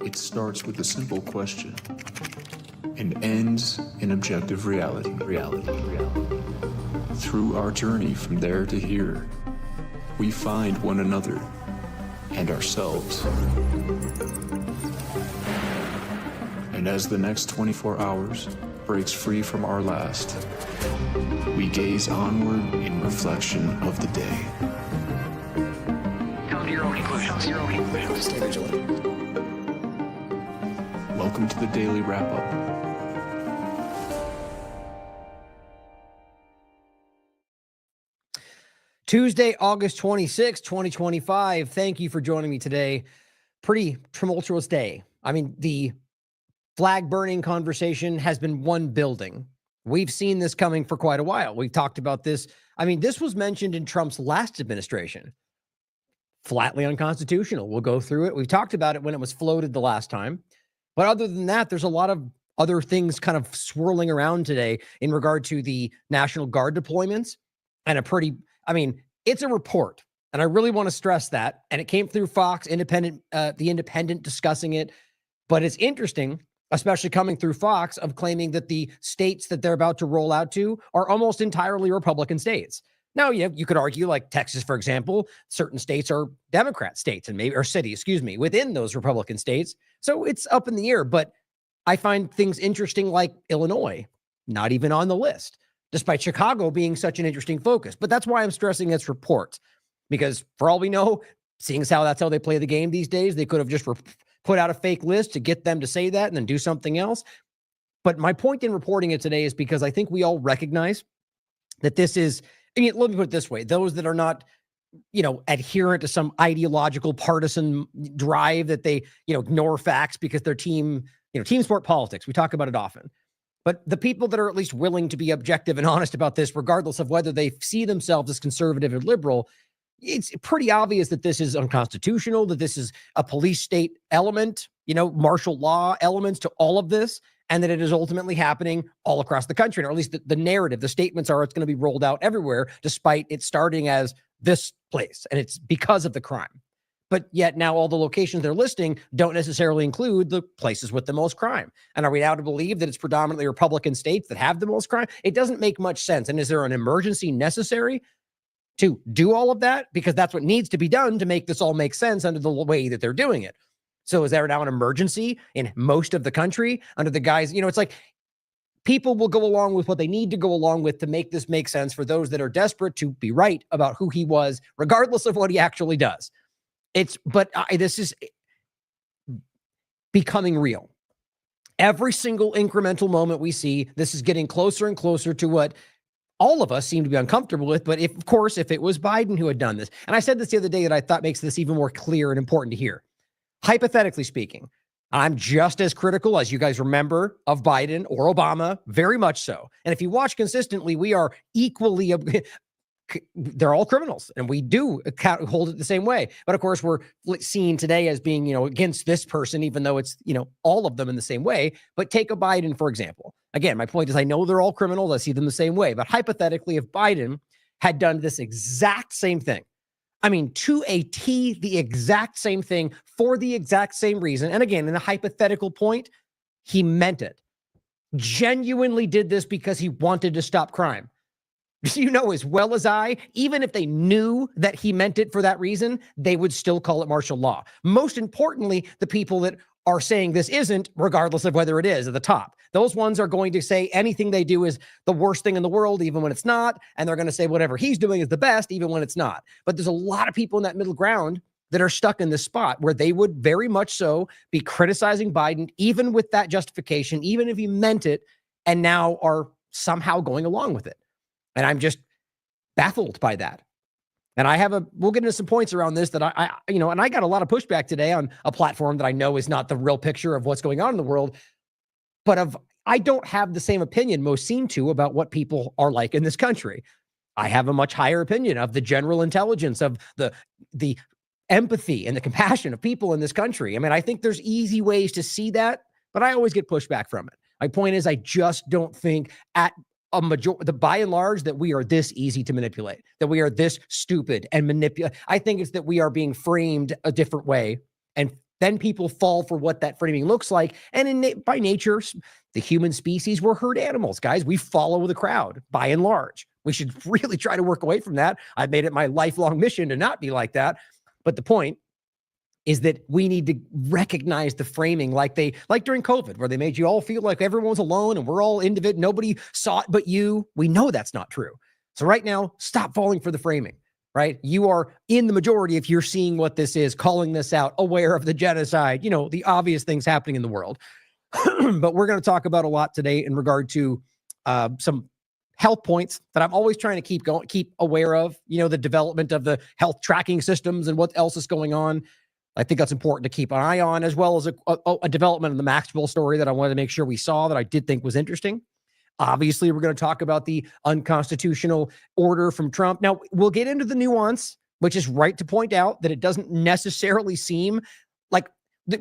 It starts with a simple question and ends in objective reality. Through our journey from there to here, we find one another and ourselves. And as the next 24 hours breaks free from our last, we gaze onward in reflection of the day. Come to your own conclusions. Stay vigilant. Welcome to the Daily Wrap-Up. Tuesday, August 26, 2025. Thank you for joining me today. Pretty tumultuous day. I mean, the flag burning conversation has been one building. We've seen this coming for quite a while. We've talked about this. I mean, this was mentioned in Trump's last administration. Flatly unconstitutional. We'll go through it. We've talked about it when it was floated the last time. But other than that, there's a lot of other things kind of swirling around today in regard to the National Guard deployments and it's a report. And I really want to stress that. And it came through Fox, the Independent discussing it. But it's interesting, especially coming through Fox, of claiming that the states that they're about to roll out to are almost entirely Republican states. Now, you could argue, like Texas, for example, certain states are Democrat states or cities, within those Republican states. So it's up in the air. But I find things interesting like Illinois, not even on the list, despite Chicago being such an interesting focus. But that's why I'm stressing its report, because for all we know, seeing as how that's how they play the game these days, they could have just put out a fake list to get them to say that and then do something else. But my point in reporting it today is because I think we all recognize that this is, let me put it this way, those that are not, adherent to some ideological partisan drive that they, ignore facts because they're team sport politics. We talk about it often. But the people that are at least willing to be objective and honest about this, regardless of whether they see themselves as conservative or liberal, it's pretty obvious that this is unconstitutional, that this is a police state element, martial law elements to all of this, and that it is ultimately happening all across the country, or at least the narrative, the statements are it's going to be rolled out everywhere, despite it starting as this place, and it's because of the crime. But yet now all the locations they're listing don't necessarily include the places with the most crime. And are we now to believe that it's predominantly Republican states that have the most crime? It doesn't make much sense. And is there an emergency necessary to do all of that? Because that's what needs to be done to make this all make sense under the way that they're doing it. So is there now an emergency in most of the country under the guise, it's like people will go along with what they need to go along with to make this make sense for those that are desperate to be right about who he was, regardless of what he actually does. This is becoming real. Every single incremental moment we see, this is getting closer and closer to what all of us seem to be uncomfortable with. But if it was Biden who had done this, and I said this the other day that I thought makes this even more clear and important to hear. Hypothetically speaking, I'm just as critical as you guys remember of Biden or Obama, very much so. And if you watch consistently, we are equally they're all criminals, and we do hold it the same way. But of course, we're seen today as being, against this person, even though it's, all of them in the same way. But take a Biden, for example. Again, my point is, I know they're all criminals. I see them the same way. But hypothetically, if Biden had done this exact same thing, to a T, the exact same thing for the exact same reason. And again, in a hypothetical point, he meant it. Genuinely did this because he wanted to stop crime. As well as I, even if they knew that he meant it for that reason, they would still call it martial law. Most importantly, the people that are saying this isn't, regardless of whether it is at the top, those ones are going to say anything they do is the worst thing in the world, even when it's not. And they're going to say whatever he's doing is the best, even when it's not. But there's a lot of people in that middle ground that are stuck in this spot where they would very much so be criticizing Biden, even with that justification, even if he meant it, and now are somehow going along with it. And I'm just baffled by that. And we'll get into some points around this that and I got a lot of pushback today on a platform that I know is not the real picture of what's going on in the world, but I don't have the same opinion most seem to about what people are like in this country. I have a much higher opinion of the general intelligence, of the empathy and the compassion of people in this country. I think there's easy ways to see that, but I always get pushback from it. My point is, I just don't think by and large, that we are this easy to manipulate, that we are this stupid and manipulate. I think it's that we are being framed a different way and then people fall for what that framing looks like. And by nature, the human species, we're herd animals, guys. We follow the crowd by and large. We should really try to work away from that. I've made it my lifelong mission to not be like that. But the point is that we need to recognize the framing like during COVID, where they made you all feel like everyone's alone and we're all individual. Nobody saw it but you. We know that's not true. So right now, stop falling for the framing, right? You are in the majority if you're seeing what this is, calling this out, aware of the genocide, the obvious things happening in the world. But we're going to talk about a lot today in regard to some health points that I'm always trying to keep aware of, the development of the health tracking systems and what else is going on. I think that's important to keep an eye on, as well as a development of the Maxwell story that I wanted to make sure we saw that I did think was interesting. Obviously, we're going to talk about the unconstitutional order from Trump. Now, we'll get into the nuance, which is right to point out that it doesn't necessarily seem like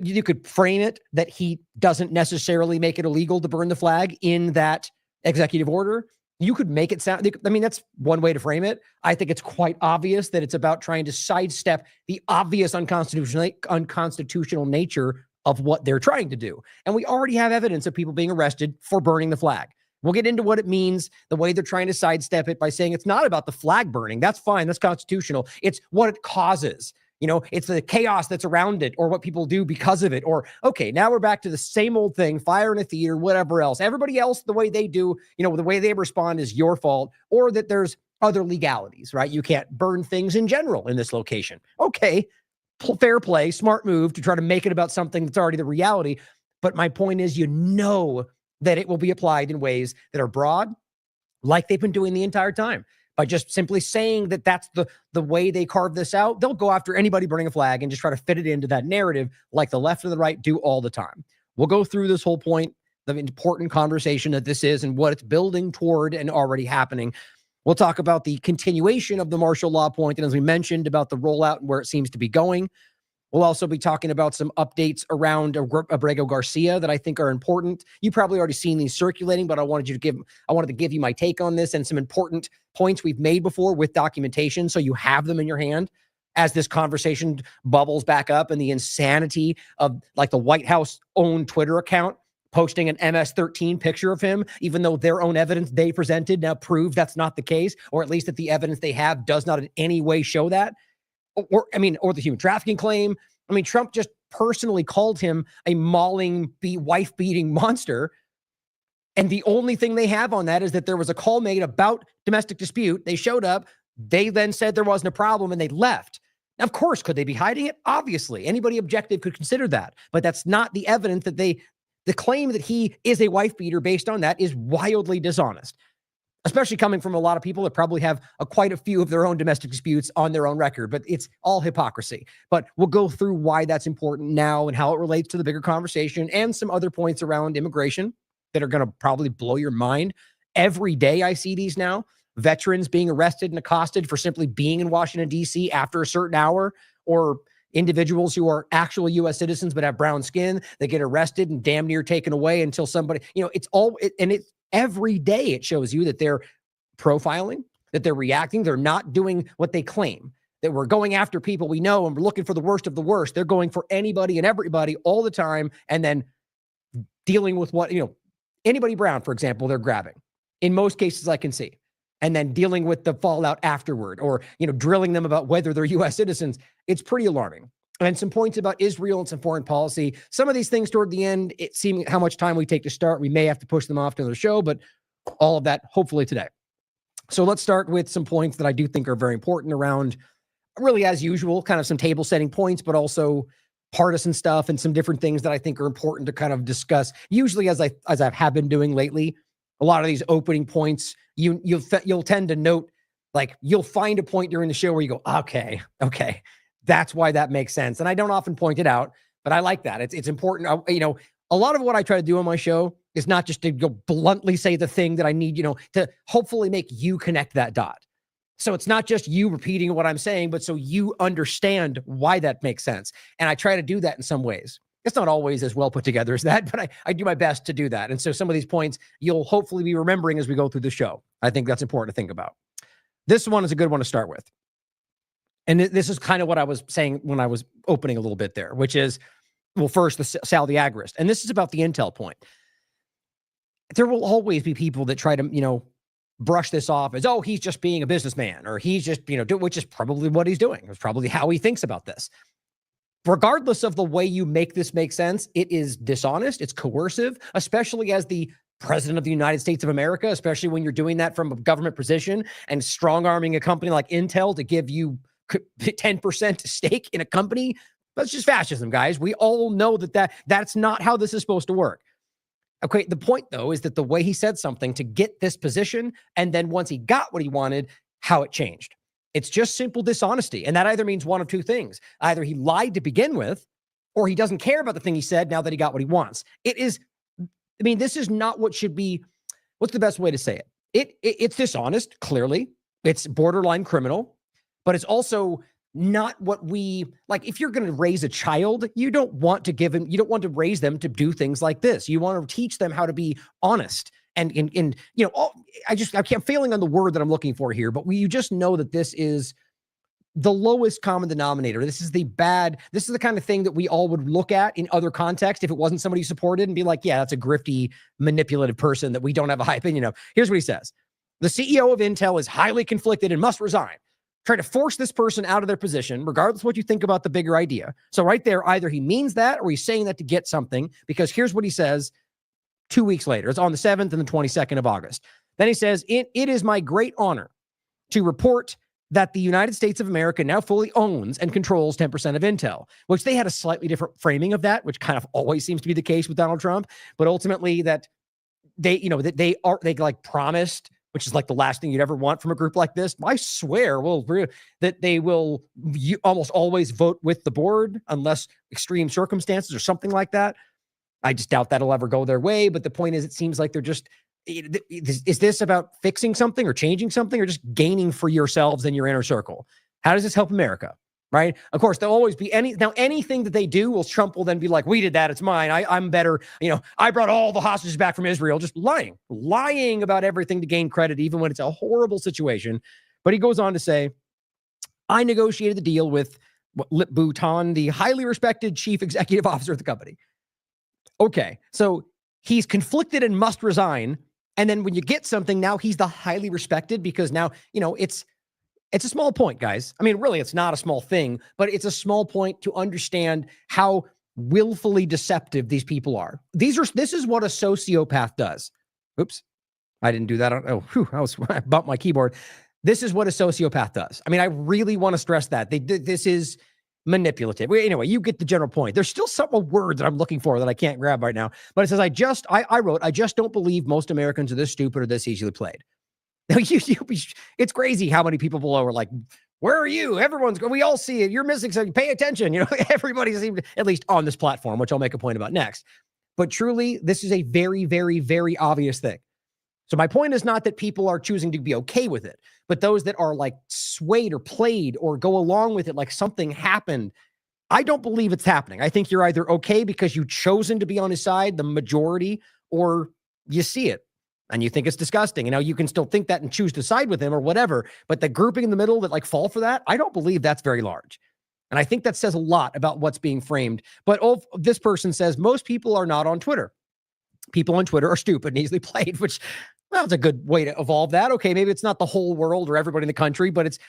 you could frame it that he doesn't necessarily make it illegal to burn the flag in that executive order. You could make it sound, that's one way to frame it. I think it's quite obvious that it's about trying to sidestep the obvious unconstitutional nature of what they're trying to do. And we already have evidence of people being arrested for burning the flag. We'll get into what it means, the way they're trying to sidestep it by saying it's not about the flag burning. That's fine. That's constitutional. It's what it causes. It's the chaos that's around it or what people do because of it. Or, okay, now we're back to the same old thing, fire in a theater, whatever else. Everybody else, the way they do, the way they respond is your fault, or that there's other legalities, right? You can't burn things in general in this location. Okay, fair play, smart move to try to make it about something that's already the reality. But my point is, that it will be applied in ways that are broad, like they've been doing the entire time. By just simply saying that that's the way they carve this out, they'll go after anybody burning a flag and just try to fit it into that narrative like the left and the right do all the time. We'll go through this whole point, the important conversation that this is and what it's building toward and already happening. We'll talk about the continuation of the martial law point, and as we mentioned, about the rollout and where it seems to be going. We'll also be talking about some updates around Abrego Garcia that I think are important. You probably already seen these circulating, but I wanted to give you my take on this and some important points we've made before with documentation, so you have them in your hand as this conversation bubbles back up, and the insanity of like the White House own Twitter account posting an MS-13 picture of him, even though their own evidence they presented now proves that's not the case, or at least that the evidence they have does not in any way show that. Or the human trafficking claim. Trump just personally called him a mauling, wife-beating monster. And the only thing they have on that is that there was a call made about domestic dispute. They showed up. They then said there wasn't a problem and they left. Now, of course, could they be hiding it? Obviously. Anybody objective could consider that. But that's not the evidence that the claim that he is a wife-beater based on that is wildly dishonest. Especially coming from a lot of people that probably have quite a few of their own domestic disputes on their own record, but it's all hypocrisy. But we'll go through why that's important now and how it relates to the bigger conversation and some other points around immigration that are going to probably blow your mind. Every day I see these now, veterans being arrested and accosted for simply being in Washington, D.C. after a certain hour, or individuals who are actual U.S. citizens but have brown skin that get arrested and damn near taken away until somebody, every day it shows you that they're profiling, that they're reacting. They're not doing what they claim, that we're going after people we know and we're looking for the worst of the worst. They're going for anybody and everybody all the time, and then dealing with what, anybody brown, for example, they're grabbing. In most cases I can see. And then dealing with the fallout afterward, or, drilling them about whether they're U.S. citizens. It's pretty alarming. And some points about Israel and some foreign policy. Some of these things toward the end, it seemed how much time we take to start. We may have to push them off to another show, but all of that hopefully today. So let's start with some points that I do think are very important around, really as usual, kind of some table setting points, but also partisan stuff and some different things that I think are important to kind of discuss. Usually, as I have been doing lately, a lot of these opening points, you'll tend to note, like you'll find a point during the show where you go, okay. That's why that makes sense. And I don't often point it out, but I like that. It's important. A lot of what I try to do on my show is not just to go bluntly say the thing that I need, to hopefully make you connect that dot. So it's not just you repeating what I'm saying, but so you understand why that makes sense. And I try to do that in some ways. It's not always as well put together as that, but I do my best to do that. And so some of these points you'll hopefully be remembering as we go through the show. I think that's important to think about. This one is a good one to start with. And this is kind of what I was saying when I was opening a little bit there, which is Well, first, the Sal the Agorist. And this is about the intel point. There will always be people that try to, brush this off as, oh, he's just being a businessman, or he's just, which is probably what he's doing. It's probably how he thinks about this. Regardless of the way you make this make sense, it is dishonest. It's coercive, especially as the president of the United States of America, especially when you're doing that from a government position and strong-arming a company like Intel to give you 10% stake in a company. That's just fascism, guys. We all know that's not how this is supposed to work. Okay, the point, though, is that the way he said something to get this position, and then once he got what he wanted, how it changed. It's just simple dishonesty. And that either means one of two things. Either he lied to begin with, or he doesn't care about the thing he said now that he got what he wants. This is not what should be, what's the best way to say it? It's dishonest, clearly. It's borderline criminal, but it's also not what we like. If you're going to raise a child, you don't want to raise them to do things like this. You want to teach them how to be honest. I'm failing on the word that I'm looking for here, but you just know that this is the lowest common denominator. This is the kind of thing that we all would look at in other contexts if it wasn't somebody you supported and be like, yeah, that's a grifty, manipulative person that we don't have a high opinion of. Here's what he says. The CEO of Intel is highly conflicted and must resign. Try to force this person out of their position, regardless of what you think about the bigger idea. So right there, either he means that or he's saying that to get something, because here's what he says 2 weeks later. It's on the 7th and the 22nd of August. Then he says, it is my great honor to report that the United States of America now fully owns and controls 10% of Intel, which they had a slightly different framing of that, which kind of always seems to be the case with Donald Trump. But ultimately that they promised, which is like the last thing you'd ever want from a group like this. I swear that they will almost always vote with the board unless extreme circumstances or something like that. I just doubt that'll ever go their way. But the point is, it seems like they're just, is this about fixing something or changing something or just gaining for yourselves in your inner circle? How does this help America? Right? Of course, there'll always be anything that they do, Trump will then be like, we did that. It's mine. I'm better. I brought all the hostages back from Israel, just lying about everything to gain credit, even when it's a horrible situation. But he goes on to say, I negotiated the deal with Lip Bhutan, the highly respected chief executive officer of the company. Okay. So he's conflicted and must resign. And then when you get something, now he's the highly respected because now, it's a small point, guys. I mean, really, it's not a small thing, but it's a small point to understand how willfully deceptive these people are. This is what a sociopath does. Oops, I didn't do that. I bumped my keyboard. This is what a sociopath does. I mean, I really want to stress that. This is manipulative. Anyway, you get the general point. There's still a word that I'm looking for that I can't grab right now, but it says, I wrote, I just don't believe most Americans are this stupid or this easily played. It's crazy how many people below are like, where are you? We all see it. You're missing something. Pay attention. Everybody seems to, at least on this platform, which I'll make a point about next. But truly, this is a very, very, very obvious thing. So my point is not that people are choosing to be okay with it, but those that are like swayed or played or go along with it like something happened. I don't believe it's happening. I think you're either okay because you've chosen to be on his side, the majority, or you see it. And you think it's disgusting. You can still think that and choose to side with him or whatever. But the grouping in the middle that fall for that, I don't believe that's very large. And I think that says a lot about what's being framed. But this person says most people are not on Twitter. People on Twitter are stupid and easily played, which, well, it's a good way to evolve that. Okay, maybe it's not the whole world or everybody in the country, but it's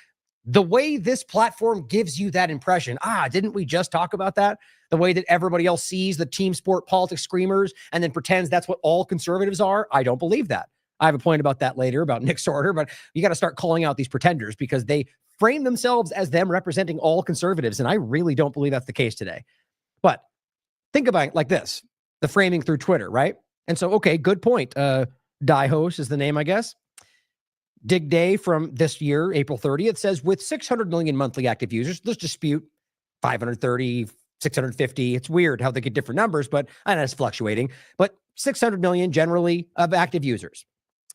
the way this platform gives you that impression. Didn't we just talk about that? The way that everybody else sees the team sport politics screamers and then pretends that's what all conservatives are. I don't believe that. I have a point about that later about Nick Sorter, but you got to start calling out these pretenders because they frame themselves as them representing all conservatives. And I really don't believe that's the case today. But think about it like this, the framing through Twitter, right? And so, okay, good point. Die Host is the name, I guess. Dig Day from this year, April 30th, says with 600 million monthly active users, let's dispute 530, 650. It's weird how they get different numbers, but I know it's fluctuating. But 600 million generally of active users.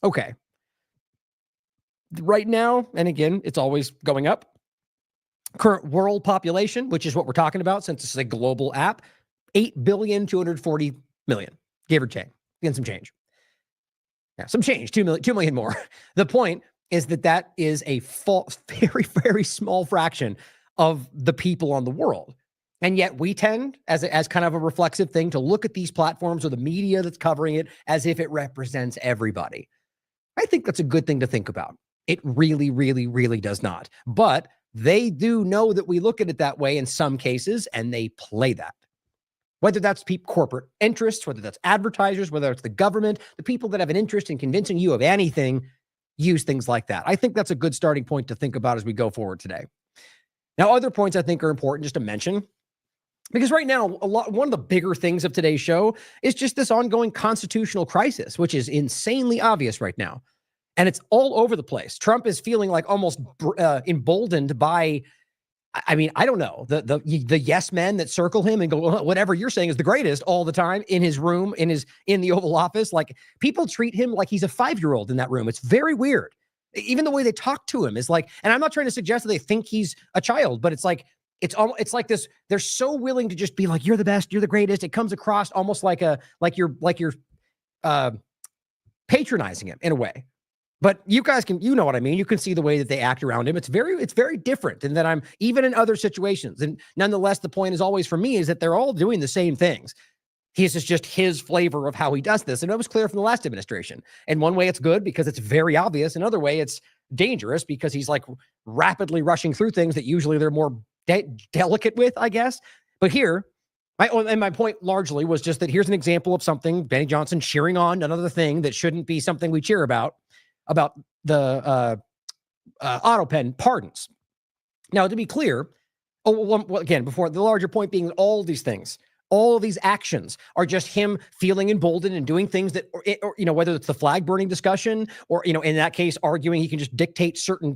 Okay. Right now, and again, it's always going up. Current world population, which is what we're talking about since it's a global app, 8,240,000,000, give or take. Again, some change. Yeah, some change, 2 million more. The point is that is a very, very small fraction of the people on the world. And yet we tend, as kind of a reflexive thing, to look at these platforms or the media that's covering it as if it represents everybody. I think that's a good thing to think about. It really, really, really does not. But they do know that we look at it that way in some cases, and they play that. Whether that's corporate interests, whether that's advertisers, whether it's the government, the people that have an interest in convincing you of anything, use things like that. I think that's a good starting point to think about as we go forward today. Now, other points I think are important just to mention, because right now, one of the bigger things of today's show is just this ongoing constitutional crisis, which is insanely obvious right now. And it's all over the place. Trump is feeling like almost emboldened by, I mean, I don't know, the yes men that circle him and go, whatever you're saying is the greatest all the time in his room, in the Oval Office. Like, people treat him like he's a 5-year-old in that room. It's very weird. Even the way they talk to him is like, and I'm not trying to suggest that they think he's a child, but it's like, it's like this. They're so willing to just be like, you're the best, you're the greatest. It comes across almost like you're patronizing him in a way. But you guys you know what I mean. You can see the way that they act around him. It's very different. And that I'm even in other situations. And nonetheless, the point is always for me is that they're all doing the same things. This is just his flavor of how he does this. And it was clear from the last administration. In one way, it's good because it's very obvious. Another way, it's dangerous because he's like rapidly rushing through things that usually they're more delicate with, I guess. But here, my point largely was just that here's an example of something, Benny Johnson cheering on another thing that shouldn't be something we cheer about the auto pen pardons. Now, to be clear, again, before the larger point being that all these things, all of these actions are just him feeling emboldened and doing things that, or, whether it's the flag burning discussion or, in that case, arguing he can just dictate certain,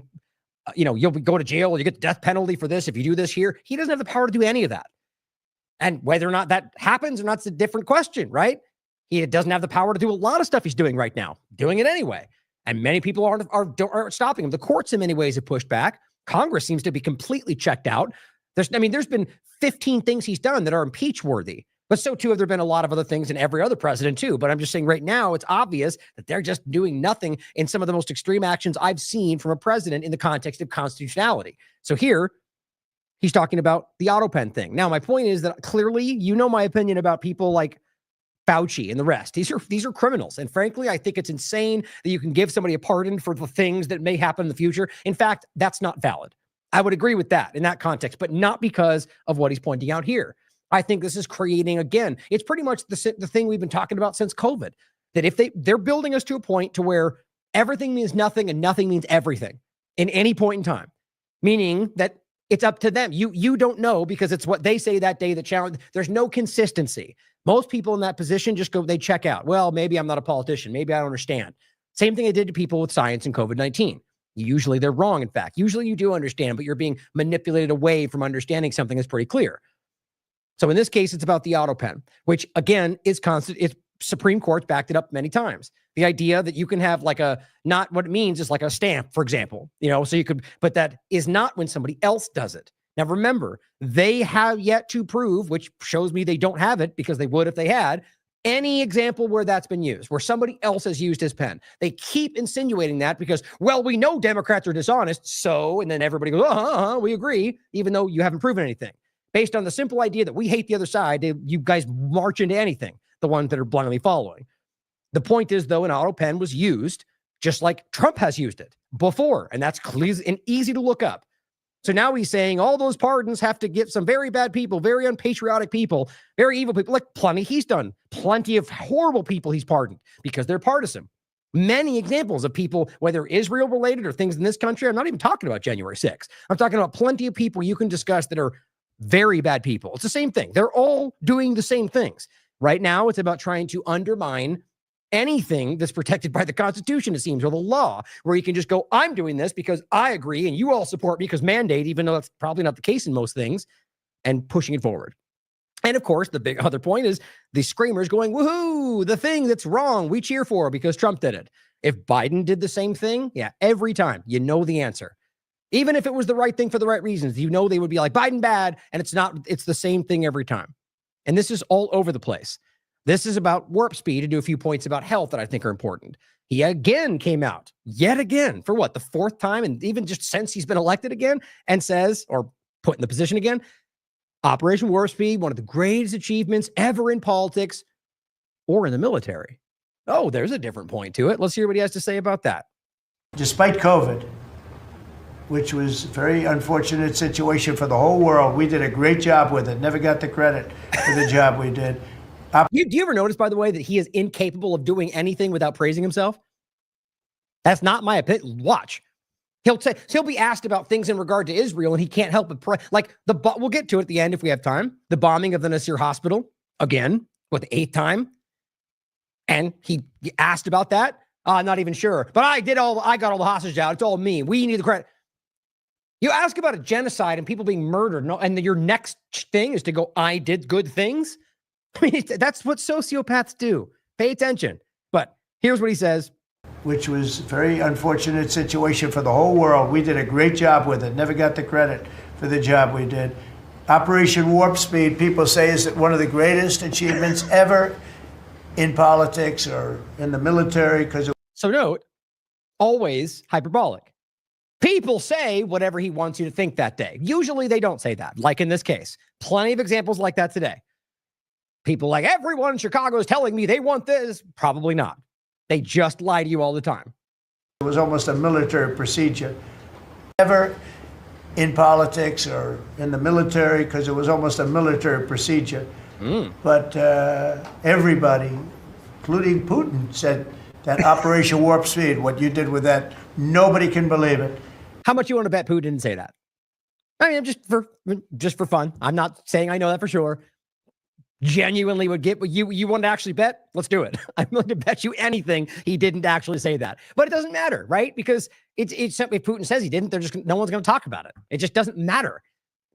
you'll go to jail or you get the death penalty for this if you do this here. He doesn't have the power to do any of that. And whether or not that happens or not's a different question, right? He doesn't have the power to do a lot of stuff he's doing right now, doing it anyway. And many people aren't stopping him. The courts in many ways have pushed back. Congress seems to be completely checked out. There's been 15 things he's done that are impeach worthy, but so too have there been a lot of other things in every other president too. But I'm just saying right now, it's obvious that they're just doing nothing in some of the most extreme actions I've seen from a president in the context of constitutionality. So here, he's talking about the auto pen thing. Now, my point is that clearly, my opinion about people like Fauci and the rest. These are criminals. And frankly, I think it's insane that you can give somebody a pardon for the things that may happen in the future. In fact, that's not valid. I would agree with that in that context, but not because of what he's pointing out here. I think this is creating, again, it's pretty much the thing we've been talking about since COVID, that if they're building us to a point to where everything means nothing and nothing means everything in any point in time, meaning that it's up to them. You don't know because it's what they say that day that challenge. There's no consistency. Most people in that position just they check out. Well, maybe I'm not a politician. Maybe I don't understand. Same thing I did to people with science and COVID-19. Usually they're wrong, in fact. Usually you do understand, but you're being manipulated away from understanding something that's pretty clear. So in this case, it's about the auto pen, which again is constant. It's Supreme Court's backed it up many times. The idea that you can have not what it means is like a stamp, for example, so you could, but that is not when somebody else does it. Now, remember, they have yet to prove, which shows me they don't have it because they would if they had, any example where that's been used, where somebody else has used his pen. They keep insinuating that because, well, we know Democrats are dishonest, so, and then everybody goes, we agree, even though you haven't proven anything. Based on the simple idea that we hate the other side, you guys march into anything, the ones that are blindly following. The point is, though, an auto pen was used just like Trump has used it before, and that's clear and easy to look up. So now he's saying all those pardons have to get some very bad people, very unpatriotic people, very evil people, like plenty he's done. Plenty of horrible people he's pardoned because they're partisan. Many examples of people, whether Israel related or things in this country. I'm not even talking about January 6th. I'm talking about plenty of people you can discuss that are very bad people. It's the same thing. They're all doing the same things. Right now, it's about trying to undermine anything that's protected by the Constitution, it seems, or the law, where you can just go, I'm doing this because I agree and you all support me because mandate, even though that's probably not the case in most things, and pushing it forward. And of course, the big other point is the screamers going, woohoo, the thing that's wrong, we cheer for because Trump did it. If Biden did the same thing, every time, the answer. Even if it was the right thing for the right reasons, they would be like, Biden bad, and it's not, it's the same thing every time. And this is all over the place. This is about warp speed to do a few points about health that I think are important. He again came out, yet again, for what, the fourth time, and even just since he's been elected again, and says, or put in the position again, Operation Warp Speed, one of the greatest achievements ever in politics or in the military. Oh, there's a different point to it. Let's hear what he has to say about that. Despite COVID, which was a very unfortunate situation for the whole world, we did a great job with it. Never got the credit for the job we did. Do you ever notice, by the way, that he is incapable of doing anything without praising himself? That's not my opinion. Watch. He'll be asked about things in regard to Israel, and he can't help but pray. Like we'll get to it at the end if we have time. The bombing of the Nasir hospital again, the 8th time, and he asked about that. I'm not even sure, but I got all the hostages out. It's all me. We need the credit. You ask about a genocide and people being murdered, and your next thing is to go, I did good things. I mean, that's what sociopaths do. Pay attention. But here's what he says. Which was a very unfortunate situation for the whole world. We did a great job with it. Never got the credit for the job we did. Operation Warp Speed, people say, is one of the greatest achievements ever in politics or in the military. So note, always hyperbolic. People say whatever he wants you to think that day. Usually they don't say that, like in this case. Plenty of examples like that today. People like, everyone in Chicago is telling me they want this. Probably not. They just lie to you all the time. It was almost a military procedure. Never in politics or in the military, because it was almost a military procedure. But everybody, including Putin, said that Operation Warp Speed, what you did with that, nobody can believe it. How much you want to bet Putin didn't say that? I mean, just for fun. I'm not saying I know that for sure. Genuinely would get what you want to actually bet. Let's do it. I'm willing to bet you anything he didn't actually say that. But it doesn't matter, right? Because it's simply, if Putin says he didn't, no one's going to talk about it. It just doesn't matter.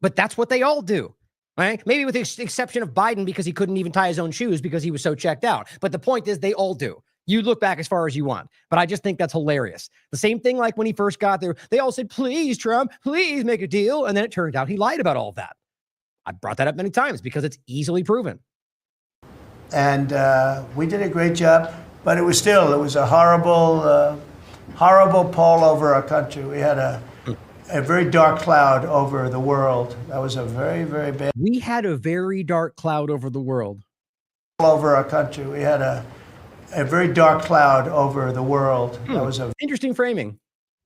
But that's what they all do, right? Maybe with the exception of Biden, because he couldn't even tie his own shoes because he was so checked out. But the point is, they all do. You look back as far as you want. But I just think that's hilarious. The same thing like when he first got there, they all said, please, Trump, please make a deal. And then it turned out he lied about all of that. I brought that up many times because it's easily proven. And we did a great job, but it was a horrible, horrible pall over our country. We had a very dark cloud over the world. That was a very, very bad. We had a very dark cloud over the world. All over our country. We had a very dark cloud over the world. That was a interesting framing.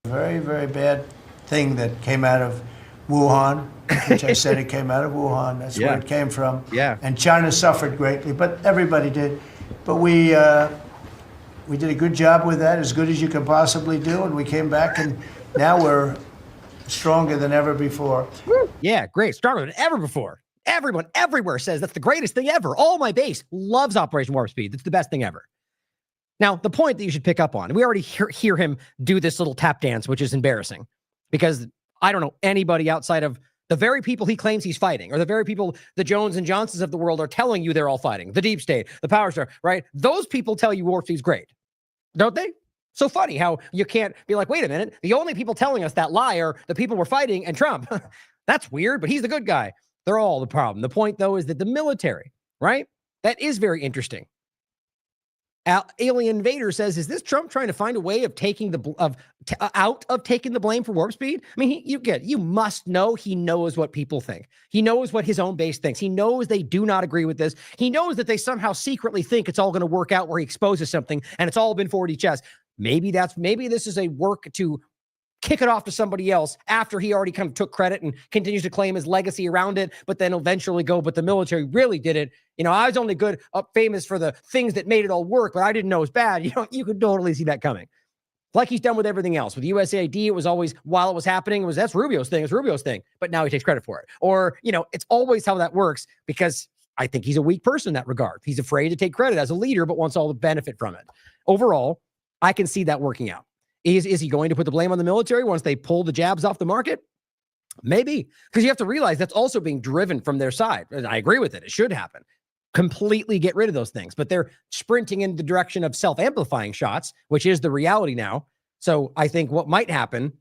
Very, very bad thing that came out of Wuhan, which I said it came out of Wuhan. That's where it came from. Yeah. And China suffered greatly, but everybody did. But we did a good job with that, as good as you can possibly do, and we came back, and now we're stronger than ever before. Yeah, great. Stronger than ever before. Everyone everywhere says that's the greatest thing ever. All my base loves Operation Warp Speed. That's the best thing ever. Now, the point that you should pick up on, we already hear him do this little tap dance, which is embarrassing, because I don't know anybody outside of the very people he claims he's fighting, or the very people the Jones and Johnsons of the world are telling you they're all fighting, the deep state, the power star, right? Those people tell you Warp Speed's great, don't they? So funny how you can't be like, wait a minute, the only people telling us that lie are the people we're fighting and Trump. That's weird, but he's the good guy. They're all the problem. The point, though, is that the military, right? That is very interesting. Alien Vader says, is this Trump trying to find a way of taking taking the blame for Warp Speed? I mean, you must know he knows what people think. He knows what his own base thinks. He knows they do not agree with this. He knows that they somehow secretly think it's all going to work out where he exposes something and it's all been 4D chess. Maybe this is a work to kick it off to somebody else after he already kind of took credit and continues to claim his legacy around it, but then eventually go, but the military really did it. You know, I was only famous for the things that made it all work, but I didn't know it was bad. You could totally see that coming. Like he's done with everything else. With USAID, it was always, while it was happening, that's Rubio's thing. It's Rubio's thing. But now he takes credit for it. Or, it's always how that works, because I think he's a weak person in that regard. He's afraid to take credit as a leader, but wants all the benefit from it. Overall, I can see that working out. Is he going to put the blame on the military once they pull the jabs off the market? Maybe, because you have to realize that's also being driven from their side. And I agree with it. It should happen. Completely get rid of those things. But they're sprinting in the direction of self-amplifying shots, which is the reality now. So I think what might happen,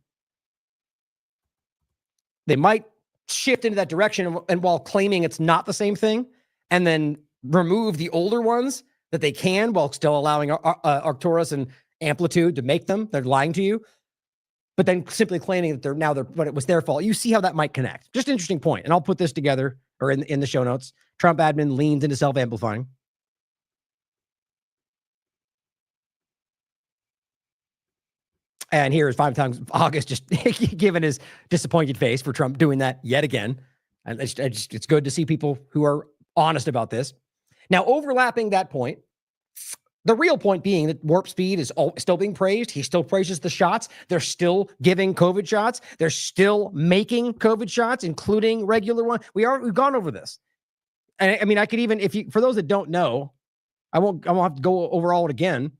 they might shift into that direction, and while claiming it's not the same thing, and then remove the older ones that they can while still allowing Arcturus and Amplitude to make them. They're lying to you. but then simply claiming that but it was their fault. You see how that might connect. Just an interesting point. And I'll put this together or in the show notes. Trump admin leans into self-amplifying. And here is 5 times August just given his disappointed face for Trump doing that yet again. And it's good to see people who are honest about this. Now, overlapping that point, the real point being that Warp Speed is still being praised. He still praises the shots. They're still giving COVID shots. They're still making COVID shots, including regular one. We've gone over this. And I mean, I could even, for those that don't know, I won't have to go over all it again.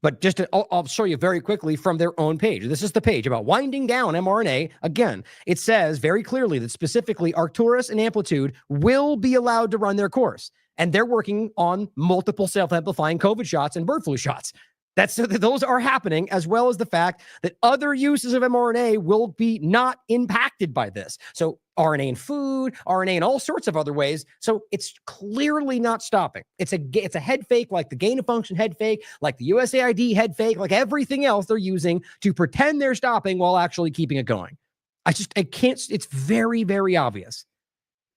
But I'll show you very quickly from their own page. This is the page about winding down mRNA. Again, it says very clearly that specifically Arcturus and Amplitude will be allowed to run their course. And they're working on multiple self-amplifying COVID shots and bird flu shots. Those are happening, as well as the fact that other uses of mRNA will be not impacted by this. So RNA in food, RNA in all sorts of other ways. So it's clearly not stopping. It's a head fake, like the gain of function head fake, like the USAID head fake, like everything else they're using to pretend they're stopping while actually keeping it going. I can't, it's very, very obvious.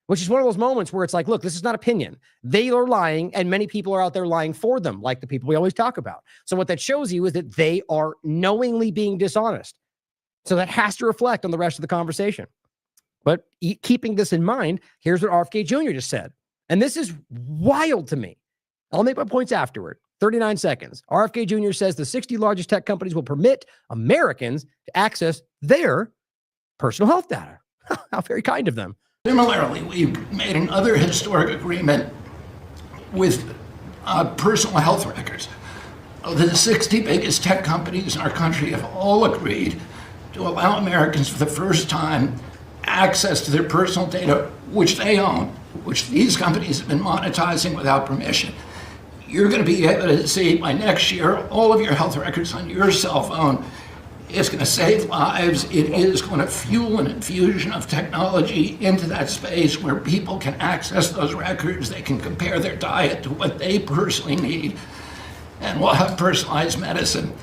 Which is one of those moments where it's like, look, this is not opinion. They are lying, and many people are out there lying for them, like the people we always talk about. So what that shows you is that they are knowingly being dishonest. So that has to reflect on the rest of the conversation. But keeping this in mind, here's what RFK Jr. just said. And this is wild to me. I'll make my points afterward. 39 seconds. RFK Jr. says the 60 largest tech companies will permit Americans to access their personal health data. How very kind of them. Similarly, we've made another historic agreement with personal health records. The 60 biggest tech companies in our country have all agreed to allow Americans for the first time access to their personal data, which they own, which these companies have been monetizing without permission. You're going to be able to see by next year all of your health records on your cell phone. It's going to save lives. It is going to fuel an infusion of technology into that space where people can access those records. They can compare their diet to what they personally need, and we'll have personalized medicine.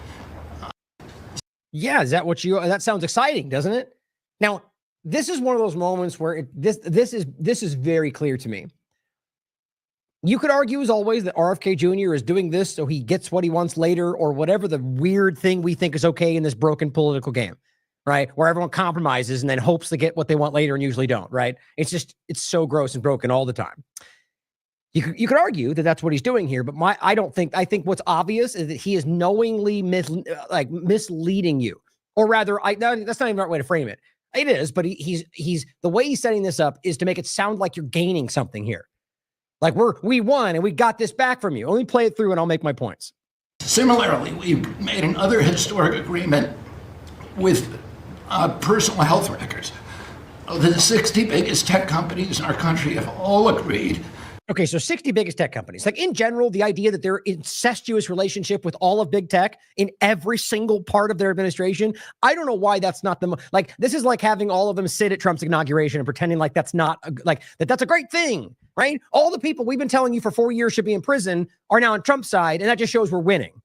Yeah, that sounds exciting, doesn't it? Now, this is one of those moments where this is very clear to me. You could argue, as always, that RFK Jr. is doing this so he gets what he wants later, or whatever the weird thing we think is okay in this broken political game, right? Where everyone compromises and then hopes to get what they want later and usually don't, right? It's so gross and broken all the time. You could argue that that's what he's doing here, but I think what's obvious is that he is knowingly misleading you, or rather, that's not even the right way to frame it. It is, but he's the way he's setting this up is to make it sound like you're gaining something here. Like we won and we got this back from you. Let me play it through and I'll make my points. Similarly, we've made another historic agreement with personal health records. The 60 biggest tech companies in our country have all agreed. Okay, so 60 biggest tech companies. Like in general, the idea that they're incestuous relationship with all of big tech in every single part of their administration, I don't know why that's not this is like having all of them sit at Trump's inauguration and pretending like that's not that's a great thing, right? All the people we've been telling you for 4 years should be in prison are now on Trump's side, and that just shows we're winning.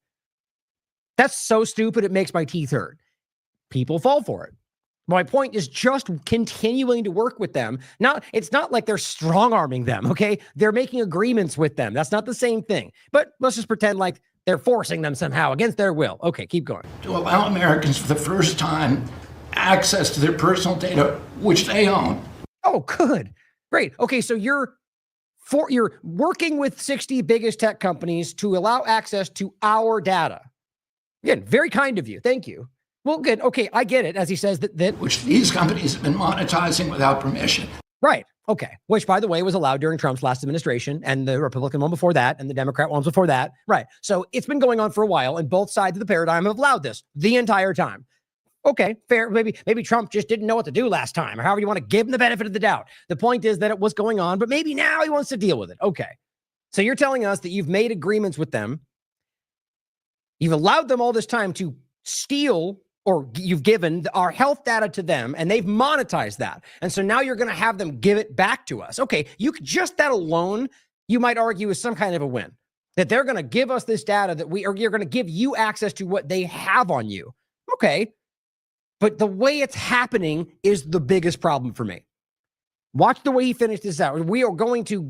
That's so stupid, it makes my teeth hurt. People fall for it. My point is just continuing to work with them. It's not like they're strong-arming them, okay? They're making agreements with them. That's not the same thing. But let's just pretend like they're forcing them somehow against their will. Okay, keep going. To allow Americans for the first time access to their personal data, which they own. Oh, good. Great. Okay, so you're working with 60 biggest tech companies to allow access to our data. Again, very kind of you. Thank you. Well, good. Okay, I get it. As he says that which these companies have been monetizing without permission. Right. Okay. Which, by the way, was allowed during Trump's last administration and the Republican one before that and the Democrat ones before that. Right. So it's been going on for a while, and both sides of the paradigm have allowed this the entire time. Okay, fair. Maybe Trump just didn't know what to do last time, or however you want to give him the benefit of the doubt. The point is that it was going on, but maybe now he wants to deal with it. Okay. So you're telling us that you've made agreements with them. You've allowed them all this time to steal, or you've given our health data to them, and they've monetized that. And so now you're going to have them give it back to us. Okay, just that alone, you might argue is some kind of a win. That they're going to give us this data or you're going to give you access to what they have on you. Okay, But the way it's happening is the biggest problem for me. Watch the way he finished this out. We are going to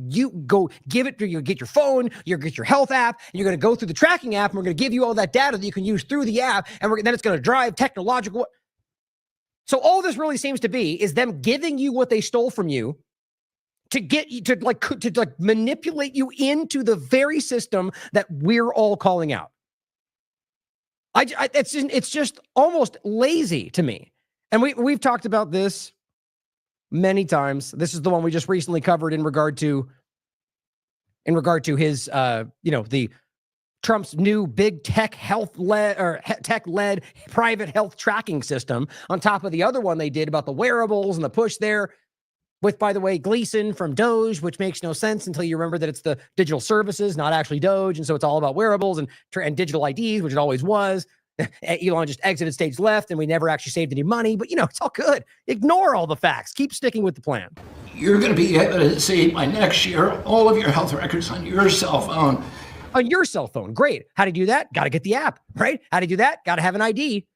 go give it to you. Get your phone, you get your health app, and you're going to go through the tracking app, and we're going to give you all that data that you can use through the app, and then it's going to drive technological. So all this really seems to be is them giving you what they stole from you to get you to manipulate you into the very system that we're all calling out. It's just almost lazy to me. And we've talked about this many times. This is the one we just recently covered in regard to his the Trump's new big tech-led private health tracking system on top of the other one they did about the wearables and the push there with, by the way, Gleason from Doge, which makes no sense until you remember that it's the digital services, not actually Doge. And so it's all about wearables and digital IDs, which it always was. Elon just exited stage left and we never actually saved any money, but it's all good. Ignore all the facts. Keep sticking with the plan. You're going to be able to see by next year all of your health records on your cell phone. On your cell phone. Great. How to do that? Got to get the app, right? How to do that? Got to have an ID.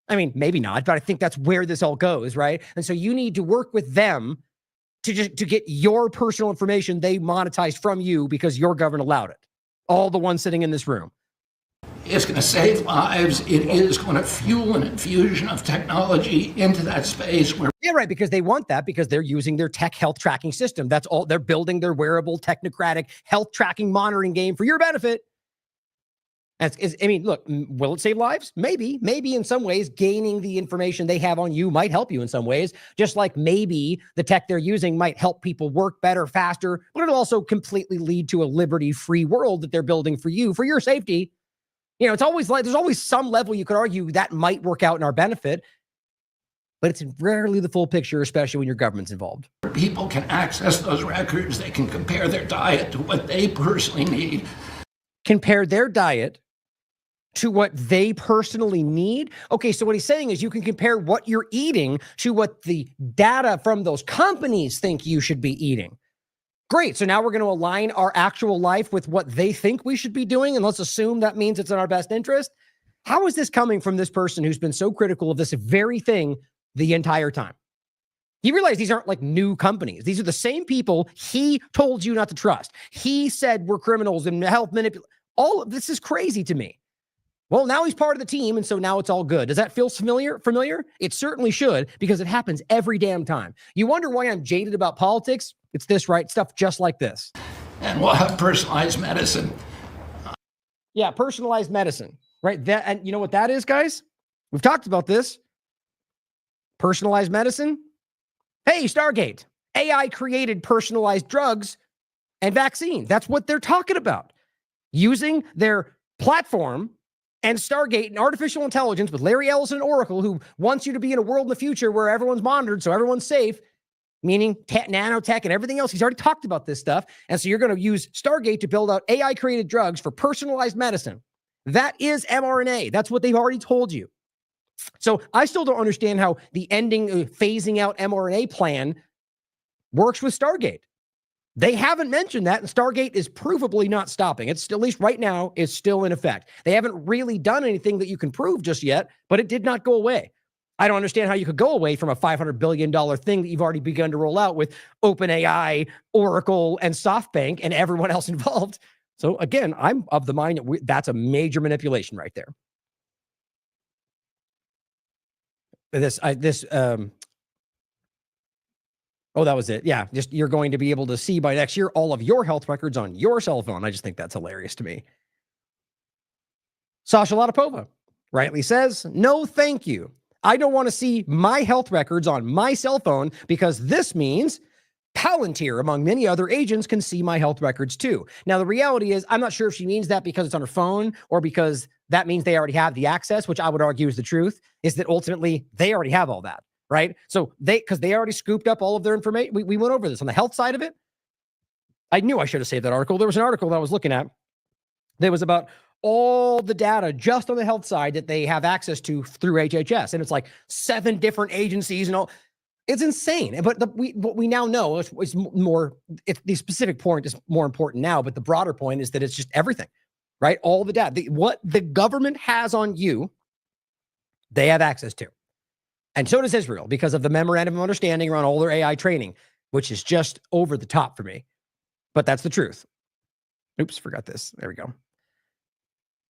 I mean, maybe not, but I think that's where this all goes, right? And so you need to work with them to get your personal information they monetized from you because your government allowed it. All the ones sitting in this room. It's going to save lives. It is going to fuel an infusion of technology into that space where. Yeah, right. Because they want that because they're using their tech health tracking system. That's all. They're building their wearable technocratic health tracking monitoring game for your benefit. Look, will it save lives? Maybe in some ways, gaining the information they have on you might help you in some ways, just like maybe the tech they're using might help people work better, faster, but it'll also completely lead to a liberty-free world that they're building for you, for your safety. It's always like, there's always some level you could argue that might work out in our benefit, but it's rarely the full picture, especially when your government's involved. People can access those records. They can compare their diet to what they personally need. Compare their diet to what they personally need. Okay, so what he's saying is you can compare what you're eating to what the data from those companies think you should be eating. Great. So now we're going to align our actual life with what they think we should be doing, and let's assume that means it's in our best interest. How is this coming from this person who's been so critical of this very thing the entire time? You realize these aren't like new companies. These are the same people he told you not to trust. He said we're criminals and health manipulation. All of this is crazy to me. Well, now he's part of the team, and so now it's all good. Does that feel familiar? It certainly should, because it happens every damn time. You wonder why I'm jaded about politics? It's this, right? Stuff just like this. And we'll have personalized medicine. Yeah, personalized medicine, right? That, and you know what that is, guys? We've talked about this. Personalized medicine. Hey, Stargate. AI-created personalized drugs and vaccines. That's what they're talking about. Using their platform and Stargate and artificial intelligence with Larry Ellison and Oracle, who wants you to be in a world in the future where everyone's monitored, so everyone's safe, meaning nanotech and everything else. He's already talked about this stuff. And so you're going to use Stargate to build out AI-created drugs for personalized medicine. That is mRNA. That's what they've already told you. So I still don't understand how the phasing out mRNA plan works with Stargate. They haven't mentioned that, and Stargate is provably not stopping. It's still, at least right now, is still in effect. They haven't really done anything that you can prove just yet, but it did not go away. I don't understand how you could go away from a $500 billion thing that you've already begun to roll out with OpenAI, Oracle, and SoftBank, and everyone else involved. So again, I'm of the mind that that's a major manipulation right there. Oh, that was it. Yeah, just you're going to be able to see by next year all of your health records on your cell phone. I just think that's hilarious to me. Sasha Latapova rightly says, no, thank you. I don't want to see my health records on my cell phone because this means Palantir, among many other agents, can see my health records too. Now, the reality is, I'm not sure if she means that because it's on her phone or because that means they already have the access, which I would argue is the truth, is that ultimately they already have all that. Right? So because they already scooped up all of their information. We went over this on the health side of it. I knew I should have saved that article. There was an article that I was looking at that was about all the data just on the health side that they have access to through HHS. And it's like 7 different agencies and all. It's insane. But what we now know is more, the specific point is more important now, but the broader point is that it's just everything, right? All the data, what the government has on you, they have access to. And so does Israel because of the memorandum of understanding around all their AI training, which is just over the top for me. But that's the truth. Oops, forgot this. There we go.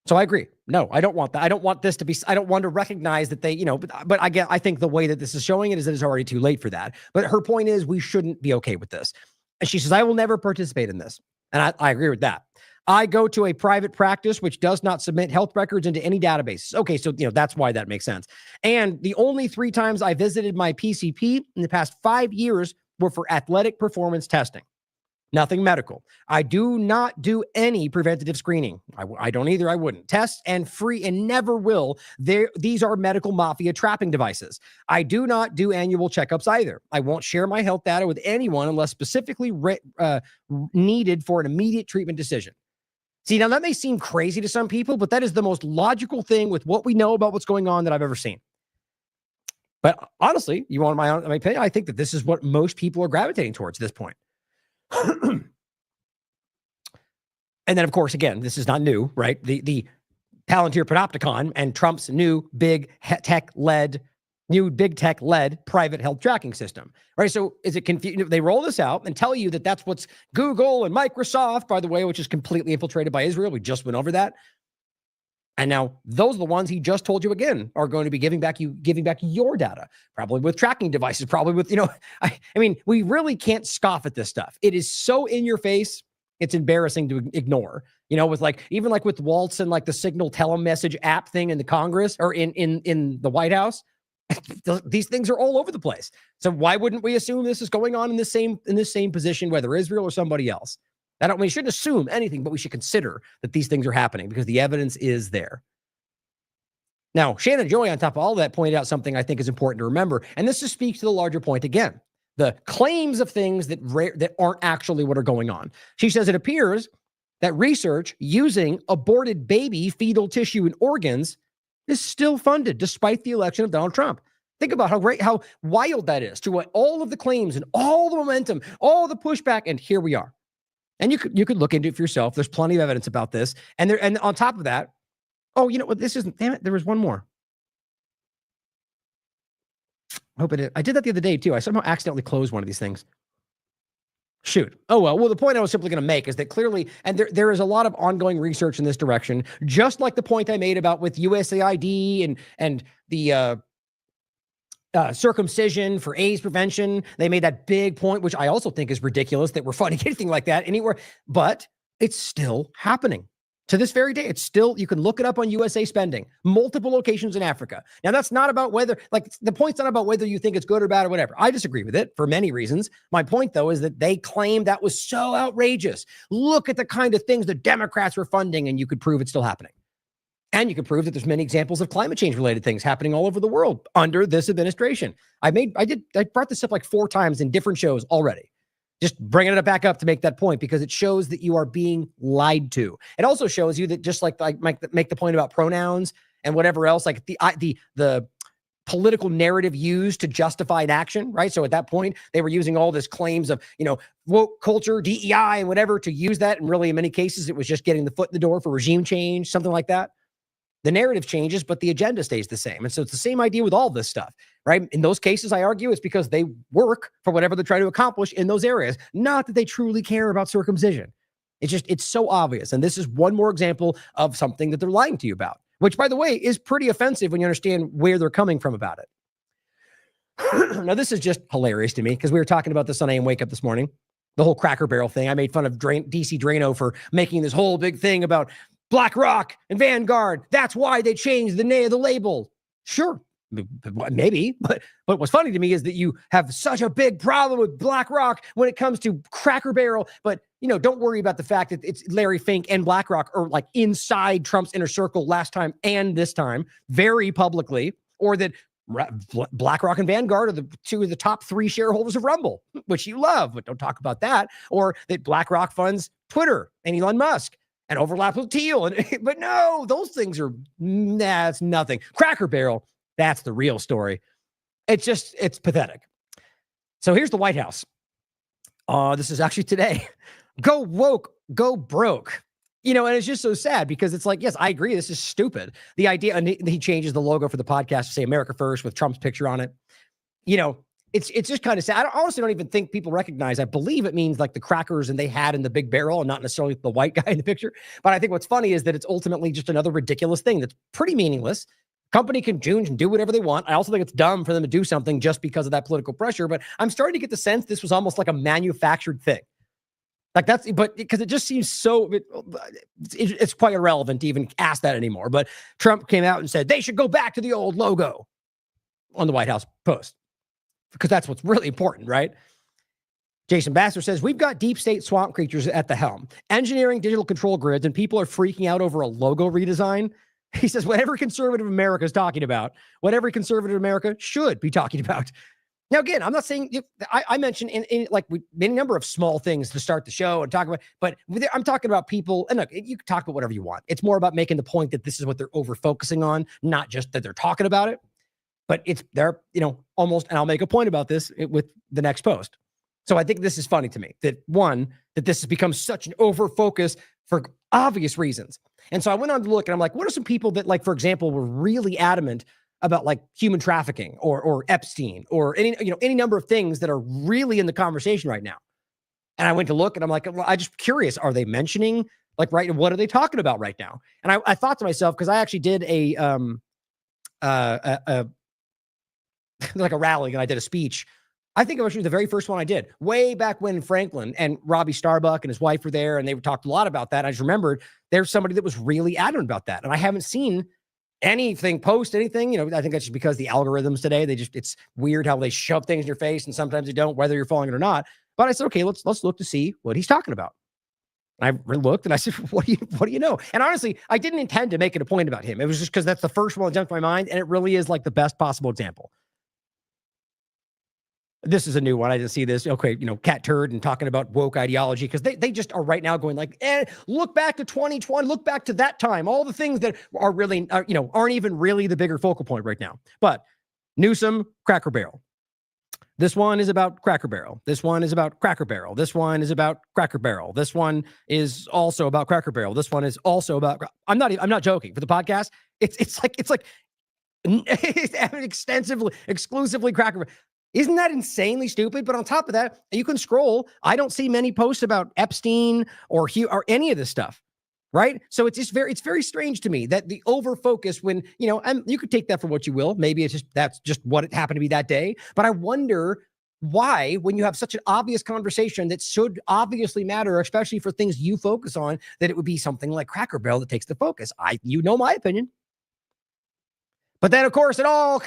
So I agree. No, I don't want that. I don't want this to be, I don't want to recognize that they, but I think the way that this is showing it is that it's already too late for that. But her point is we shouldn't be okay with this. And she says, I will never participate in this. And I agree with that. I go to a private practice which does not submit health records into any databases. Okay, so that's why that makes sense. And the only 3 times I visited my PCP in the past 5 years were for athletic performance testing. Nothing medical. I do not do any preventative screening. I don't either. I wouldn't. Tests and free and never will. These are medical mafia trapping devices. I do not do annual checkups either. I won't share my health data with anyone unless specifically needed for an immediate treatment decision. See, now that may seem crazy to some people, but that is the most logical thing with what we know about what's going on that I've ever seen. But honestly, you want my opinion? I think that this is what most people are gravitating towards at this point. And then, of course, again, this is not new, right? The Palantir Panopticon and Trump's new big tech-led private health tracking system, right? So is it confusing? They roll this out and tell you that that's what's Google and Microsoft, by the way, which is completely infiltrated by Israel. We just went over that. And now those are the ones he just told you again are going to be giving back your data, probably with tracking devices, probably with, I mean, we really can't scoff at this stuff. It is so in your face. It's embarrassing to ignore, with even with Waltz and the Signal telemessage app thing in the Congress or in the White House. These things are all over the place. So why wouldn't we assume this is going on in this same position, whether Israel or somebody else? We shouldn't assume anything, but we should consider that these things are happening because the evidence is there. Now, Shannon Joy, on top of all that, pointed out something I think is important to remember, and this just speaks to the larger point again. The claims of things that aren't actually what are going on. She says it appears that research using aborted baby fetal tissue and organs is still funded despite the election of Donald Trump. Think about how wild that is to what all of the claims and all the momentum, all the pushback, and here we are. And you could look into it for yourself. There's plenty of evidence about this. And on top of that, this isn't, damn it, there was one more. I did that the other day too. I somehow accidentally closed one of these things. Shoot. Oh, well, the point I was simply going to make is that clearly, and there is a lot of ongoing research in this direction, just like the point I made about with USAID and the circumcision for AIDS prevention. They made that big point, which I also think is ridiculous that we're funding anything like that anywhere, but it's still happening. To this very day, it's still, you can look it up on USA Spending, multiple locations in Africa. Now, that's not about whether, the point's not about whether you think it's good or bad or whatever. I disagree with it for many reasons. My point, though, is that they claim that was so outrageous. Look at the kind of things the Democrats were funding, and you could prove it's still happening. And you can prove that there's many examples of climate change related things happening all over the world under this administration. I brought this up 4 times in different shows already. Just bringing it back up to make that point because it shows that you are being lied to. It also shows you that just like make the point about pronouns and whatever else, the political narrative used to justify an action, right? So at that point, they were using all this claims of, woke culture, DEI, and whatever to use that. And really, in many cases, it was just getting the foot in the door for regime change, something like that. The narrative changes, but the agenda stays the same. And so it's the same idea with all this stuff, right? In those cases, I argue it's because they work for whatever they're trying to accomplish in those areas, not that they truly care about circumcision. It's so obvious. And this is one more example of something that they're lying to you about, which, by the way, is pretty offensive when you understand where they're coming from about it. Now, this is just hilarious to me because we were talking about this on AM Wake Up this morning, the whole Cracker Barrel thing. I made fun of DC Drano for making this whole big thing about BlackRock and Vanguard. That's why they changed the name of the label. Sure, maybe. But what's funny to me is that you have such a big problem with BlackRock when it comes to Cracker Barrel. But, don't worry about the fact that it's Larry Fink and BlackRock are inside Trump's inner circle last time and this time very publicly, or that BlackRock and Vanguard are two of the top 3 shareholders of Rumble, which you love, but don't talk about that. Or that BlackRock funds Twitter and Elon Musk and overlaps with Teal. But no, those things are, it's nothing. Cracker Barrel, that's the real story. It's pathetic. So here's the White House. This is actually today. Go woke, go broke. And it's just so sad because it's like, yes, I agree. This is stupid. The idea, and he changes the logo for the podcast to say America First with Trump's picture on it. It's just kind of sad. I honestly don't even think people recognize. I believe it means like the crackers and they had in the big barrel and not necessarily the white guy in the picture. But I think what's funny is that it's ultimately just another ridiculous thing that's pretty meaningless. Company can change and do whatever they want. I also think it's dumb for them to do something just because of that political pressure. But I'm starting to get the sense this was almost like a manufactured thing. Like but because it just seems so, it's quite irrelevant to even ask that anymore. But Trump came out and said they should go back to the old logo on the White House Post, because that's what's really important, right? Jason Bassler says, we've got deep state swamp creatures at the helm, engineering digital control grids, and people are freaking out over a logo redesign. He says, whatever conservative America is talking about, what every conservative America should be talking about. Now, again, I'm not saying, I mentioned in like any number of small things to start the show and talk about, but I'm talking about people, and look, you can talk about whatever you want. It's more about making the point that this is what they're over focusing on, not just that they're talking about it. But they're, almost, and I'll make a point about this with the next post. So I think this is funny to me that this has become such an over focus for obvious reasons. And so I went on to look and I'm like, what are some people that, like, for example, were really adamant about like human trafficking or Epstein or any number of things that are really in the conversation right now. And I went to look and I'm like, well, I'm just curious. Are they mentioning like, right? What are they talking about right now? And I thought to myself, because I actually did like a rally and I did a speech. I think it was the very first one I did way back when Franklin and Robbie Starbuck and his wife were there and they talked a lot about that. I just remembered there's somebody that was really adamant about that. And I haven't seen anything post anything, I think that's just because the algorithms today, it's weird how they shove things in your face and sometimes they don't, whether you're following it or not. But I said, okay, let's look to see what he's talking about. And I looked and I said, what do you know? And honestly, I didn't intend to make it a point about him. It was just because that's the first one that jumped to my mind. And it really is like the best possible example. This is a new one. I didn't see this. Okay, Cat Turd and talking about woke ideology because they just are right now going like, look back to 2020, look back to that time. All the things that are really, aren't even really the bigger focal point right now. But Newsom, Cracker Barrel. This one is about Cracker Barrel. This one is about Cracker Barrel. This one is about Cracker Barrel. This one is also about Cracker Barrel. This one is also about. I'm not joking. For the podcast, it's like exclusively Cracker Barrel. Isn't that insanely stupid? But on top of that, you can scroll. I don't see many posts about Epstein or any of this stuff, right? So it's just it's very strange to me that the over focus when, and you could take that for what you will. Maybe that's just what it happened to be that day. But I wonder why, when you have such an obvious conversation that should obviously matter, especially for things you focus on, that it would be something like Cracker Barrel that takes the focus. My opinion. But then, of course, it all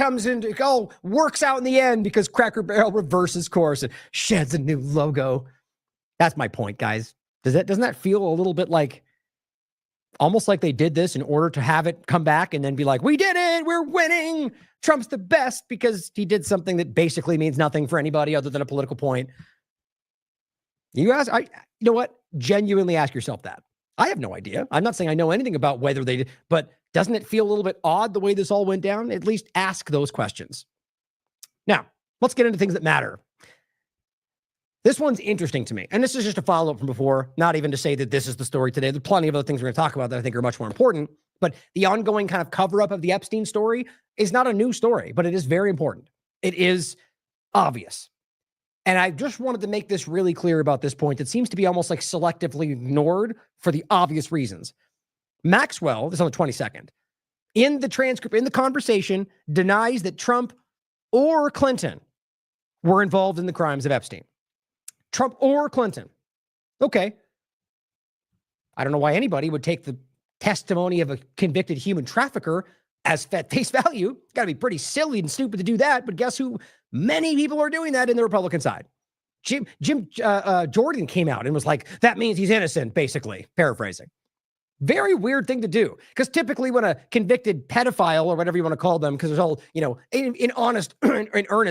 works out in the end because Cracker Barrel reverses course and sheds a new logo. That's my point, guys. Doesn't that feel a little bit like, almost like they did this in order to have it come back and then be like, we did it, we're winning, Trump's the best, because he did something that basically means nothing for anybody other than a political point. You know what? Genuinely ask yourself that. I have no idea. I'm not saying I know anything about whether they did, but doesn't it feel a little bit odd the way this all went down? At least ask those questions. Now, let's get into things that matter. This one's interesting to me. And this is just a follow-up from before, not even to say that this is the story today. There's plenty of other things we're going to talk about that I think are much more important. But the ongoing kind of cover-up of the Epstein story is not a new story, but it is very important. It is obvious. And I just wanted to make this really clear about this point. It seems to be almost like selectively ignored for the obvious reasons. Maxwell, this is on the 22nd, in the transcript, in the conversation, denies that Trump or Clinton were involved in the crimes of Epstein. Trump or Clinton. Okay. I don't know why anybody would take the testimony of a convicted human trafficker as face value. It's got to be pretty silly and stupid to do that. But guess who? Many people are doing that in the Republican side. Jim Jordan came out and was like, that means he's innocent, basically, paraphrasing. Very weird thing to do, because typically when a convicted pedophile or whatever you want to call them, because there's all, in earnest,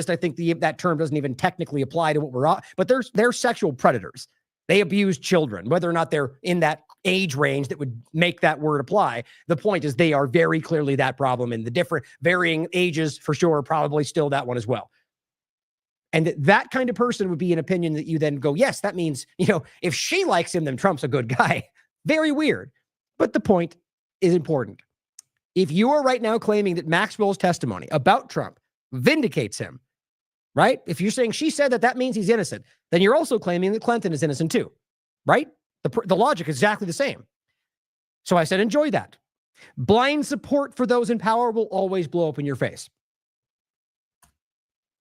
I think that term doesn't even technically apply to what we're on, but they're sexual predators. They abuse children, whether or not they're in that age range that would make that word apply. The point is they are very clearly that problem, and the different varying ages for sure, probably still that one as well. And that kind of person would be an opinion that you then go, yes, that means, if she likes him, then Trump's a good guy. Very weird. But the point is important. If you are right now claiming that Maxwell's testimony about Trump vindicates him, right? If you're saying she said that, that means he's innocent, then you're also claiming that Clinton is innocent too, right? The logic is exactly the same. So I said, enjoy that. Blind support for those in power will always blow up in your face.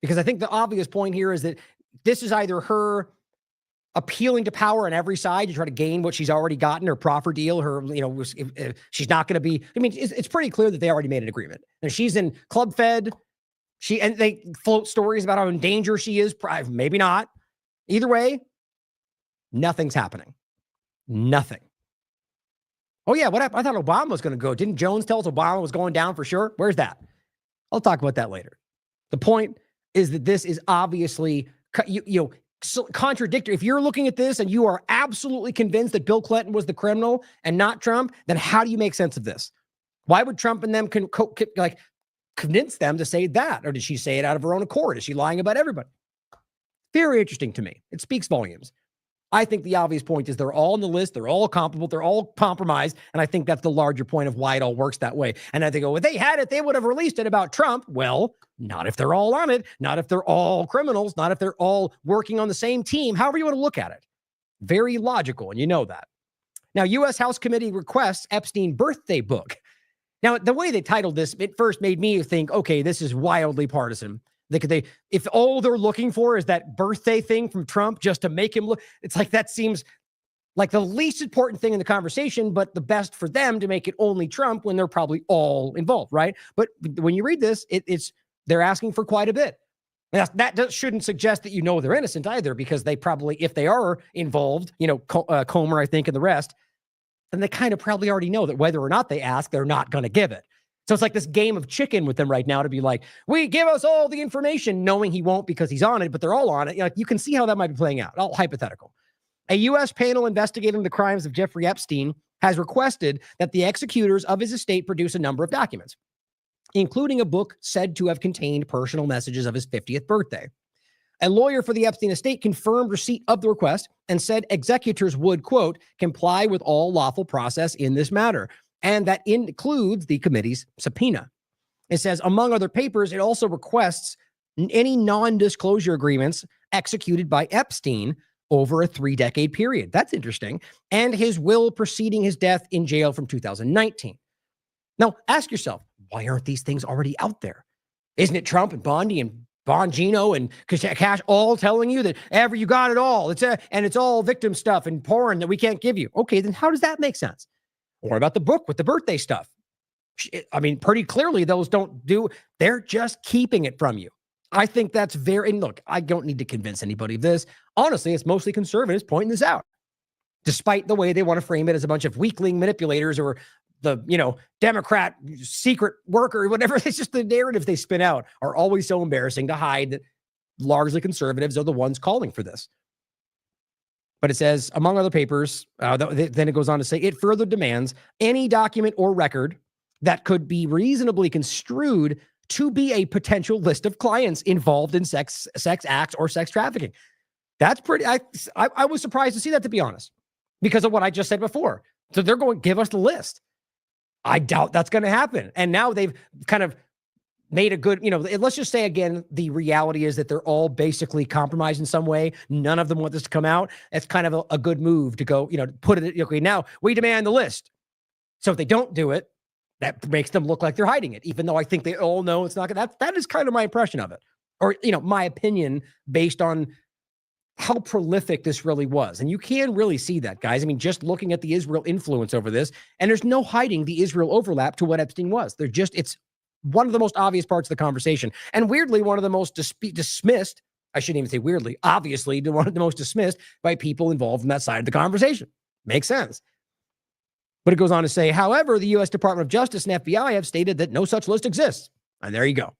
Because I think the obvious point here is that this is either her appealing to power on every side to try to gain what she's already gotten, her proffer deal, her, if she's not going to be, I mean, it's pretty clear that they already made an agreement. And she's in Club Fed. And they float stories about how in danger she is. Maybe not. Either way, nothing's happening. Nothing. Oh, yeah. What happened? I thought Obama was going to go. Didn't Jones tell us Obama was going down for sure? Where's that? I'll talk about that later. The point is that this is obviously, contradictory. If you're looking at this and you are absolutely convinced that Bill Clinton was the criminal and not Trump, then how do you make sense of this? Why would Trump and them convince them to say that? Or did she say it out of her own accord? Is she lying about everybody? Very interesting to me. It speaks volumes. I think the obvious point is they're all on the list. They're all comparable. They're all compromised. And I think that's the larger point of why it all works that way. And I think, if they had it, they would have released it about Trump. Well, not if they're all on it. Not if they're all criminals. Not if they're all working on the same team. However you want to look at it. Very logical. And you know that. Now, U.S. House Committee requests Epstein birthday book. Now, the way they titled this, it first made me think, okay, this is wildly partisan. If all they're looking for is that birthday thing from Trump just to make him look, it's like that seems like the least important thing in the conversation, but the best for them to make it only Trump when they're probably all involved, right? But when you read this, they're asking for quite a bit. That shouldn't suggest that they're innocent either, because they probably, if they are involved, Comer, I think, and the rest, then they kind of probably already know that whether or not they ask, they're not going to give it. So it's like this game of chicken with them right now to be like, we give us all the information, knowing he won't because he's on it, but they're all on it. You can see how that might be playing out. All hypothetical. A U.S. panel investigating the crimes of Jeffrey Epstein has requested that the executors of his estate produce a number of documents, including a book said to have contained personal messages of his 50th birthday. A lawyer for the Epstein estate confirmed receipt of the request and said executors would, quote, comply with all lawful process in this matter. And that includes the committee's subpoena. It says, among other papers, it also requests any non-disclosure agreements executed by Epstein over a 3-decade period. That's interesting. And his will preceding his death in jail from 2019. Now, ask yourself, why aren't these things already out there? Isn't it Trump and Bondi and Bongino and Cash all telling you that you got it all? And it's all victim stuff and porn that we can't give you. Okay, then how does that make sense? Or about the book with the birthday stuff? I mean, pretty clearly those they're just keeping it from you. I think that's and look, I don't need to convince anybody of this. Honestly, it's mostly conservatives pointing this out, despite the way they want to frame it as a bunch of weakling manipulators or the, Democrat secret worker or whatever. It's just the narrative they spin out are always so embarrassing to hide that largely conservatives are the ones calling for this. But it says, among other papers, then it goes on to say, it further demands any document or record that could be reasonably construed to be a potential list of clients involved in sex acts or sex trafficking. That's pretty, I was surprised to see that, to be honest, because of what I just said before. So they're going to give us the list. I doubt that's going to happen. And now they've kind of made a good, let's just say again, the reality is that they're all basically compromised in some way. None of them want this to come out. It's kind of a good move to go, put it, okay, now we demand the list. So if they don't do it, that makes them look like they're hiding it, even though I think they all know it's not going to, that is kind of my impression of it. Or, my opinion based on how prolific this really was. And you can really see that, guys. I mean, just looking at the Israel influence over this, and there's no hiding the Israel overlap to what Epstein was. It's one of the most obvious parts of the conversation. And weirdly, one of the most dismissed, I shouldn't even say weirdly, obviously, one of the most dismissed by people involved in that side of the conversation. Makes sense. But it goes on to say, however, the U.S. Department of Justice and FBI have stated that no such list exists. And there you go.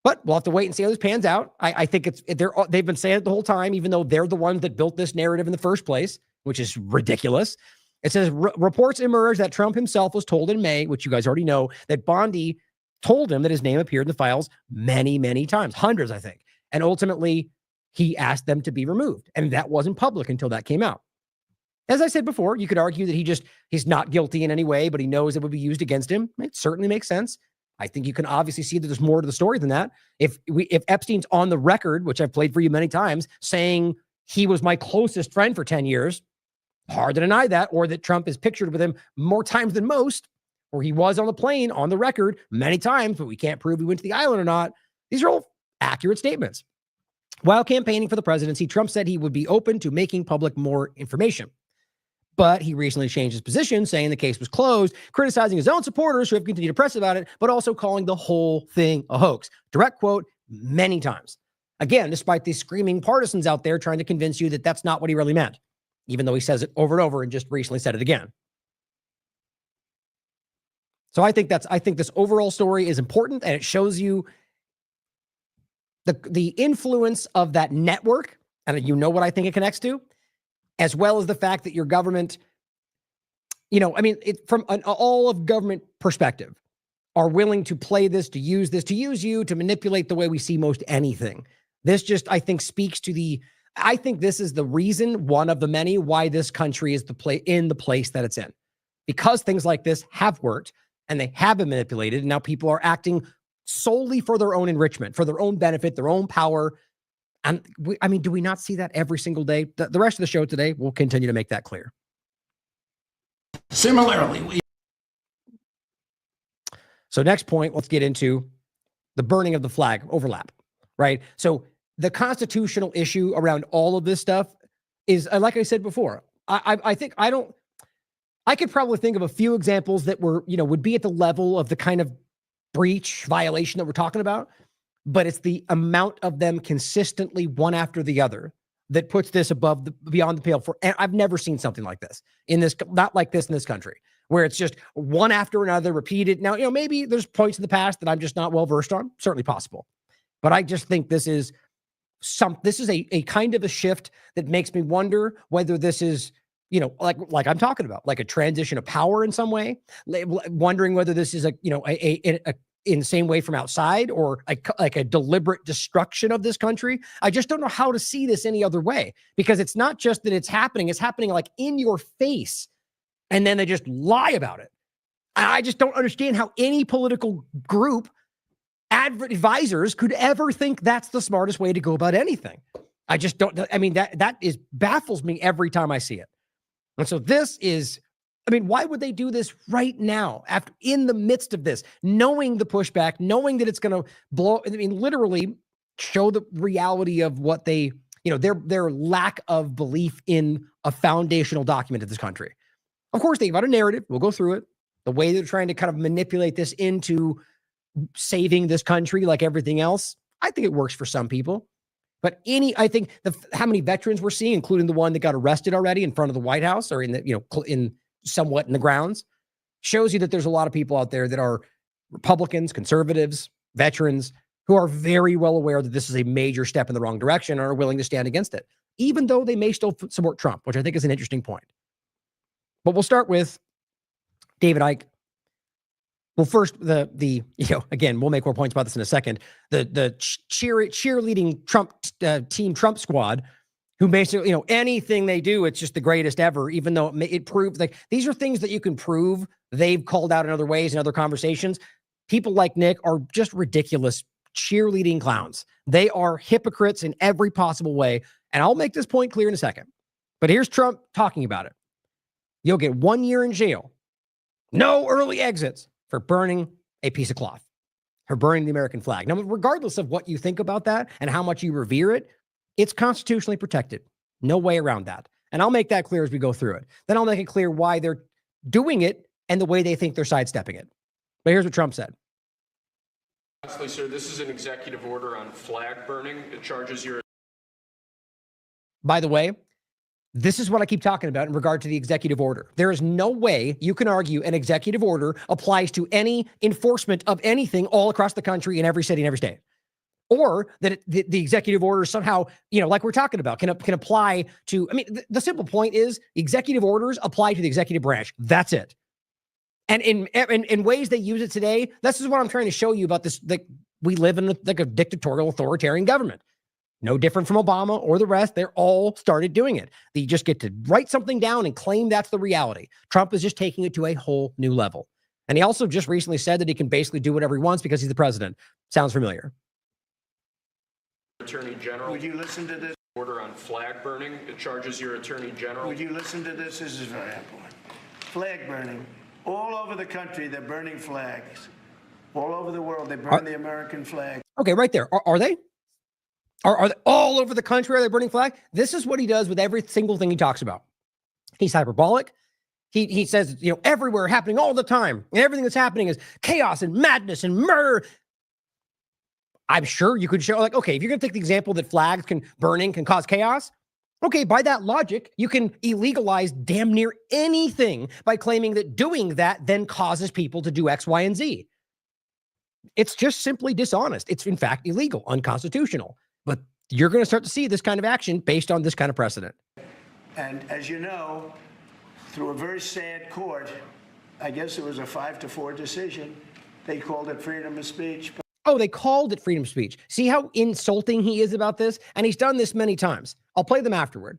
But we'll have to wait and see how this pans out. I think they've been saying it the whole time, even though they're the ones that built this narrative in the first place, which is ridiculous. It says, reports emerged that Trump himself was told in May, which you guys already know, that Bondi told him that his name appeared in the files many, many times, hundreds, I think. And ultimately, he asked them to be removed. And that wasn't public until that came out. As I said before, you could argue that he's not guilty in any way, but he knows it would be used against him. It certainly makes sense. I think you can obviously see that there's more to the story than that. If Epstein's on the record, which I've played for you many times, saying he was my closest friend for 10 years, hard to deny that, or that Trump is pictured with him more times than most, or he was on the plane on the record many times, but we can't prove he went to the island or not. These are all accurate statements. While campaigning for the presidency, Trump said he would be open to making public more information. But he recently changed his position, saying the case was closed, criticizing his own supporters who have continued to press about it, but also calling the whole thing a hoax. Direct quote, many times. Again, despite these screaming partisans out there trying to convince you that that's not what he really meant, even though he says it over and over and just recently said it again. So I think this overall story is important, and it shows you the influence of that network, and you know what I think it connects to, as well as the fact that your government, from an all of government perspective, are willing to play this, to use you, to manipulate the way we see most anything. This just, I think, speaks to I think this is the reason, one of the many, why this country is in the place that it's in. Because things like this have worked and they have been manipulated, and now people are acting solely for their own enrichment, for their own benefit, their own power. And do we not see that every single day? The rest of the show today will continue to make that clear. Similarly, So next point, let's get into the burning of the flag overlap, right? So the constitutional issue around all of this stuff is, like I said before, I could probably think of a few examples that would be at the level of the kind of breach violation that we're talking about, but it's the amount of them consistently one after the other that puts this beyond the pale and I've never seen something like this not like this in this country, where it's just one after another repeated. Now, maybe there's points in the past that I'm just not well versed on, certainly possible, but I just think this is a kind of a shift that makes me wonder whether this is, like I'm talking about, like a transition of power in some way, wondering whether this is in the same way from outside, or like a deliberate destruction of this country. I just don't know how to see this any other way, because it's not just that it's happening like in your face, and then they just lie about it. I just don't understand how any political group, advisors, could ever think that's the smartest way to go about anything. I just don't. That baffles me every time I see it. And so this is, why would they do this right now, in the midst of this, knowing the pushback, knowing that it's going to blow, literally show the reality of what they, their lack of belief in a foundational document of this country. Of course, they've got a narrative. We'll go through it. The way they're trying to kind of manipulate this into saving this country, like everything else, I think it works for some people. But I think how many veterans we're seeing, including the one that got arrested already in front of the White House, or in somewhat in the grounds, shows you that there's a lot of people out there that are Republicans, conservatives, veterans, who are very well aware that this is a major step in the wrong direction and are willing to stand against it, even though they may still support Trump, which I think is an interesting point. But we'll start with David Icke. Well, first, again, we'll make more points about this in a second. The cheerleading Trump team Trump squad, who basically, anything they do, it's just the greatest ever, even though it proved, like, these are things that you can prove they've called out in other ways, in other conversations. People like Nick are just ridiculous cheerleading clowns. They are hypocrites in every possible way. And I'll make this point clear in a second. But here's Trump talking about it. You'll get 1 year in jail, no early exits, for burning a piece of cloth, for burning the American flag. Now, regardless of what you think about that and how much you revere it, it's constitutionally protected. No way around that. And I'll make that clear as we go through it. Then I'll make it clear why they're doing it and the way they think they're sidestepping it. But here's what Trump said. Lastly, sir, this is an executive order on flag burning. It charges your... By the way, this is what I keep talking about in regard to the executive order. There is no way you can argue an executive order applies to any enforcement of anything all across the country in every city and every state. Or that the executive order somehow, like we're talking about, can apply to, the simple point is executive orders apply to the executive branch. That's it. And in ways they use it today, this is what I'm trying to show you about this, that we live in a dictatorial, authoritarian government. No different from Obama or the rest. They're all started doing it. They just get to write something down and claim that's the reality. Trump is just taking it to a whole new level. And he also just recently said that he can basically do whatever he wants because he's the president. Sounds familiar. Attorney General. Would you listen to this? Order on flag burning. It charges your Attorney General. Would you listen to this? This is very important. Flag burning. All over the country, they're burning flags. All over the world, they burn the American flag. Okay, right there. Are they? Are they all over the country? Are they burning flag? This is what he does with every single thing he talks about. He's hyperbolic. He says, everywhere happening all the time. And everything that's happening is chaos and madness and murder. I'm sure you could show, okay, if you're going to take the example that flags burning can cause chaos, okay, by that logic, you can illegalize damn near anything by claiming that doing that then causes people to do X, Y, and Z. It's just simply dishonest. It's, in fact, illegal, unconstitutional. But you're going to start to see this kind of action based on this kind of precedent. And as you know, through a very sad court, I guess it was a 5-4 decision, they called it freedom of speech. Oh, they called it freedom of speech. See how insulting he is about this? And he's done this many times. I'll play them afterward.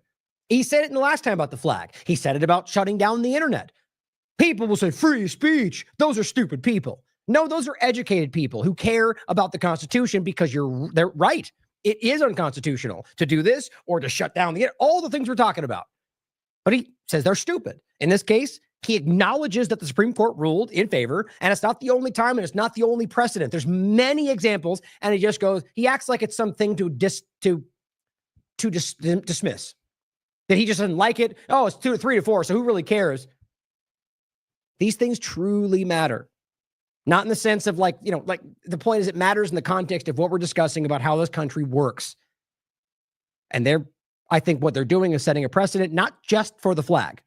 He said it in the last time about the flag. He said it about shutting down the internet. People will say free speech. Those are stupid people. No, those are educated people who care about the Constitution because they're right. It is unconstitutional to do this or to shut down the internet, all the things we're talking about. But he says they're stupid. In this case, he acknowledges that the Supreme Court ruled in favor, and it's not the only time, and it's not the only precedent. There's many examples, and he just goes, he acts like it's something to dismiss. That he just doesn't like it. Oh, it's 2 to 3 to 4, so who really cares? These things truly matter. Not in the sense of the point is it matters in the context of what we're discussing about how this country works. And I think what they're doing is setting a precedent, not just for the flag,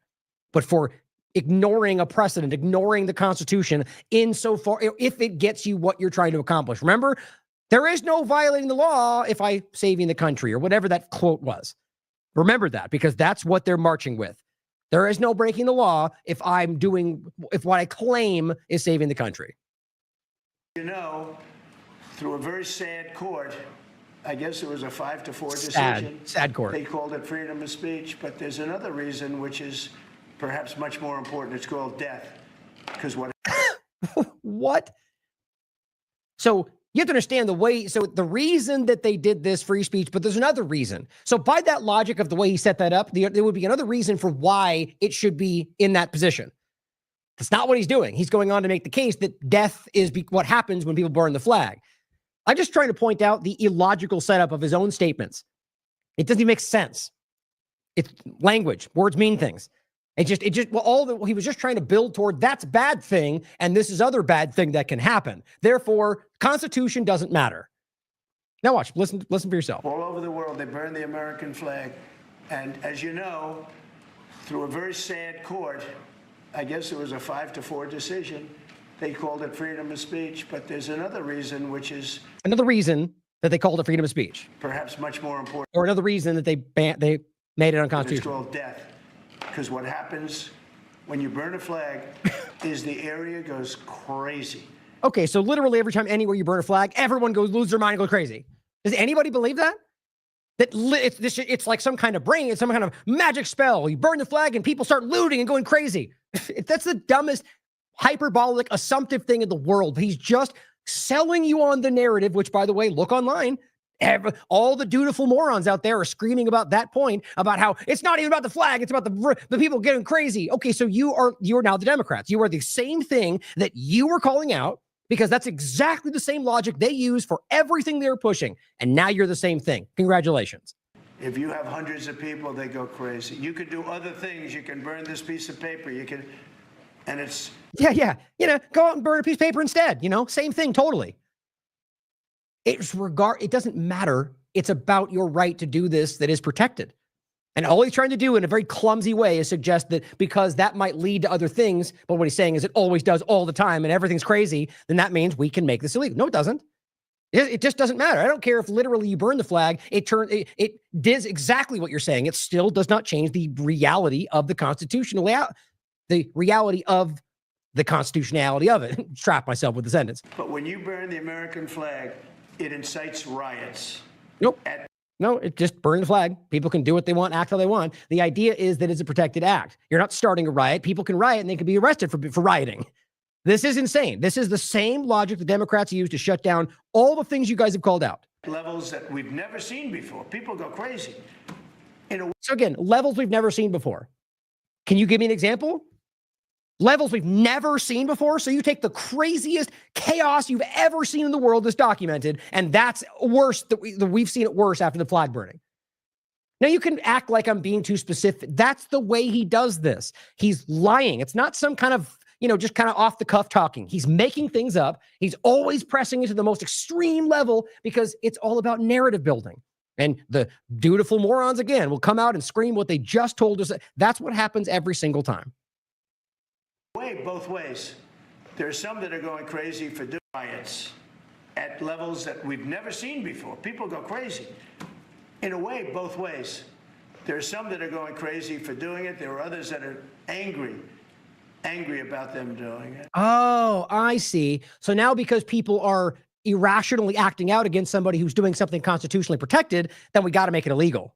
but for ignoring a precedent, ignoring the Constitution insofar if it gets you what you're trying to accomplish. Remember, there is no violating the law if I'm saving the country or whatever that quote was. Remember that, because that's what they're marching with. There is no breaking the law if what I claim is saving the country. Through a very sad court, I guess it was a 5-4 decision. Sad court. They called it freedom of speech, but there's another reason which is perhaps much more important. It's called death. Because what? What? So you have to understand the reason that they did this free speech, but there's another reason. So by that logic of the way he set that up, there would be another reason for why it should be in that position. That's not what he's doing. He's going on to make the case that death is what happens when people burn the flag. I'm just trying to point out the illogical setup of his own statements. It doesn't even make sense. It's language. Words mean things. He was just trying to build toward that's bad thing, and this is other bad thing that can happen. Therefore, Constitution doesn't matter. Now watch. Listen for yourself. All over the world, they burn the American flag. And as you know, through a very sad court, I guess it was a 5-4 decision, they called it freedom of speech. But there's another reason, which is another reason that they called it freedom of speech, perhaps much more important, or another reason that they made it unconstitutional. It's called death. Because what happens when you burn a flag is the area goes crazy. Okay, so literally every time anywhere you burn a flag, everyone lose their mind and go crazy. Does anybody believe that? That it's like some kind of brain, it's some kind of magic spell. You burn the flag and people start looting and going crazy. That's the dumbest, hyperbolic, assumptive thing in the world. He's just selling you on the narrative, which, by the way, look online. All the dutiful morons out there are screaming about that point, about how it's not even about the flag, it's about the people getting crazy. Okay, so you are now the Democrats. You are the same thing that you were calling out, because that's exactly the same logic they use for everything they're pushing. And now you're the same thing. Congratulations. If you have hundreds of people, they go crazy. You could do other things. You can burn this piece of paper. And it's... Yeah. Go out and burn a piece of paper instead. Same thing, totally. It doesn't matter. It's about your right to do this that is protected. And all he's trying to do in a very clumsy way is suggest that because that might lead to other things, but what he's saying is it always does all the time and everything's crazy, then that means we can make this illegal. No, it doesn't. It just doesn't matter. I don't care if literally you burn the flag. It does exactly what you're saying. It still does not change the reality of the the reality of the constitutionality of it. Trap myself with the sentence. But when you burn the American flag, it incites riots. Nope. No, it just burn the flag. People can do what they want, act how they want. The idea is that it's a protected act. You're not starting a riot. People can riot and they can be arrested for rioting. This is insane. This is the same logic the Democrats use to shut down all the things you guys have called out. Levels that we've never seen before. People go crazy. So again, levels we've never seen before. Can you give me an example? Levels we've never seen before. So you take the craziest chaos you've ever seen in the world that's documented, and that's worse, that we've seen it worse after the flag burning. Now you can act like I'm being too specific. That's the way he does this. He's lying. It's not some kind of, just kind of off the cuff talking. He's making things up. He's always pressing it to the most extreme level because it's all about narrative building. And the dutiful morons, again, will come out and scream what they just told us. That's what happens every single time. Both ways. There's some that are going crazy for doing riots at levels that we've never seen before. People go crazy. In a way, both ways. There's some that are going crazy for doing it. There are others that are angry about them doing it. Oh, I see. So now because people are irrationally acting out against somebody who's doing something constitutionally protected, then we got to make it illegal.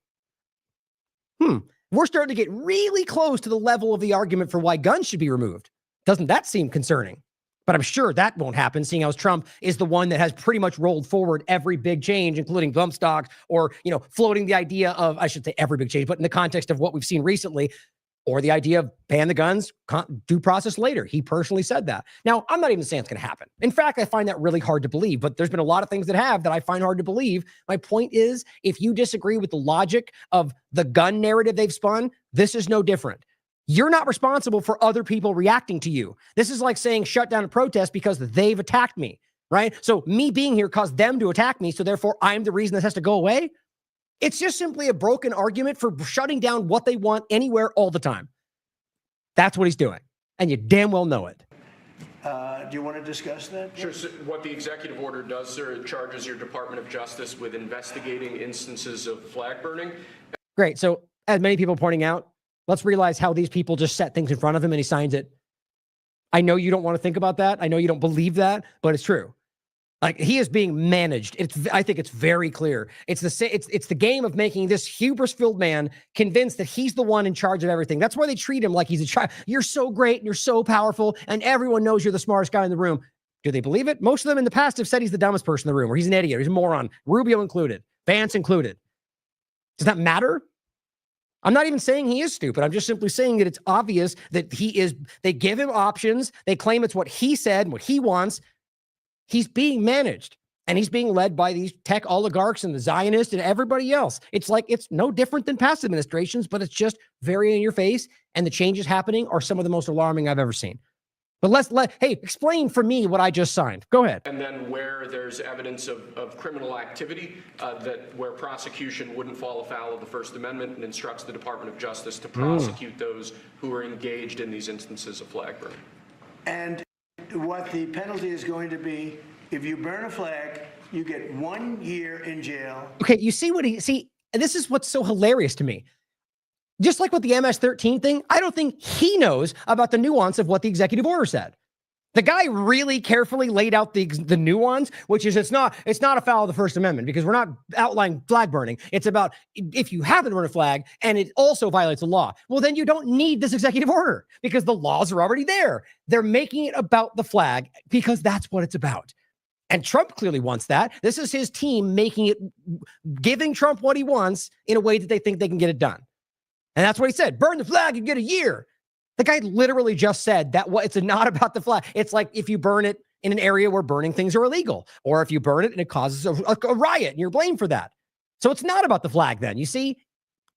We're starting to get really close to the level of the argument for why guns should be removed. Doesn't that seem concerning? But I'm sure that won't happen, seeing as Trump is the one that has pretty much rolled forward every big change, including bump stocks, or, floating the idea of, I should say every big change, but in the context of what we've seen recently, or the idea of ban the guns, due process later. He personally said that. Now, I'm not even saying it's going to happen. In fact, I find that really hard to believe, but there's been a lot of things that I find hard to believe. My point is, if you disagree with the logic of the gun narrative they've spun, this is no different. You're not responsible for other people reacting to you. This is like saying shut down a protest because they've attacked me, right? So me being here caused them to attack me, so therefore I'm the reason this has to go away. It's just simply a broken argument for shutting down what they want anywhere all the time. That's what he's doing, and you damn well know it. Do you want to discuss that? Sure. So what the executive order does, sir, it charges your Department of Justice with investigating instances of flag burning. Great. So as many people are pointing out, let's realize how these people just set things in front of him and he signs it. I know you don't want to think about that. I know you don't believe that, but it's true. Like, he is being managed. I think it's very clear. It's the game of making this hubris-filled man convinced that he's the one in charge of everything. That's why they treat him like he's a child. You're so great and you're so powerful and everyone knows you're the smartest guy in the room. Do they believe it? Most of them in the past have said he's the dumbest person in the room, or he's an idiot, or he's a moron. Rubio included, Vance included. Does that matter? I'm not even saying he is stupid. I'm just simply saying that it's obvious that they give him options. They claim it's what he said and what he wants. He's being managed, and he's being led by these tech oligarchs and the Zionists and everybody else. It's like, it's no different than past administrations, but it's just very in your face, and the changes happening are some of the most alarming I've ever seen. But hey, explain for me what I just signed. Go ahead. And then where there's evidence of criminal activity, where prosecution wouldn't fall afoul of the First Amendment, and instructs the Department of Justice to prosecute those who are engaged in these instances of flag burning. And what the penalty is going to be, if you burn a flag, you get 1 year in jail. Okay, you see this is what's so hilarious to me. Just like with the MS-13 thing, I don't think he knows about the nuance of what the executive order said. The guy really carefully laid out the nuance, which is it's not afoul of the First Amendment, because we're not outlining flag burning. It's about if you happen to burn a flag and it also violates the law, well, then you don't need this executive order because the laws are already there. They're making it about the flag because that's what it's about. And Trump clearly wants that. This is his team making it, giving Trump what he wants in a way that they think they can get it done. And that's what he said. Burn the flag, you get a year. The guy literally just said that it's not about the flag. It's like if you burn it in an area where burning things are illegal, or if you burn it and it causes a riot and you're blamed for that. So it's not about the flag then. You see,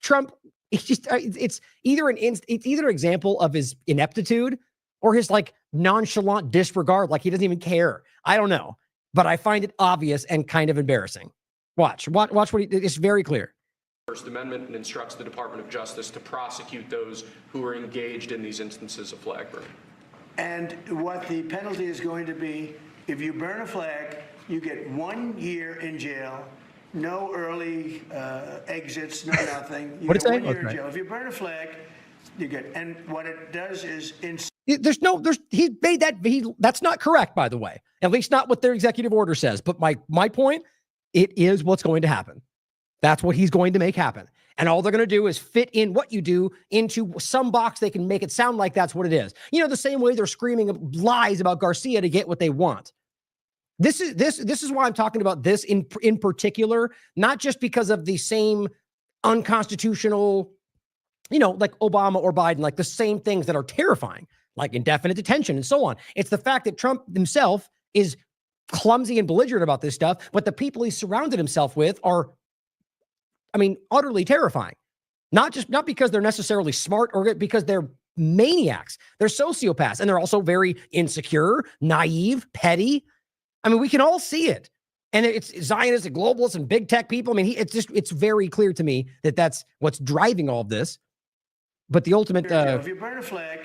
Trump, it's either an example of his ineptitude or his like nonchalant disregard, like he doesn't even care. I don't know, but I find it obvious and kind of embarrassing. Watch what it's very clear. First Amendment, and instructs the Department of Justice to prosecute those who are engaged in these instances of flag burning. And what the penalty is going to be, if you burn a flag, you get 1 year in jail, no early exits, no nothing. You What get did it say? 1 year in Okay. jail. If you burn a flag, you get, and what it does is He made that, that's not correct, by the way, at least not what their executive order says. But my point, it is what's going to happen. That's what he's going to make happen. And all they're going to do is fit in what you do into some box they can make it sound like that's what it is. You know, the same way they're screaming lies about Garcia to get what they want. This is why I'm talking about this in particular, not just because of the same unconstitutional, you know, like Obama or Biden, like the same things that are terrifying, like indefinite detention and so on. It's the fact that Trump himself is clumsy and belligerent about this stuff, but the people he's surrounded himself with are, I mean, utterly terrifying. Not because they're necessarily smart or because they're maniacs. They're sociopaths, and they're also very insecure, naive, petty. I mean, we can all see it. And it's Zionists and globalists and big tech people. I mean, it's very clear to me that that's what's driving all of this. But the ultimate... if you burn a flag,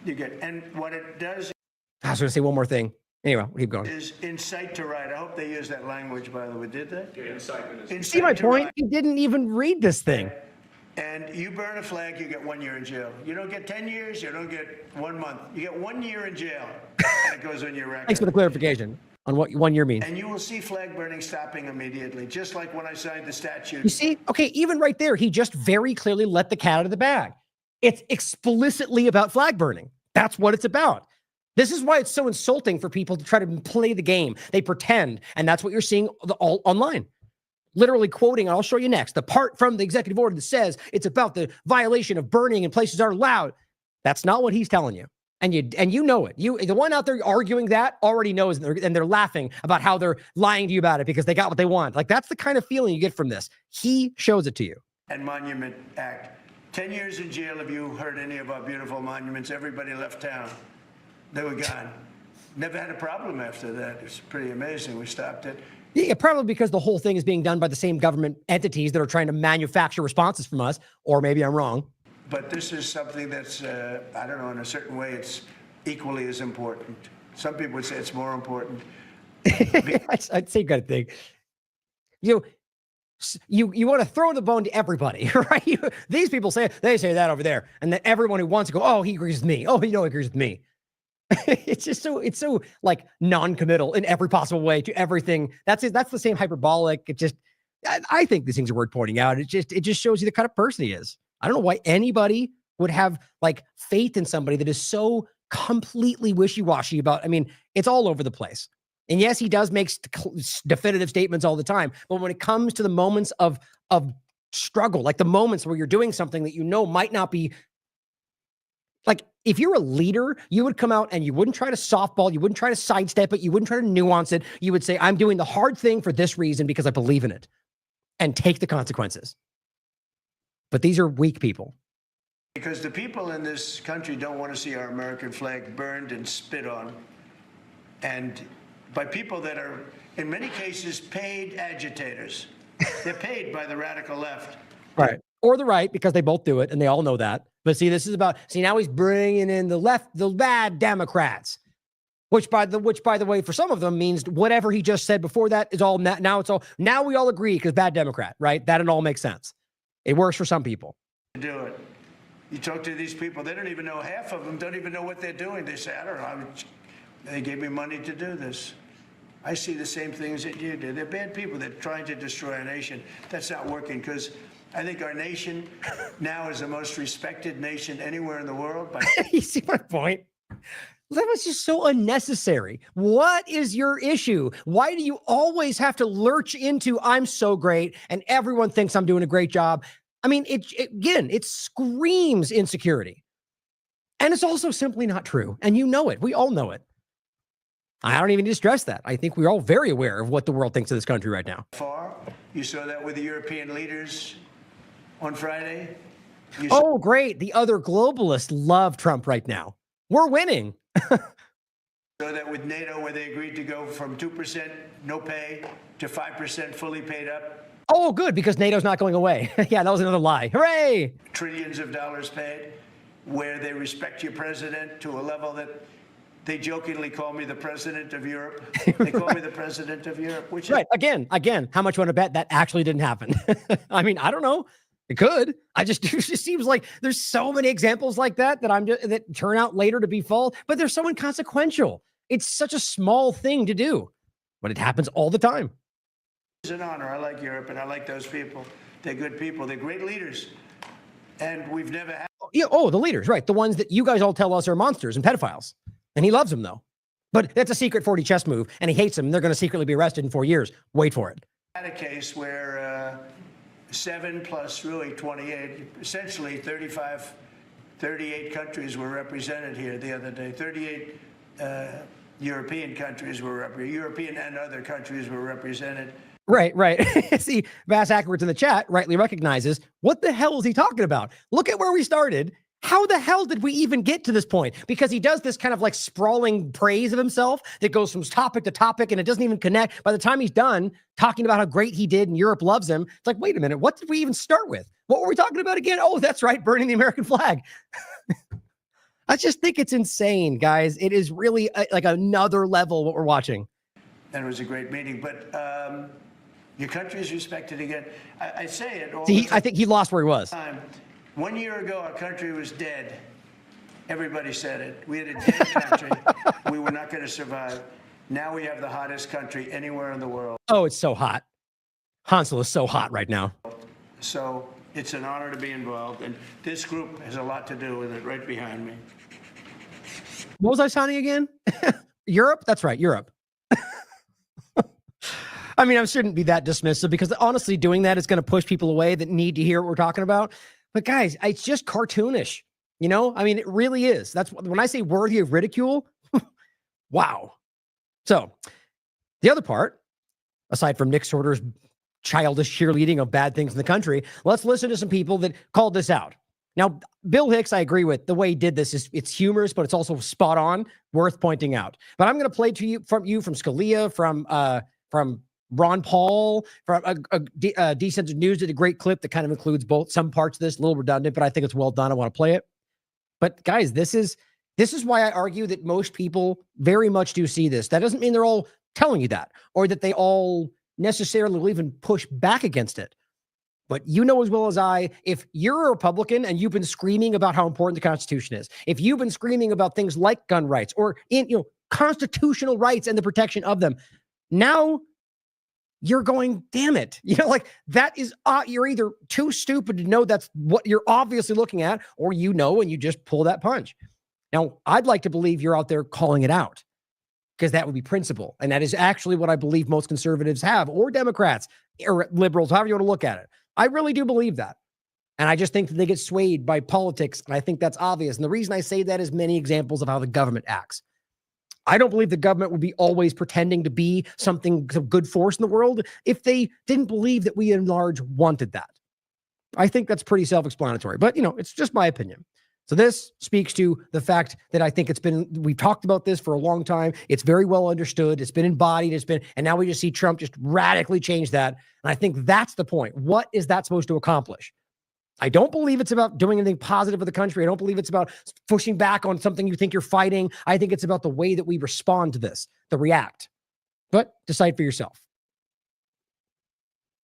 you get... And what it does... I was going to say one more thing. Anyway, we'll keep going. ...is incite to riot. I hope they use that language, by the way. Did they? Yeah, incitement is... See my point? He didn't even read this thing. And you burn a flag, you get 1 year in jail. You don't get 10 years, you don't get 1 month. You get 1 year in jail. And it goes on your record. Thanks for the clarification on what 1 year means. And you will see flag burning stopping immediately, just like when I signed the statute. You see? Okay, even right there, he just very clearly let the cat out of the bag. It's explicitly about flag burning. That's what it's about. This is why it's so insulting for people to try to play the game. They pretend, and that's what you're seeing all online. Literally quoting, and I'll show you next, the part from the executive order that says it's about the violation of burning in places that are allowed. That's not what he's telling you. And you know it. The one out there arguing that already knows, and they're laughing about how they're lying to you about it because they got what they want. Like, that's the kind of feeling you get from this. He shows it to you. And Monument Act. 10 years in jail if you hurt any of our beautiful monuments. Everybody left town. They were gone. Never had a problem after that. It's pretty amazing. We stopped it. Yeah, probably because the whole thing is being done by the same government entities that are trying to manufacture responses from us, or maybe I'm wrong. But this is something that's, I don't know, in a certain way, it's equally as important. Some people would say it's more important. I'd say good thing. You want to throw the bone to everybody, right? These people say that over there, and then everyone who wants to go, oh, he agrees with me. Oh, he agrees with me. It's so like non-committal in every possible way to everything. That's the same hyperbolic. I think these things are worth pointing out. It just shows you the kind of person he is. I don't know why anybody would have like faith in somebody that is so completely wishy-washy about. I mean, it's all over the place. And yes, he does make definitive statements all the time. But when it comes to the moments of struggle, like the moments where you're doing something that you know might not be, like, if you're a leader, you would come out and you wouldn't try to softball, you wouldn't try to sidestep it, you wouldn't try to nuance it. You would say, I'm doing the hard thing for this reason because I believe in it, and take the consequences. But these are weak people. Because the people in this country don't want to see our American flag burned and spit on. And by people that are, in many cases, paid agitators. They're paid by the radical left. Right. Or the right, because they both do it, and they all know that. But see, this is about, now he's bringing in the left, the bad Democrats, which by the way, for some of them means whatever he just said before that is all, now we all agree because bad Democrat, right? That it all makes sense. It works for some people. Do it. You talk to these people, they don't even know, half of them don't even know what they're doing. They say, I don't know, they gave me money to do this. I see the same things that you do. They're bad people. They're trying to destroy our nation. That's not working, because I think our nation now is the most respected nation anywhere in the world. You see my point? That was just so unnecessary. What is your issue? Why do you always have to lurch into, I'm so great, and everyone thinks I'm doing a great job? I mean, it screams insecurity. And it's also simply not true. And you know it. We all know it. I don't even need to stress that. I think we're all very aware of what the world thinks of this country right now. You saw that with the European leaders on Friday. Oh, great. The other globalists love Trump right now. We're winning. So that with NATO, where they agreed to go from 2% no pay to 5% fully paid up. Oh, good, because NATO's not going away. Yeah, that was another lie. Hooray! Trillions of dollars paid, where they respect your president to a level that they jokingly call me the president of Europe. They call me the president of Europe, which right. Again, how much you want to bet that actually didn't happen? I mean, I don't know. It could. It just seems like there's so many examples like that that turn out later to be false, but they're so inconsequential. It's such a small thing to do, but it happens all the time. It's an honor. I like Europe, and I like those people. They're good people. They're great leaders. And we've never had... Yeah, oh, the leaders, right. The ones that you guys all tell us are monsters and pedophiles. And he loves them, though. But that's a secret 40 chess move, and he hates them. And they're going to secretly be arrested in 4 years. Wait for it. Had a case where 7 plus really 28, essentially 38 countries were represented here the other day. 38 European countries were European and other countries were represented. Right, right. See, Vass Ackert's in the chat rightly recognizes, what the hell is he talking about? Look at where we started. How the hell did we even get to this point? Because he does this kind of like sprawling praise of himself that goes from topic to topic and it doesn't even connect. By the time he's done talking about how great he did and Europe loves him, it's like, wait a minute, what did we even start with? What were we talking about again? Oh, that's right, burning the American flag. I just think it's insane, guys. It is really like another level what we're watching. And it was a great meeting, but your country is respected again. I say it all. See, I think he lost where he was. 1 year ago, our country was dead. Everybody said it. We had a dead country. We were not going to survive. Now we have the hottest country anywhere in the world. Oh, it's so hot. Hansel is so hot right now. So it's an honor to be involved. And this group has a lot to do with it right behind me. What was I signing again? Europe? That's right, Europe. I mean, I shouldn't be that dismissive because honestly, doing that is going to push people away that need to hear what we're talking about. But guys, it's just cartoonish, you know? I mean, it really is. That's when I say worthy of ridicule. Wow. So the other part, aside from Nick Sorter's childish cheerleading of bad things in the country, let's listen to some people that called this out. Now, Bill Hicks, I agree with the way he did this it's humorous, but it's also spot on, worth pointing out. But I'm going to play to you from Scalia, from Ron Paul, from Decentralized News did a great clip that kind of includes both some parts of this, a little redundant, but I think it's well done. I want to play it. But guys, this is why I argue that most people very much do see this. That doesn't mean they're all telling you that, or that they all necessarily will even push back against it. But you know as well as I, if you're a Republican and you've been screaming about how important the Constitution is, if you've been screaming about things like gun rights or constitutional rights and the protection of them, now you're going, damn it. Like that is, you're either too stupid to know that's what you're obviously looking at, or and you just pull that punch. Now, I'd like to believe you're out there calling it out because that would be principle. And that is actually what I believe most conservatives have, or Democrats or liberals, however you want to look at it. I really do believe that. And I just think that they get swayed by politics. And I think that's obvious. And the reason I say that is many examples of how the government acts. I don't believe the government would be always pretending to be some good force in the world if they didn't believe that we in large wanted that. I think that's pretty self-explanatory, but it's just my opinion. So this speaks to the fact that I think we've talked about this for a long time. It's very well understood. It's been embodied. And now we just see Trump just radically change that. And I think that's the point. What is that supposed to accomplish? I don't believe it's about doing anything positive for the country. I don't believe it's about pushing back on something you think you're fighting. I think it's about the way that we respond to this, the react. But decide for yourself.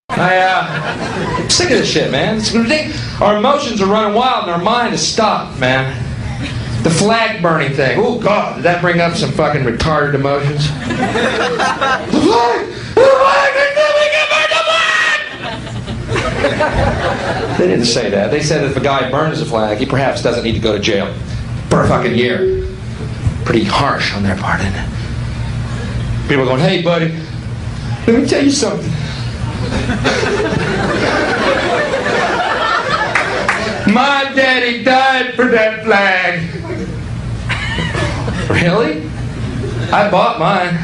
I'm sick of this shit, man. It's ridiculous. Our emotions are running wild and our mind is stopped, man. The flag burning thing. Oh, God, did that bring up some fucking retarded emotions? The flag! The flag! They didn't say that. They said if a guy burns a flag, he perhaps doesn't need to go to jail for a fucking year. Pretty harsh on their part, isn't it? People are going, hey, buddy, let me tell you something. My daddy died for that flag. Really? I bought mine.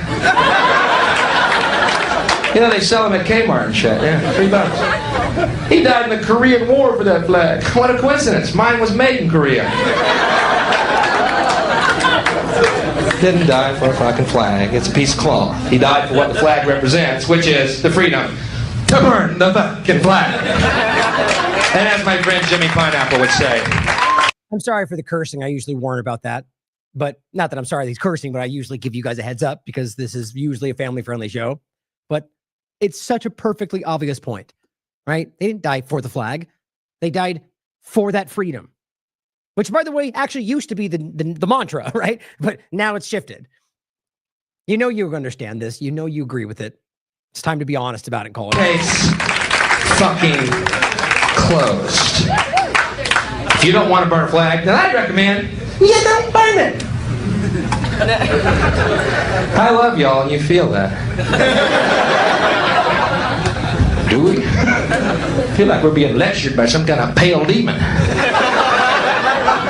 They sell them at Kmart and shit. Yeah, $3. He died in the Korean War for that flag. What a coincidence. Mine was made in Korea. Didn't die for a fucking flag. It's a piece of cloth. He died for what the flag represents, which is the freedom to burn the fucking flag. And as my friend Jimmy Pineapple would say. I'm sorry for the cursing. I usually warn about that. But not that I'm sorry that he's cursing, but I usually give you guys a heads up because this is usually a family-friendly show. But it's such a perfectly obvious point, right? They didn't die for the flag. They died for that freedom, which, by the way, actually used to be the mantra, right? But now it's shifted. You understand this. You agree with it. It's time to be honest about it and call it. Case fucking closed. If you don't want to burn a flag, then I'd recommend you don't burn it. I love y'all, and you feel that. Do we? I feel like we're being lectured by some kind of pale demon.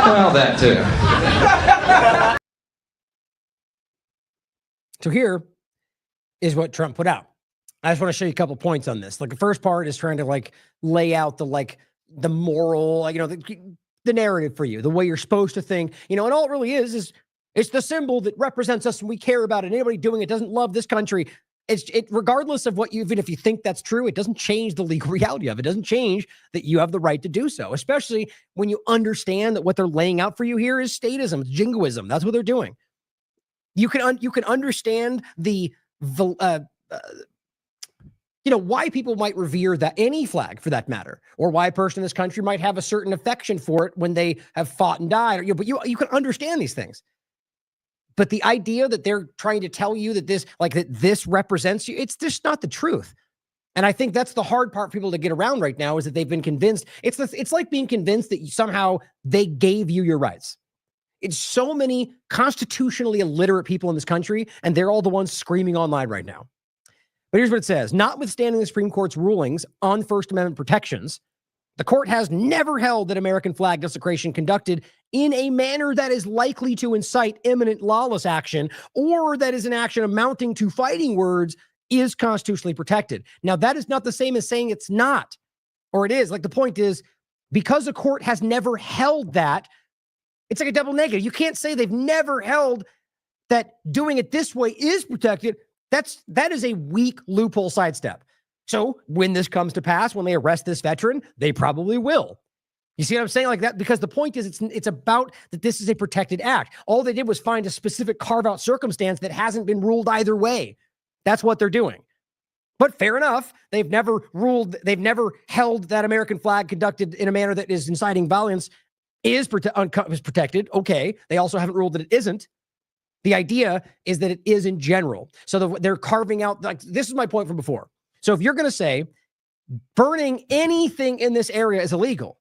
Well, that too. So here is what Trump put out. I just want to show you a couple points on this. Like the first part is trying to like lay out the moral, like, the narrative for you, the way you're supposed to think, and all it really is it's the symbol that represents us and we care about it. Anybody doing it doesn't love this country. It regardless of what even if you think that's true, it doesn't change the legal reality of it. It doesn't change that you have the right to do so, especially when you understand that what they're laying out for you here is statism, it's jingoism. That's what they're doing. You can understand why people might revere that any flag for that matter, or why a person in this country might have a certain affection for it when they have fought and died. But you can understand these things. But the idea that they're trying to tell you that this represents you, it's just not the truth. And I think that's the hard part for people to get around right now is that they've been convinced. It's like being convinced that somehow they gave you your rights. It's so many constitutionally illiterate people in this country, and they're all the ones screaming online right now. But here's what it says. Notwithstanding the Supreme Court's rulings on First Amendment protections, the court has never held that American flag desecration conducted in a manner that is likely to incite imminent lawless action or that is an action amounting to fighting words is constitutionally protected. Now, that is not the same as saying it's not, or it is. Like the point is, because a court has never held that, it's like a double negative. You can't say they've never held that doing it this way is protected. That is a weak loophole sidestep. So when this comes to pass, when they arrest this veteran, they probably will. You see what I'm saying? Like that, because the point is it's about that this is a protected act. All they did was find a specific carve-out circumstance that hasn't been ruled either way. That's what they're doing. But fair enough, they've never held that American flag conducted in a manner that is inciting violence is protected. Okay. They also haven't ruled that it isn't. The idea is that it is in general. So they're carving out, like, this is my point from before. So if you're going to say burning anything in this area is illegal,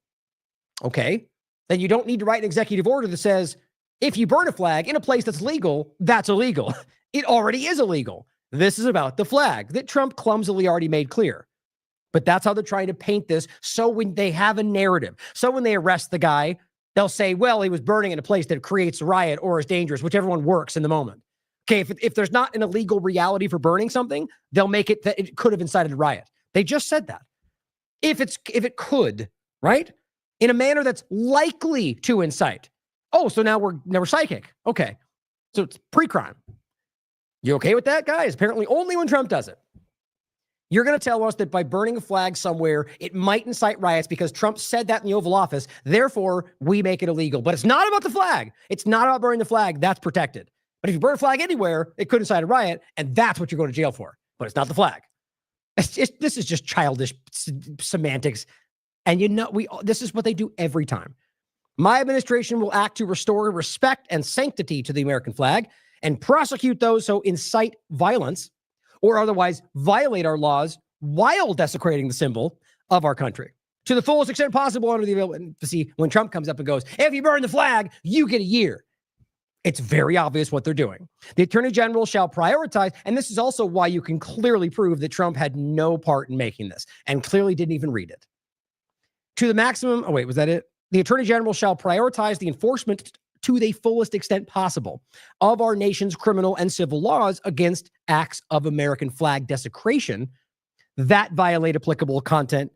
okay, then you don't need to write an executive order that says, if you burn a flag in a place that's legal, that's illegal. It already is illegal. This is about the flag that Trump clumsily already made clear. But that's how they're trying to paint this. So when they have a narrative, so when they arrest the guy, they'll say, well, he was burning in a place that creates a riot or is dangerous, whichever one works in the moment. Okay, if there's not an illegal reality for burning something, they'll make it that it could have incited a riot. They just said that. If it could, right? In a manner that's likely to incite. Oh, so now we're psychic. Okay. So it's pre-crime. You okay with that, guys? Apparently only when Trump does it. You're going to tell us that by burning a flag somewhere, it might incite riots because Trump said that in the Oval Office. Therefore, we make it illegal. But it's not about the flag. It's not about burning the flag. That's protected. But if you burn a flag anywhere, it could incite a riot, and that's what you're going to jail for. But it's not the flag. This is just childish semantics. And this is what they do every time. My administration will act to restore respect and sanctity to the American flag and prosecute those who incite violence or otherwise violate our laws while desecrating the symbol of our country to the fullest extent possible under the available. See, when Trump comes up and goes, if you burn the flag, you get a year. It's very obvious what they're doing. The Attorney General shall prioritize, and this is also why you can clearly prove that Trump had no part in making this and clearly didn't even read it. To the maximum, oh wait, was that it? The Attorney General shall prioritize the enforcement to the fullest extent possible of our nation's criminal and civil laws against acts of American flag desecration that violate applicable content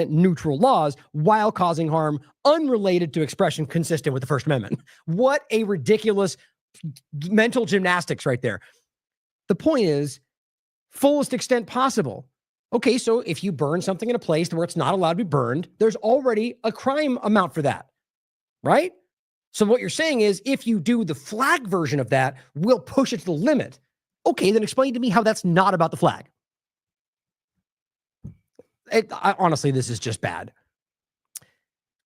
neutral laws while causing harm unrelated to expression consistent with the First Amendment. What a ridiculous mental gymnastics right there. The point is, fullest extent possible. Okay, so if you burn something in a place where it's not allowed to be burned, there's already a crime amount for that, right? So what you're saying is, if you do the flag version of that, we'll push it to the limit. Okay, then explain to me how that's not about the flag. Honestly, this is just bad.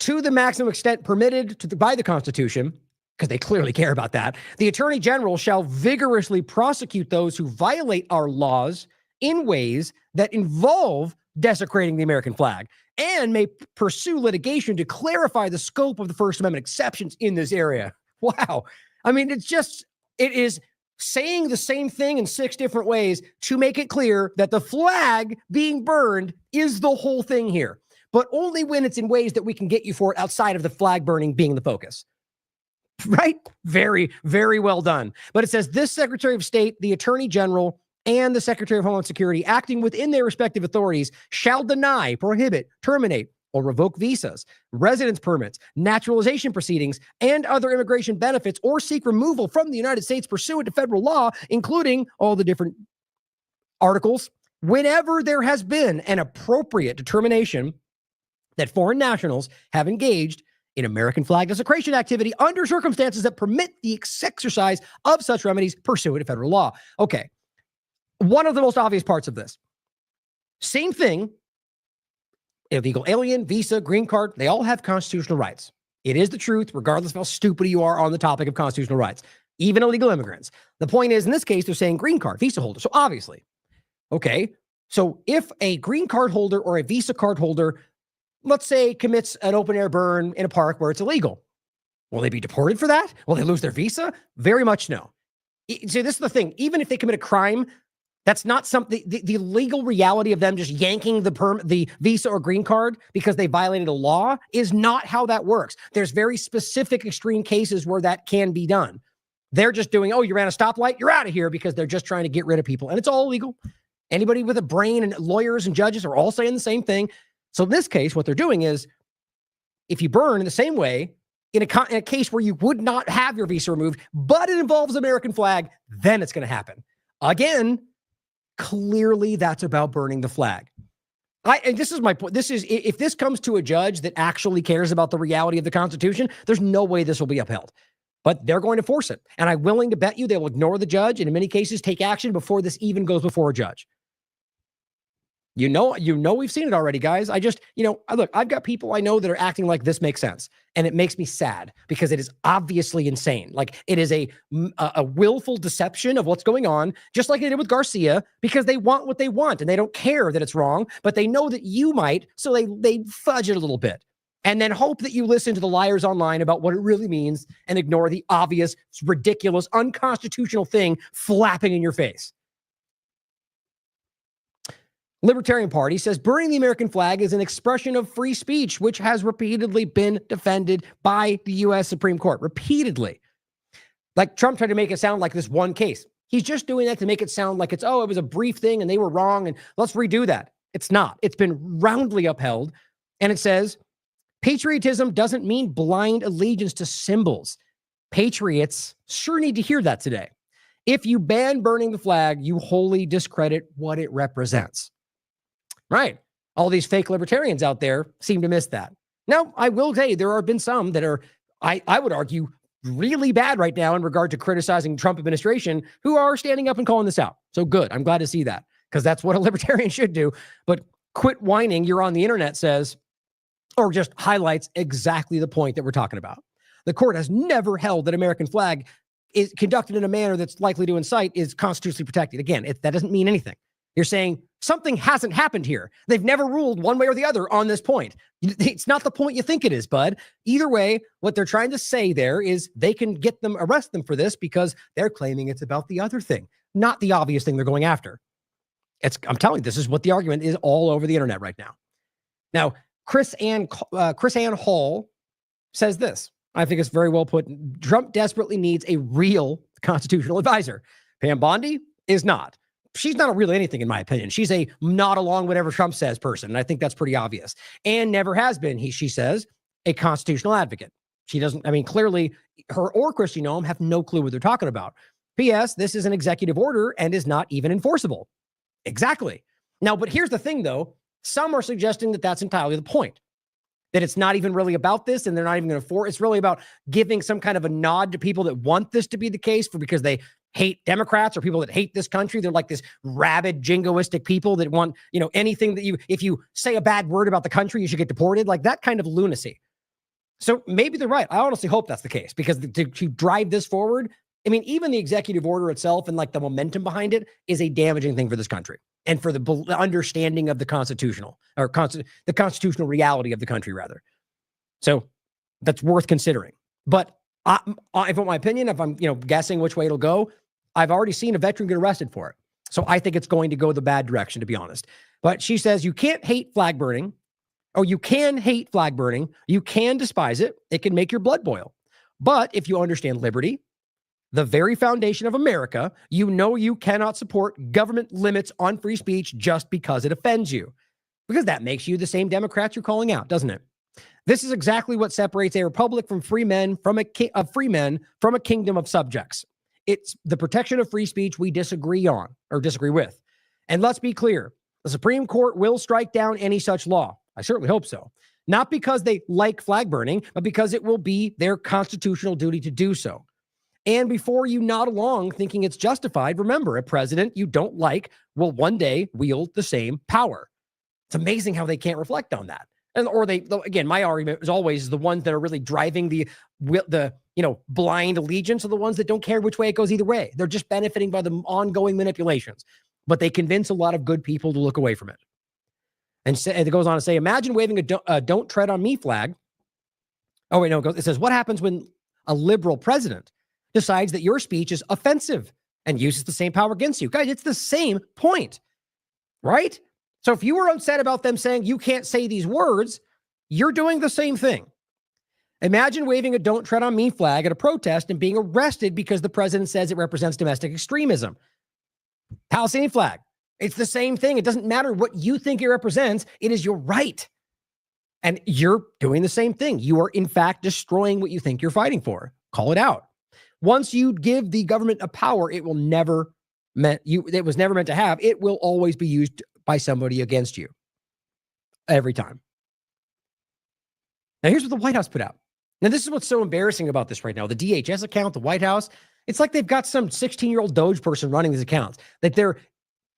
To the maximum extent permitted by the Constitution, because they clearly care about that, the Attorney General shall vigorously prosecute those who violate our laws in ways that involve desecrating the American flag and may pursue litigation to clarify the scope of the First Amendment exceptions in this area. Wow. I mean, it is saying the same thing in 6 different ways to make it clear that the flag being burned is the whole thing here, but only when it's in ways that we can get you for it outside of the flag burning being the focus. Right? Very, very well done. But it says this Secretary of State, the Attorney General, and the Secretary of Homeland Security, acting within their respective authorities, shall deny, prohibit, terminate, or revoke visas, residence permits, naturalization proceedings, and other immigration benefits, or seek removal from the United States pursuant to federal law, including all the different articles, whenever there has been an appropriate determination that foreign nationals have engaged in American flag desecration activity under circumstances that permit the exercise of such remedies pursuant to federal law. Okay. One of the most obvious parts of this. Same thing. Illegal alien, visa, green card, they all have constitutional rights. It is the truth, regardless of how stupid you are on the topic of constitutional rights, even illegal immigrants. The point is, in this case, they're saying green card, visa holder. So obviously, okay, so if a green card holder or a visa card holder, let's say, commits an open air burn in a park where it's illegal, will they be deported for that? Will they lose their visa? Very much no. See, this is the thing. Even if they commit a crime, that's not something, the legal reality of them just yanking the visa or green card because they violated a law is not how that works. There's very specific extreme cases where that can be done. They're just doing, oh, you ran a stoplight, you're out of here, because they're just trying to get rid of people. And it's all illegal. Anybody with a brain, and lawyers and judges are all saying the same thing. So in this case, what they're doing is, if you burn in the same way, in a case where you would not have your visa removed, but it involves American flag, then it's going to happen. Again, clearly that's about burning the flag. And this is my point. If this comes to a judge that actually cares about the reality of the Constitution, there's no way this will be upheld. But they're going to force it. And I'm willing to bet you they will ignore the judge and in many cases take action before this even goes before a judge. You know, we've seen it already, guys. Look, I've got people I know that are acting like this makes sense. And it makes me sad because it is obviously insane. Like, it is a willful deception of what's going on, just like they did with Garcia, because they want what they want and they don't care that it's wrong, but they know that you might. So they fudge it a little bit and then hope that you listen to the liars online about what it really means and ignore the obvious, ridiculous, unconstitutional thing flapping in your face. Libertarian Party says burning the American flag is an expression of free speech, which has repeatedly been defended by the U.S. Supreme Court. Repeatedly. Like, Trump tried to make it sound like this one case. He's just doing that to make it sound like it was a brief thing and they were wrong and let's redo that. It's not. It's been roundly upheld. And it says, patriotism doesn't mean blind allegiance to symbols. Patriots sure need to hear that today. If you ban burning the flag, you wholly discredit what it represents. Right. All these fake libertarians out there seem to miss that. Now, I will say there have been some that are, I would argue, really bad right now in regard to criticizing Trump administration who are standing up and calling this out. So good. I'm glad to see that because that's what a libertarian should do. But quit whining, you're on the internet says, or just highlights exactly the point that we're talking about. The court has never held that American flag is conducted in a manner that's likely to incite is constitutionally protected. Again, that doesn't mean anything. You're saying something hasn't happened here. They've never ruled one way or the other on this point. It's not the point you think it is, bud. Either way, what they're trying to say there is they can arrest them for this because they're claiming it's about the other thing, not the obvious thing they're going after. I'm telling you, this is what the argument is all over the internet right now. Now, Chris Ann Hall says this. I think it's very well put. Trump desperately needs a real constitutional advisor. Pam Bondi is not. She's not a real anything, in my opinion. She's a not along whatever Trump says person. And I think that's pretty obvious. And never has been, she says, a constitutional advocate. She doesn't, clearly her or Kristi Noem have no clue what they're talking about. P.S. This is an executive order and is not even enforceable. Exactly. Now, but here's the thing, though. Some are suggesting that that's entirely the point. That it's not even really about this and they're not even going to enforce. It's really about giving some kind of a nod to people that want this to be the case because they hate Democrats or people that hate this country. They're like this rabid, jingoistic people that want, anything that if you say a bad word about the country, you should get deported, like that kind of lunacy. So maybe they're right. I honestly hope that's the case because to drive this forward, even the executive order itself and like the momentum behind it is a damaging thing for this country. and for the understanding of the constitutional the constitutional reality of the country, rather. So that's worth considering. But if I want my opinion, if I'm guessing which way it'll go, I've already seen a veteran get arrested for it. So I think it's going to go the bad direction, to be honest. But she says you can't hate flag burning. Oh, you can hate flag burning. You can despise it. It can make your blood boil. But if you understand liberty, the very foundation of America, you cannot support government limits on free speech just because it offends you. Because that makes you the same Democrats you're calling out, doesn't it? This is exactly what separates a republic from free men from a kingdom of subjects. It's the protection of free speech we disagree with. And let's be clear, the Supreme Court will strike down any such law. I certainly hope so. Not because they like flag burning, but because it will be their constitutional duty to do so. And before you nod along thinking it's justified, remember, a president you don't like will one day wield the same power. It's amazing how they can't reflect on that. Again, my argument is always the ones that are really driving the blind allegiance are the ones that don't care which way it goes either way. They're just benefiting by the ongoing manipulations, but they convince a lot of good people to look away from it. And it goes on to say, imagine waving a don't tread on me flag. Oh, wait, no, it says, what happens when a liberal president decides that your speech is offensive and uses the same power against you? Guys, it's the same point, right? So if you were upset about them saying you can't say these words, you're doing the same thing. Imagine waving a don't tread on me flag at a protest and being arrested because the president says it represents domestic extremism. Palestinian flag. It's the same thing. It doesn't matter what you think it represents. It is your right. And you're doing the same thing. You are, in fact, destroying what you think you're fighting for. Call it out. Once you give the government a power, it was never meant to have. It will always be used by somebody against you. Every time. Now, here's what the White House put out. Now, this is what's so embarrassing about this right now. The DHS account, the White House, it's like they've got some 16-year-old Doge person running these accounts. That they're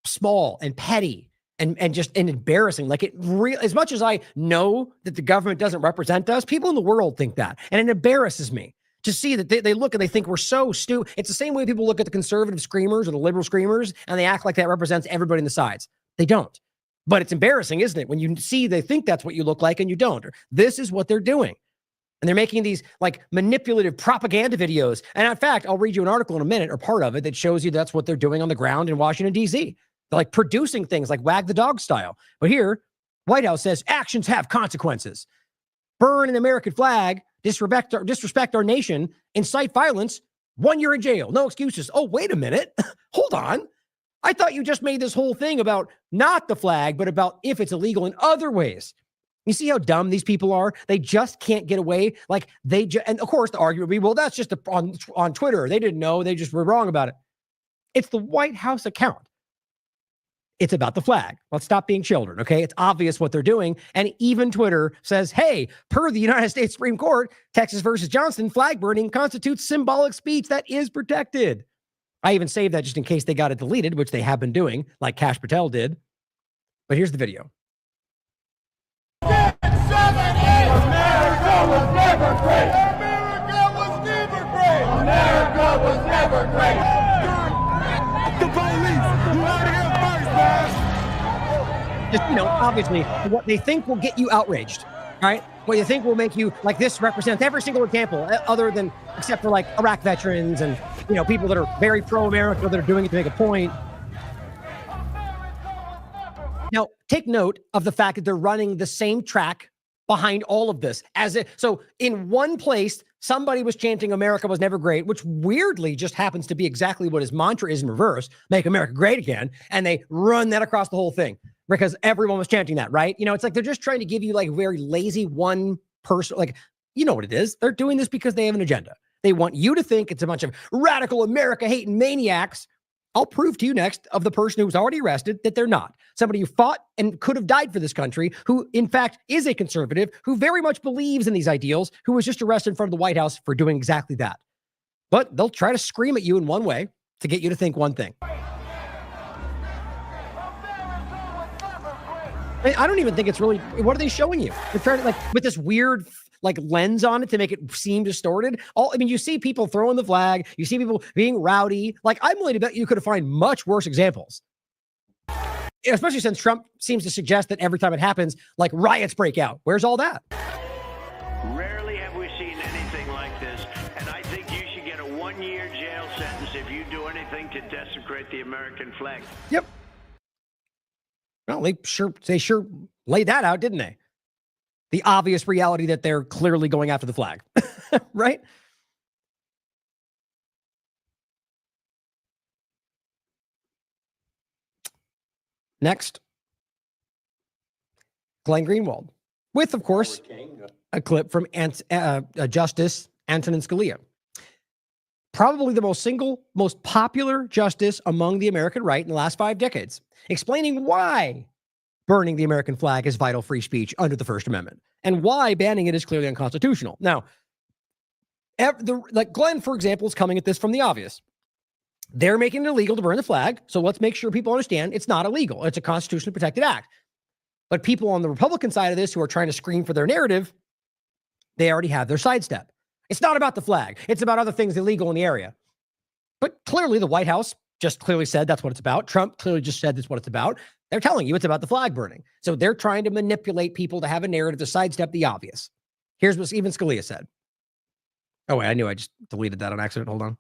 small and petty and embarrassing. Like as much as I know that the government doesn't represent us, people in the world think that. And it embarrasses me to see that they look and they think we're so stupid. It's the same way people look at the conservative screamers or the liberal screamers and they act like that represents everybody in the sides. They don't. But it's embarrassing, isn't it? When you see they think that's what you look like and you don't. This is what they're doing. And they're making these like manipulative propaganda videos. And in fact, I'll read you an article in a minute or part of it that shows you that's what they're doing on the ground in Washington, D.C. They're like producing things like wag the dog style. But here, White House says actions have consequences. Burn an American flag, disrespect our nation, incite violence, 1 year in jail, no excuses. Oh, wait a minute. Hold on. I thought you just made this whole thing about not the flag, but about if it's illegal in other ways. You see how dumb these people are? They just can't get away. Like and of course the argument would be, well, that's just on Twitter. They didn't know. They just were wrong about it. It's the White House account. It's about the flag. Let's stop being children, okay? It's obvious what they're doing. And even Twitter says, hey, per the United States Supreme Court, Texas versus Johnson, flag burning constitutes symbolic speech that is protected. I even saved that just in case they got it deleted, which they have been doing, like Kash Patel did. But here's the video. America was never great. America was never great. America was never great. The police, you out here first, man. Just, obviously, what they think will get you outraged, right? What you think will make you, like, this represents every single example, except for like Iraq veterans and, people that are very pro-America that are doing it to make a point. Now, take note of the fact that they're running the same track behind all of this. So in one place, somebody was chanting America was never great, which weirdly just happens to be exactly what his mantra is in reverse, make America great again. And they run that across the whole thing because everyone was chanting that, right? It's like they're just trying to give you like very lazy one person, like, you know what it is. They're doing this because they have an agenda. They want you to think it's a bunch of radical America hating maniacs. I'll prove to you next of the person who was already arrested that they're not. Somebody who fought and could have died for this country, who in fact is a conservative, who very much believes in these ideals, who was just arrested in front of the White House for doing exactly that. But they'll try to scream at you in one way to get you to think one thing. I don't even think it's really, what are they showing you? They're trying to, like, with this weird like lens on it to make it seem distorted. You see people throwing the flag, you see people being rowdy. Like, I'm willing to bet you could have found much worse examples. especially since Trump seems to suggest that every time it happens, like riots break out. Where's all that? Rarely have we seen anything like this, and I think you should get a 1-year jail sentence if you do anything to desecrate the American flag. Yep. Well, they sure laid that out, didn't they? The obvious reality that they're clearly going after the flag, right? Next, Glenn Greenwald, with, of course, a clip from Justice Antonin Scalia. Probably the most popular justice among the American right in the last 5 decades, explaining why burning the American flag is vital free speech under the First Amendment and why banning it is clearly unconstitutional. Now, like Glenn, for example, is coming at this from the obvious. They're making it illegal to burn the flag, so let's make sure people understand it's not illegal. It's a constitutionally protected act. But people on the Republican side of this who are trying to scream for their narrative, they already have their sidestep. It's not about the flag. It's about other things illegal in the area. But clearly the White House just clearly said that's what it's about. Trump clearly just said that's what it's about. They're telling you it's about the flag burning. So they're trying to manipulate people to have a narrative to sidestep the obvious. Here's what even Scalia said. Oh, wait, I knew I just deleted that on accident. Hold on.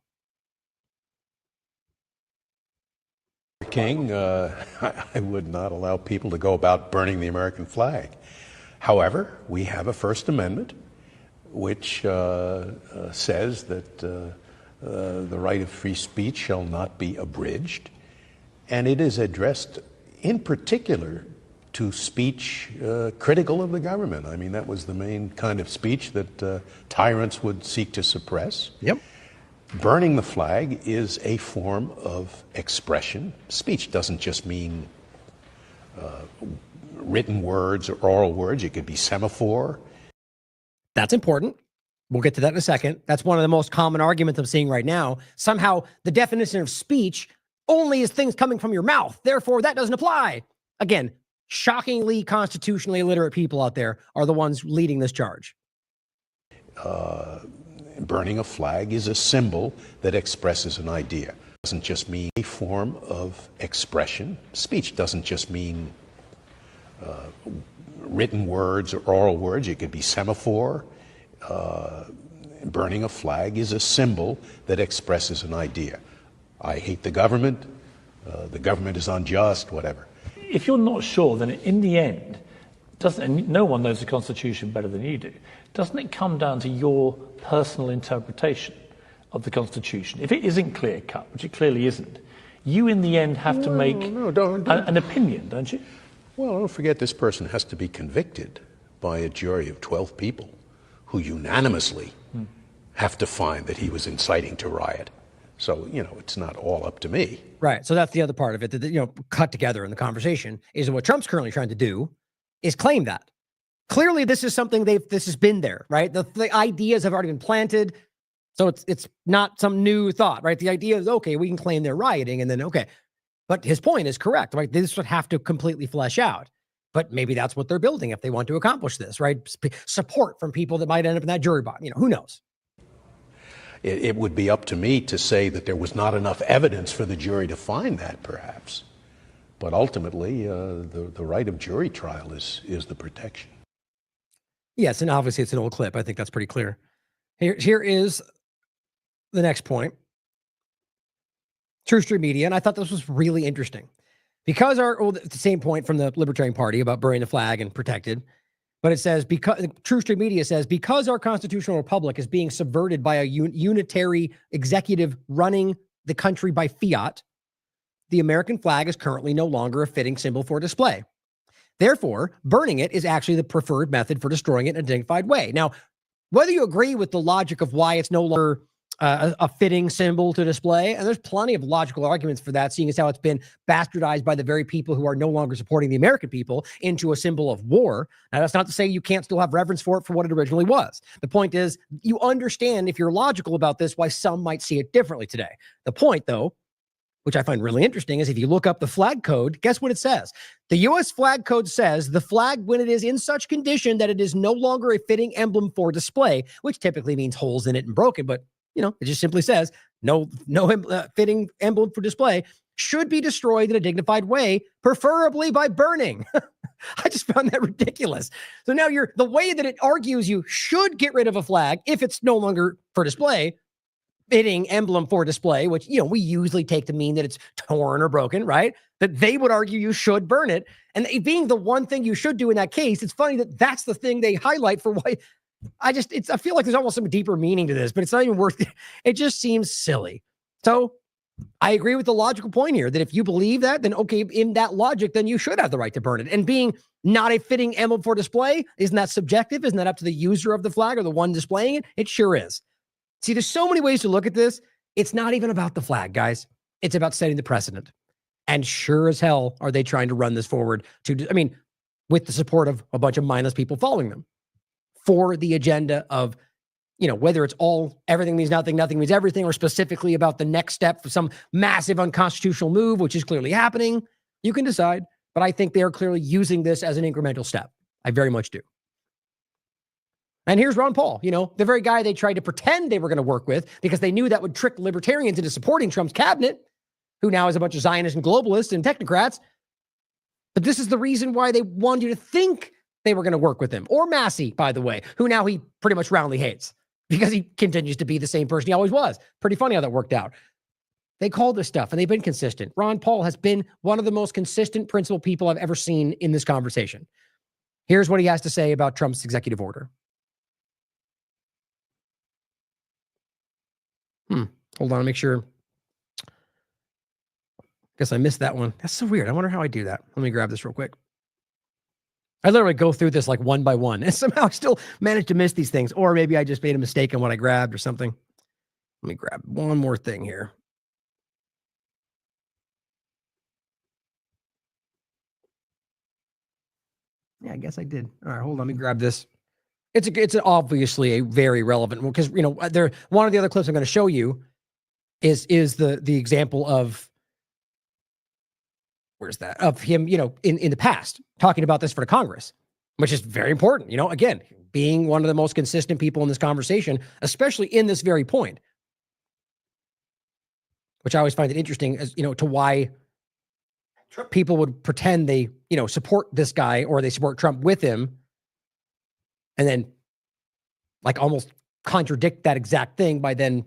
King, I would not allow people to go about burning the American flag. However, we have a First Amendment which says that the right of free speech shall not be abridged, and it is addressed in particular to speech critical of the government. I mean, that was the main kind of speech that tyrants would seek to suppress. Yep. Burning the flag is a form of expression. Speech doesn't just mean written words or oral words. It could be semaphore. That's important. We'll get to that in a second. That's one of the most common arguments I'm seeing right now. Somehow the definition of speech only is things coming from your mouth. Therefore, that doesn't apply. Again, shockingly constitutionally illiterate people out there are the ones leading this charge. Burning a flag is a symbol that expresses an idea. It doesn't just mean a form of expression. Speech doesn't just mean written words or oral words. It could be semaphore. Burning a flag is a symbol that expresses an idea. I hate the government is unjust, whatever. If you're not sure, then in the end, and no one knows the Constitution better than you do, doesn't it come down to your personal interpretation of the Constitution? If it isn't clear-cut, which it clearly isn't, you in the end have to make an opinion, don't you? Well, don't forget this person has to be convicted by a jury of 12 people who unanimously have to find that he was inciting to riot. So, it's not all up to me. Right. So that's the other part of it that, cut together in the conversation is what Trump's currently trying to do is claim that. Clearly, this is something this has been there, right? The ideas have already been planted. So it's not some new thought, right? The idea is, okay, we can claim they're rioting and then, okay. But his point is correct, right? This would have to completely flesh out. But maybe that's what they're building if they want to accomplish this, right? Support from people that might end up in that jury box. Who knows? It would be up to me to say that there was not enough evidence for the jury to find that, perhaps. But ultimately, the right of jury trial is the protection. Yes, and obviously it's an old clip. I think that's pretty clear. Here is the next point. True Street Media, and I thought this was really interesting. Because the same point from the Libertarian Party about burning the flag and protected, but it says, because True Street Media says, because our constitutional republic is being subverted by a unitary executive running the country by fiat, the American flag is currently no longer a fitting symbol for display. Therefore, burning it is actually the preferred method for destroying it in a dignified way. Now, whether you agree with the logic of why it's no longer a fitting symbol to display, and there's plenty of logical arguments for that, seeing as how it's been bastardized by the very people who are no longer supporting the American people into a symbol of war. Now, that's not to say you can't still have reverence for it for what it originally was. The point is, you understand, if you're logical about this, why some might see it differently today. The point, though, which I find really interesting, is if you look up the flag code, guess what it says? The U.S. flag code says the flag, when it is in such condition that it is no longer a fitting emblem for display, which typically means holes in it and broken, but it just simply says no fitting emblem for display, should be destroyed in a dignified way, preferably by burning. I just found that ridiculous. So now the way that it argues you should get rid of a flag if it's no longer for display, fitting emblem for display, which, we usually take to mean that it's torn or broken, right? That they would argue you should burn it. And it being the one thing you should do in that case, it's funny that that's the thing they highlight for why. I feel like there's almost some deeper meaning to this, but it's not even worth it. It just seems silly. So I agree with the logical point here that if you believe that, then okay, in that logic, then you should have the right to burn it. And being not a fitting emblem for display, isn't that subjective? Isn't that up to the user of the flag or the one displaying it? It sure is. See, there's so many ways to look at this. It's not even about the flag, guys. It's about setting the precedent. And sure as hell are they trying to run this forward with the support of a bunch of mindless people following them for the agenda of, whether it's everything means nothing, nothing means everything, or specifically about the next step for some massive unconstitutional move, which is clearly happening. You can decide, but I think they are clearly using this as an incremental step. I very much do. And here's Ron Paul, the very guy they tried to pretend they were going to work with because they knew that would trick libertarians into supporting Trump's cabinet, who now is a bunch of Zionists and globalists and technocrats. But this is the reason why they wanted you to think they were going to work with him. Or Massey, by the way, who now he pretty much roundly hates because he continues to be the same person he always was. Pretty funny how that worked out. They call this stuff and they've been consistent. Ron Paul has been one of the most consistent principled people I've ever seen in this conversation. Here's what he has to say about Trump's executive order. Hold on, make sure. Guess I missed that one. That's so weird. I wonder how I do that. Let me grab this real quick. I literally go through this like one by one and somehow I still managed to miss these things. Or maybe I just made a mistake on what I grabbed or something. Let me grab one more thing here. Yeah, I guess I did. All right, hold on. Let me grab this. It's obviously a very relevant one because, one of the other clips I'm going to show you is the example of, where's that? Of him, in the past, talking about this for the Congress, which is very important. Again, being one of the most consistent people in this conversation, especially in this very point, which I always find it interesting as, to why people would pretend they, support this guy or they support Trump with him and then like almost contradict that exact thing by then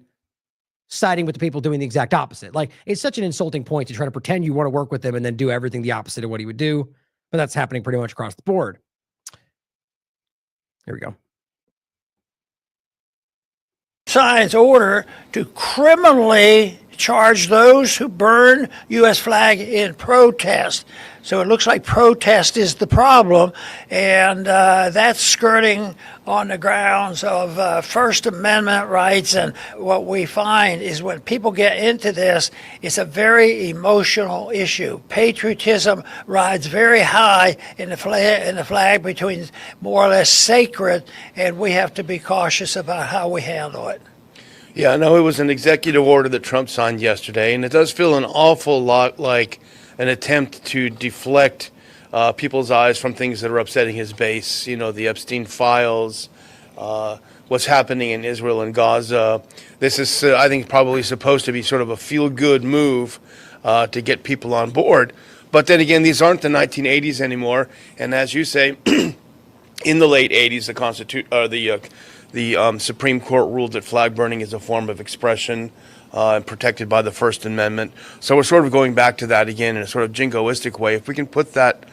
siding with the people doing the exact opposite. Like, it's such an insulting point to try to pretend you want to work with him and then do everything the opposite of what he would do. But that's happening pretty much across the board. Here we go. Signed order to criminally charge those who burn U.S. flag in protest. So it looks like protest is the problem, and that's skirting on the grounds of First Amendment rights. And what we find is when people get into this, it's a very emotional issue. Patriotism rides very high in the flag between more or less sacred, and we have to be cautious about how we handle it. Yeah, I know it was an executive order that Trump signed yesterday, and it does feel an awful lot like an attempt to deflect people's eyes from things that are upsetting his base. The Epstein files, what's happening in Israel and Gaza. This is, I think, probably supposed to be sort of a feel-good move to get people on board. But then again, these aren't the 1980s anymore, and as you say, in the late 80s, the Supreme Court ruled that flag burning is a form of expression and protected by the First Amendment. So we're sort of going back to that again in a sort of jingoistic way. If we can put that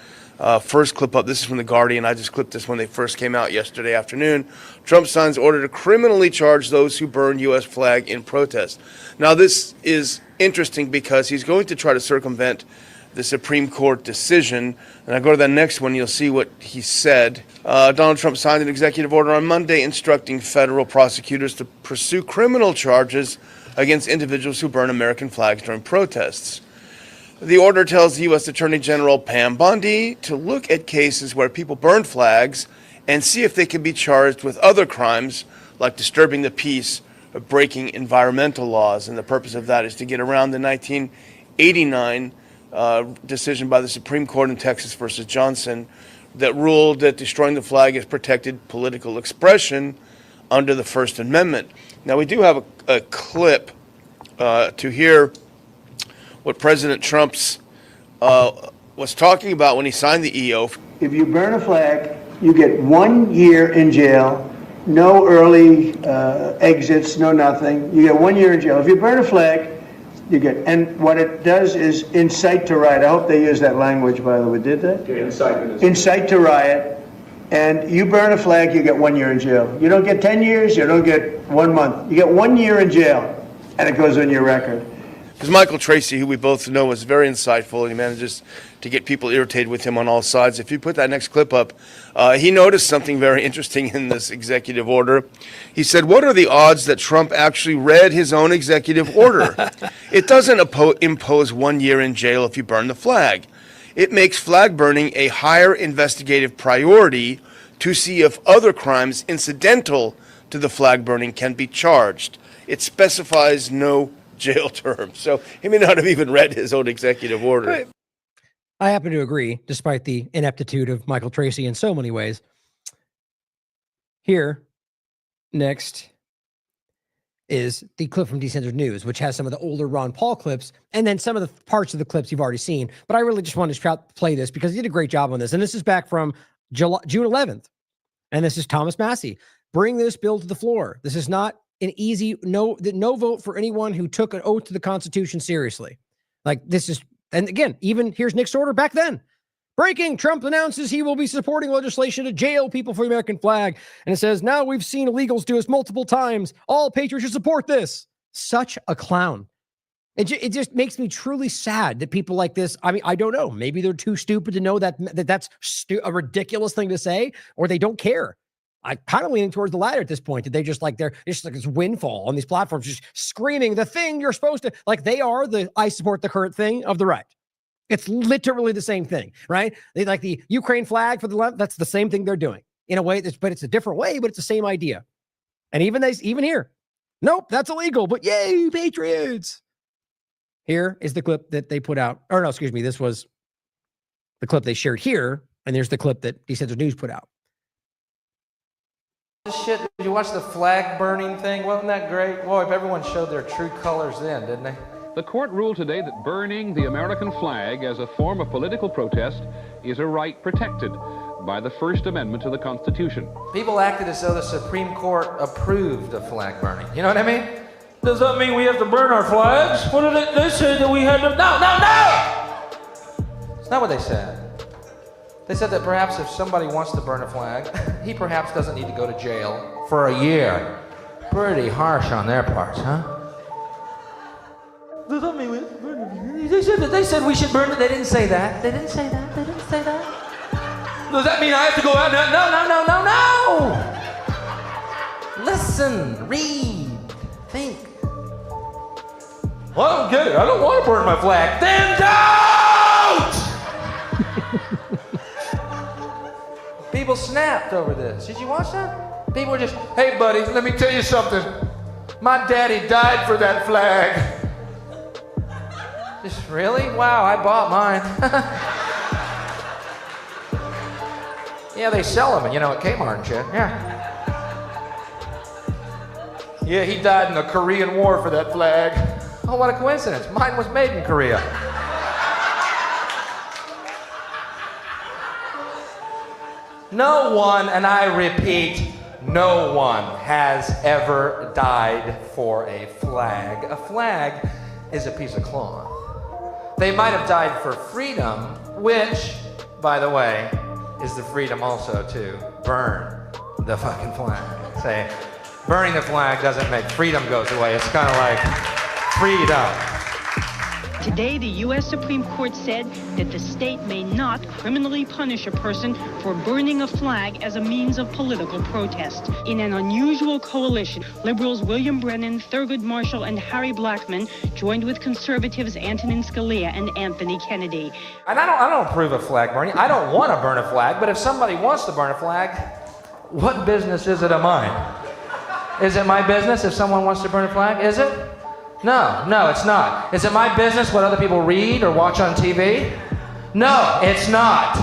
first clip up, this is from The Guardian. I just clipped this when they first came out yesterday afternoon. Trump signs order to criminally charge those who burn U.S. flag in protest. Now, this is interesting because he's going to try to circumvent the Supreme Court decision. And I go to the next one, you'll see what he said. Donald Trump signed an executive order on Monday instructing federal prosecutors to pursue criminal charges against individuals who burn American flags during protests. The order tells the U.S. Attorney General Pam Bondi to look at cases where people burn flags and see if they can be charged with other crimes like disturbing the peace or breaking environmental laws. And the purpose of that is to get around the 1989 decision by the Supreme Court in Texas versus Johnson that ruled that destroying the flag is protected political expression under the First Amendment. Now, we do have a clip to hear what President Trump's was talking about when he signed the EO. If you burn a flag, you get 1 year in jail, no early exits, no nothing. You get 1 year in jail. If you burn a flag, you get, and what it does is incite to riot. I hope they use that language, by the way. Did they? Incitement. Incite to riot. And you burn a flag, you get 1 year in jail. You don't get 10 years, you don't get 1 month. You get 1 year in jail, and it goes on your record. Because Michael Tracy, who we both know, is very insightful, and he manages to get people irritated with him on all sides. If you put that next clip up, he noticed something very interesting in this executive order. He said, what are the odds that Trump actually read his own executive order? It doesn't impose 1 year in jail if you burn the flag. It makes flag burning a higher investigative priority to see if other crimes incidental to the flag burning can be charged. It specifies no jail term. So he may not have even read his own executive order. I happen to agree, despite the ineptitude of Michael Tracy in so many ways. Here, next, is the clip from Decentralized News, which has some of the older Ron Paul clips, and then some of the parts of the clips you've already seen. But I really just wanted to play this because he did a great job on this. And this is back from June 11th. And this is Thomas Massey. Bring this bill to the floor. This is not an easy no vote for anyone who took an oath to the Constitution seriously. Like this is, and again, even here's Nick Sorter back then. Breaking, Trump announces he will be supporting legislation to jail people for the American flag. And it says, now we've seen illegals do this multiple times. All patriots should support this. Such a clown. It just makes me truly sad that people like this, I mean, I don't know. Maybe they're too stupid to know that's a ridiculous thing to say, or they don't care. I'm kind of leaning towards the latter at this point. That they just like, they're just like this windfall on these platforms, just screaming the thing you're supposed to, like they are the I support the current thing of the right. It's literally the same thing, right? They like the Ukraine flag for the left. That's the same thing they're doing in a way but it's a different way, but it's the same idea. And even here, nope, that's illegal, but yay, patriots. Here is the clip that they put out. Or no, excuse me. This was the clip they shared here. And there's the clip that Decentralized News put out. Shit, did you watch the flag burning thing? Wasn't that great? Boy, if everyone showed their true colors then, didn't they? The court ruled today that burning the American flag as a form of political protest is a right protected by the First Amendment to the Constitution. People acted as though the Supreme Court approved of flag burning. You know what I mean? Does that mean we have to burn our flags? What did they say that we had to? No! It's not what they said. They said that perhaps if somebody wants to burn a flag, he perhaps doesn't need to go to jail for a year. Pretty harsh on their parts, huh? Does that mean we burn it? They said we should burn it. They didn't say that. They didn't say that. They didn't say that. Does that mean I have to go out now? No. Listen, read, think. Well, I don't get it. I don't want to burn my flag. Then don't! People snapped over this. Did you watch that? People were just, hey buddy, let me tell you something. My daddy died for that flag. Just really? Wow, I bought mine. Yeah, they sell them, at Kmart and shit. Yeah, he died in the Korean War for that flag. Oh, what a coincidence. Mine was made in Korea. No one, and I repeat, no one has ever died for a flag. A flag is a piece of cloth. They might have died for freedom, which, by the way, is the freedom also to burn the fucking flag. Say, burning the flag doesn't make freedom goes away. It's kind of like freedom. Today, the U.S. Supreme Court said that the state may not criminally punish a person for burning a flag as a means of political protest. In an unusual coalition, liberals William Brennan, Thurgood Marshall, and Harry Blackmun joined with conservatives Antonin Scalia and Anthony Kennedy. And I don't approve of flag burning. I don't want to burn a flag, but if somebody wants to burn a flag, what business is it of mine? Is it my business if someone wants to burn a flag? Is it? No, it's not. Is it my business what other people read or watch on TV? No, it's not.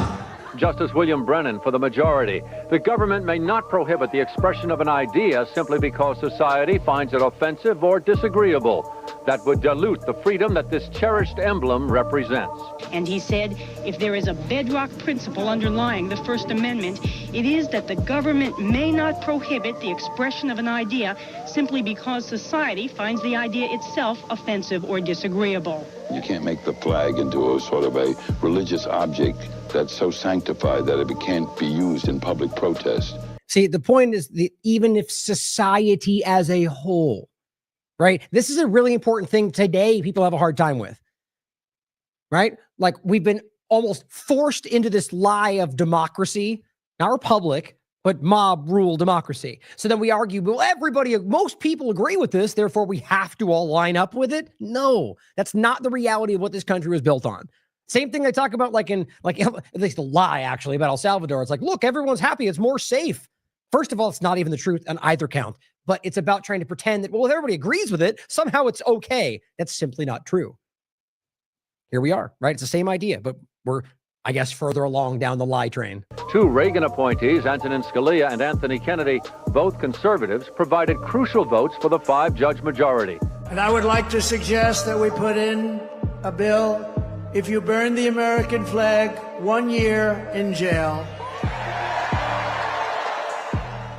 Justice William Brennan for the majority. The government may not prohibit the expression of an idea simply because society finds it offensive or disagreeable. that would dilute the freedom that this cherished emblem represents. And he said, if there is a bedrock principle underlying the First Amendment, it is that the government may not prohibit the expression of an idea simply because society finds the idea itself offensive or disagreeable. You can't make the flag into a sort of a religious object that's so sanctified that it can't be used in public protest. See, the point is that even if society as a whole, right? This is a really important thing today people have a hard time with, right? Like we've been almost forced into this lie of democracy, not republic, but mob rule democracy. So then we argue, well, most people agree with this, therefore we have to all line up with it. No, that's not the reality of what this country was built on. Same thing I talk about at least the lie actually about El Salvador. It's like, look, everyone's happy. It's more safe. First of all, it's not even the truth on either count, but it's about trying to pretend that, well, if everybody agrees with it, somehow it's okay. That's simply not true. Here we are, right? It's the same idea, but we're, I guess, further along down the lie train. Two Reagan appointees, Antonin Scalia and Anthony Kennedy, both conservatives, provided crucial votes for the 5-judge majority. And I would like to suggest that we put in a bill, if you burn the American flag, 1 year in jail.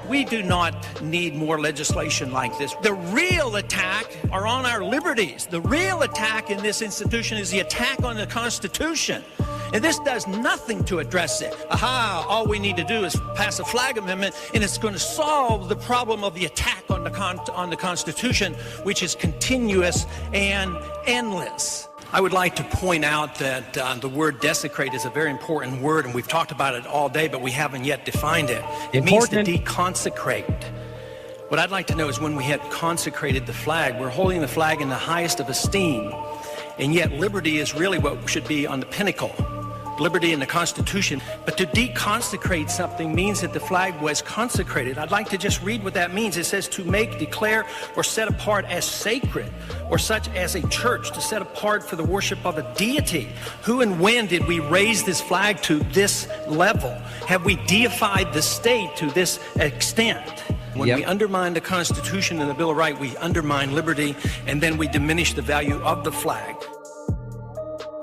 We do not need more legislation like this. The real attack are on our liberties. The real attack in this institution is the attack on the Constitution. And this does nothing to address it. All we need to do is pass a flag amendment, and it's going to solve the problem of the attack on the Constitution, which is continuous and endless. I would like to point out that the word desecrate is a very important word, and we've talked about it all day, but we haven't yet defined it. It means to deconsecrate. What I'd like to know is when we had consecrated the flag, we're holding the flag in the highest of esteem, and yet liberty is really what should be on the pinnacle. Liberty in the Constitution, but to deconsecrate something means that the flag was consecrated. I'd like to just read what that means. It says to make, declare, or set apart as sacred, or such as a church, to set apart for the worship of a deity. Who and when did we raise this flag to this level? Have we deified the state to this extent? When we undermine the Constitution and the Bill of Rights, we undermine liberty, and then we diminish the value of the flag.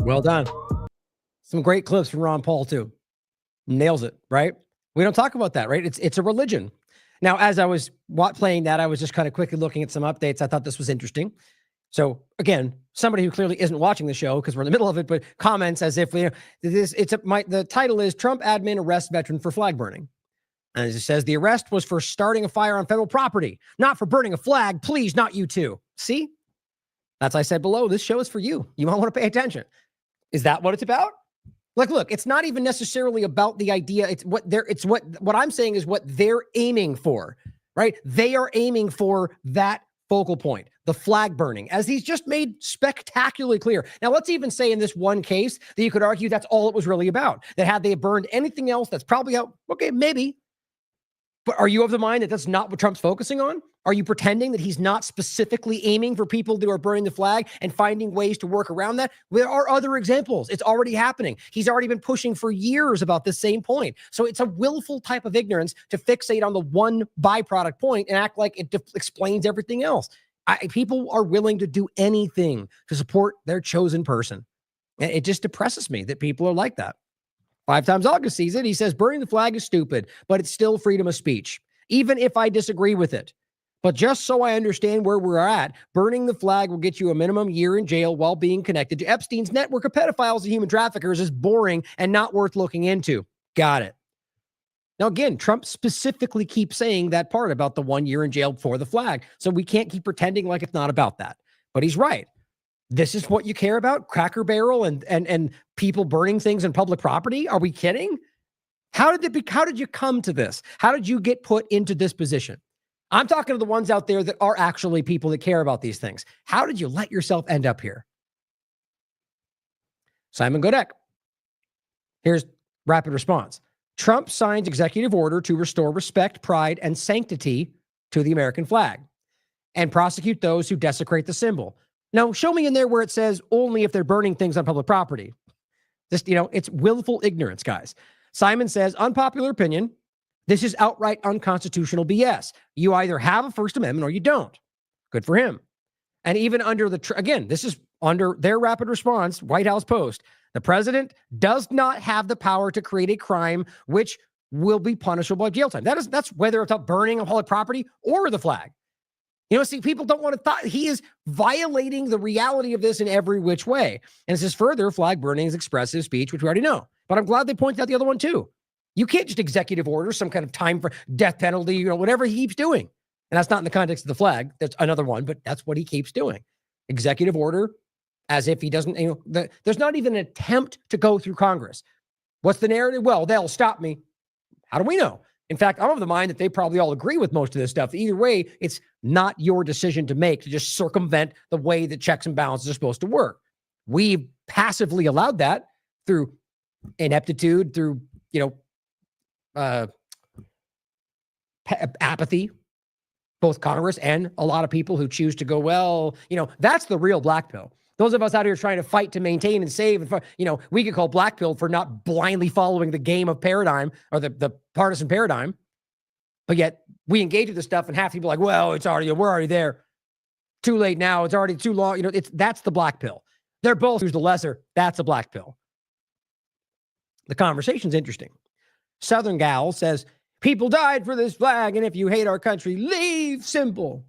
Well done. Some great clips from Ron Paul too. Nails it, right? We don't talk about that, right? It's a religion. Now, as I was playing that, I was just kind of quickly looking at some updates. I thought this was interesting. So again, somebody who clearly isn't watching the show because we're in the middle of it, but comments as if the title is Trump admin arrests veteran for flag burning. And as it says, the arrest was for starting a fire on federal property, not for burning a flag. Please, not you too. See? That's I said below. This show is for you. You might want to pay attention. Is that what it's about? Like, look, it's not even necessarily about the idea. It's what I'm saying is what they're aiming for, right? They are aiming for that focal point, the flag burning, as he's just made spectacularly clear. Now, let's even say in this one case that you could argue that's all it was really about, that had they burned anything else, that's probably out. Okay, maybe. But are you of the mind that that's not what Trump's focusing on? Are you pretending that he's not specifically aiming for people who are burning the flag and finding ways to work around that? There are other examples. It's already happening. He's already been pushing for years about this same point. So it's a willful type of ignorance to fixate on the one byproduct point and act like it explains everything else. People are willing to do anything to support their chosen person. It just depresses me that people are like that. 5 times August sees it. He says, burning the flag is stupid, but it's still freedom of speech, even if I disagree with it. But just so I understand where we're at, burning the flag will get you a minimum year in jail while being connected to Epstein's network of pedophiles and human traffickers is boring and not worth looking into. Got it. Now, again, Trump specifically keeps saying that part about the 1 year in jail for the flag. So we can't keep pretending like it's not about that. But he's right. This is what you care about? Cracker Barrel and people burning things in public property? Are we kidding? How did you come to this? How did you get put into this position? I'm talking to the ones out there that are actually people that care about these things. How did you let yourself end up here? Simon Godek. Here's rapid response. Trump signs executive order to restore respect, pride, and sanctity to the American flag and prosecute those who desecrate the symbol. Now, show me in there where it says only if they're burning things on public property. Just, it's willful ignorance, guys. Simon says, unpopular opinion. This is outright unconstitutional BS. You either have a First Amendment or you don't. Good for him. And even under again, this is under their rapid response, White House Post, the president does not have the power to create a crime which will be punishable by jail time. That's whether it's about burning of public property or the flag. See, people don't want to thought he is violating the reality of this in every which way. And it says further, flag burning is expressive speech, which we already know. But I'm glad they pointed out the other one too. You can't just executive order some kind of time for death penalty, whatever he keeps doing. And that's not in the context of the flag. That's another one, but that's what he keeps doing. Executive order, as if he doesn't, there's not even an attempt to go through Congress. What's the narrative? Well, they'll stop me. How do we know? In fact, I'm of the mind that they probably all agree with most of this stuff. Either way, it's not your decision to make to just circumvent the way that checks and balances are supposed to work. We've passively allowed that through ineptitude, through, apathy, both Congress and a lot of people who choose to go, well, that's the real black pill. Those of us out here trying to fight to maintain and save, and we could call black pill for not blindly following the game of paradigm or the partisan paradigm. But yet we engage with this stuff and half people are like, well, we're already there. Too late now. It's already too long. That's the black pill. They're both who's the lesser. That's a black pill. The conversation's interesting. Southern Gal says, people died for this flag, and if you hate our country, leave. Simple.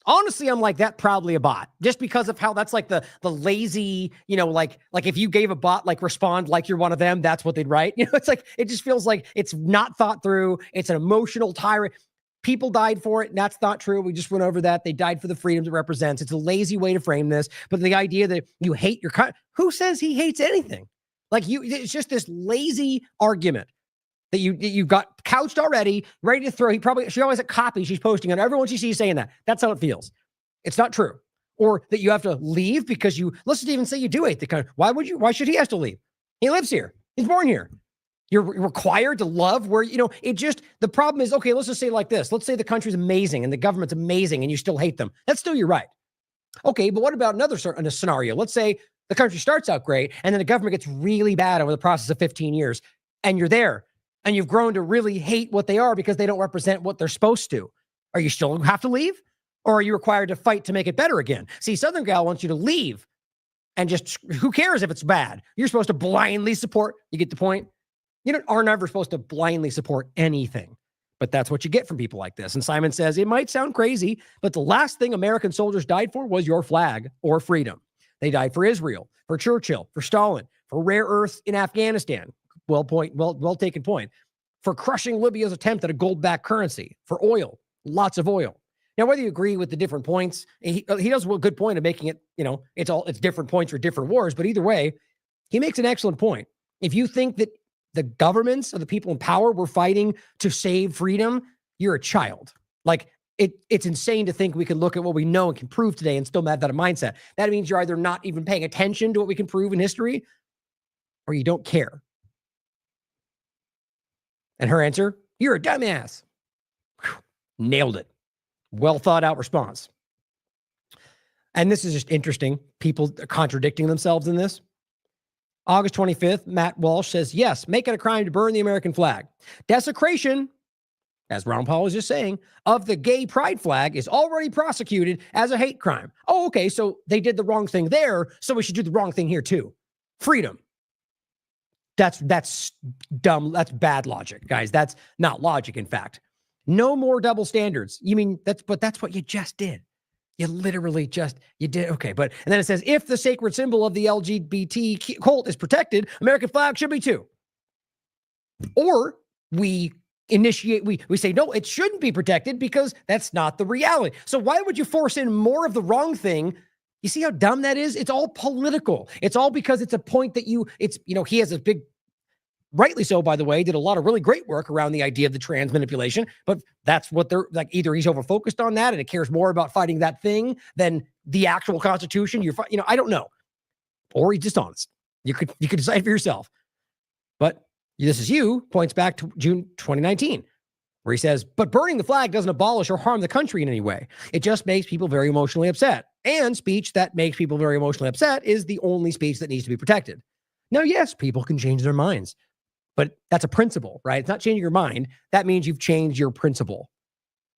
Honestly, I'm like, that probably a bot, just because of how that's like the lazy, like if you gave a bot like respond like you're one of them, that's what they'd write. It's like, it just feels like it's not thought through. It's an emotional tyrant. People died for it, and that's not true. We just went over that. They died for the freedoms it represents. It's a lazy way to frame this. But the idea that you hate your country, who says he hates anything? It's just this lazy argument that you've got couched already, ready to throw. She always has a copy she's posting on everyone she sees saying that. That's how it feels. It's not true. Or that you have to leave because let's just even say you do hate the country. Why should he have to leave? He lives here. He's born here. You're required to love where, the problem is, okay, let's just say it like this. Let's say the country's amazing and the government's amazing and you still hate them. That's still your right. Okay, but what about another scenario? Let's say the country starts out great and then the government gets really bad over the process of 15 years and you're there. And you've grown to really hate what they are because they don't represent what they're supposed to. Are you still have to leave? Or are you required to fight to make it better again? See, Southern Gal wants you to leave and just, who cares if it's bad? You're supposed to blindly support. You get the point? Are never supposed to blindly support anything. But that's what you get from people like this. And Simon says, it might sound crazy, but the last thing American soldiers died for was your flag or freedom. They died for Israel, for Churchill, for Stalin, for rare earths in Afghanistan. Well taken point. For crushing Libya's attempt at a gold-backed currency, for oil, lots of oil. Now, whether you agree with the different points, he does a good point of making it, it's different points for different wars, but either way, he makes an excellent point. If you think that the governments or the people in power were fighting to save freedom, you're a child. It's insane to think we can look at what we know and can prove today and still have that mindset. That means you're either not even paying attention to what we can prove in history or you don't care. And her answer, you're a dumbass. Whew, nailed it. Well thought out response. And this is just interesting. People are contradicting themselves in this. August 25th, Matt Walsh says, yes, make it a crime to burn the American flag. Desecration, as Ron Paul was just saying, of the gay pride flag is already prosecuted as a hate crime. Oh, okay, so they did the wrong thing there, so we should do the wrong thing here too. Freedom. That's dumb. That's bad logic, guys. That's not logic, in fact. No more double standards. You mean that's what you just did. You literally you did. Okay. And then it says, if the sacred symbol of the LGBT cult is protected, American flag should be too. Or we say, no, it shouldn't be protected because that's not the reality. So why would you force in more of the wrong thing? You see how dumb that is? It's all political. It's all because it's a point that he has a big, rightly so, by the way, did a lot of really great work around the idea of the trans manipulation, but that's what they're like. Either he's over-focused on that and it cares more about fighting that thing than the actual Constitution. I don't know. Or he's dishonest. You could decide for yourself. But This Is You points back to June 2019, where he says, but burning the flag doesn't abolish or harm the country in any way. It just makes people very emotionally upset. And speech that makes people very emotionally upset is the only speech that needs to be protected. Now, yes, people can change their minds, but that's a principle, right? It's not changing your mind. That means you've changed your principle.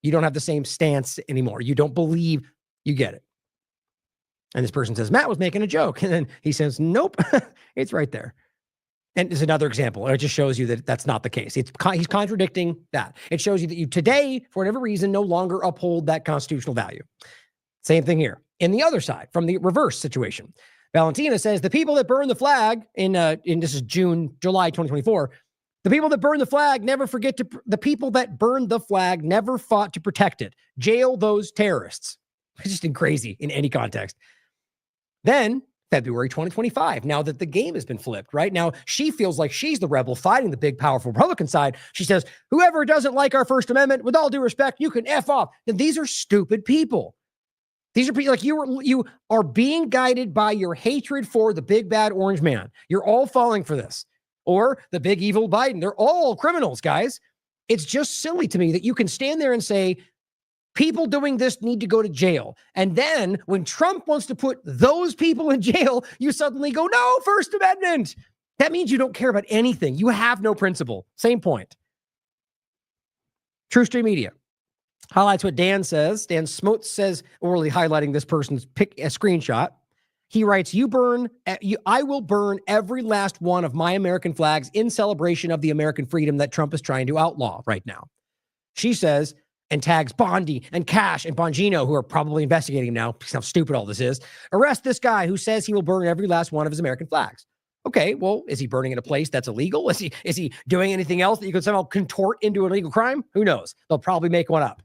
You don't have the same stance anymore. You don't believe. You get it. And this person says, Matt was making a joke. And then he says, nope, it's right there. And it's another example. It just shows you that that's not the case. He's contradicting that. It shows you that you today, for whatever reason, no longer uphold that constitutional value. Same thing here. In the other side, from the reverse situation, Valentina says the people that burn the flag in this is July 2024. The people that burn the flag never forget to. The people that burned the flag never fought to protect it. Jail those terrorists. It's just crazy in any context. Then February 2025, now that the game has been flipped, right? Now she feels like she's the rebel fighting the big, powerful Republican side. She says, whoever doesn't like our First Amendment, with all due respect, you can F off. And these are stupid people. These are people like you are being guided by your hatred for the big, bad orange man. You're all falling for this. Or the big, evil Biden. They're all criminals, guys. It's just silly to me that you can stand there and say, people doing this need to go to jail. And then when Trump wants to put those people in jail, you suddenly go, no, First Amendment. That means you don't care about anything. You have no principle. Same point. True Stream Media highlights what Dan says. Dan Smote says, orally highlighting this person's screenshot. He writes, I will burn every last one of my American flags in celebration of the American freedom that Trump is trying to outlaw right now. She says, and tags Bondi and Cash and Bongino, who are probably investigating him now, because how stupid all this is. Arrest this guy who says he will burn every last one of his American flags. Okay, well, is he burning in a place that's illegal? Is he doing anything else that you could somehow contort into an illegal crime? Who knows? They'll probably make one up.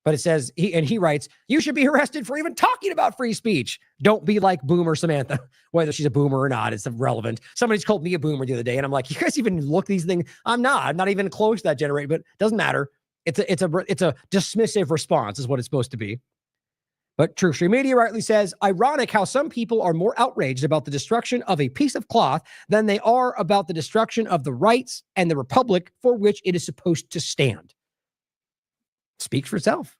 But it says, he writes, you should be arrested for even talking about free speech. Don't be like Boomer Samantha. Whether she's a boomer or not, it's irrelevant. Somebody's called me a boomer the other day, and I'm like, you guys even look these things? I'm not even close to that generation, but it doesn't matter. It's a dismissive response is what it's supposed to be. But True Stream Media rightly says, ironic how some people are more outraged about the destruction of a piece of cloth than they are about the destruction of the rights and the republic for which it is supposed to stand. Speaks for itself.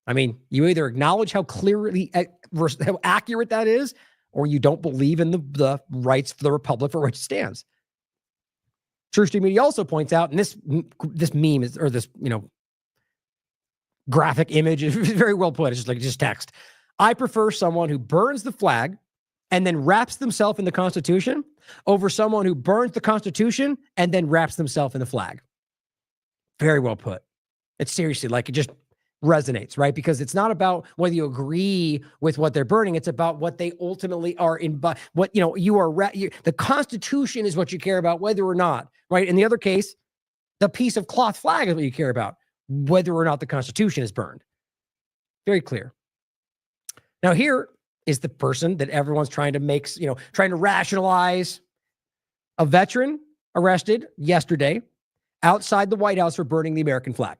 I mean, you either acknowledge how clearly, how accurate that is, or you don't believe in the rights for the republic for which it stands. True Stream Media also points out, and this meme is, or this, graphic image is very well put. It's just text. I prefer someone who burns the flag and then wraps themselves in the Constitution over someone who burns the Constitution and then wraps themselves in the flag. Very well put. It's seriously like it just resonates, right? Because it's not about whether you agree with what they're burning. It's about what they ultimately are in. But what the Constitution is what you care about, whether or not, right? In the other case, the piece of cloth flag is what you care about, whether or not the Constitution is burned. Very clear. Now, here is the person that everyone's trying to trying to rationalize. A veteran arrested yesterday outside the White House for burning the American flag.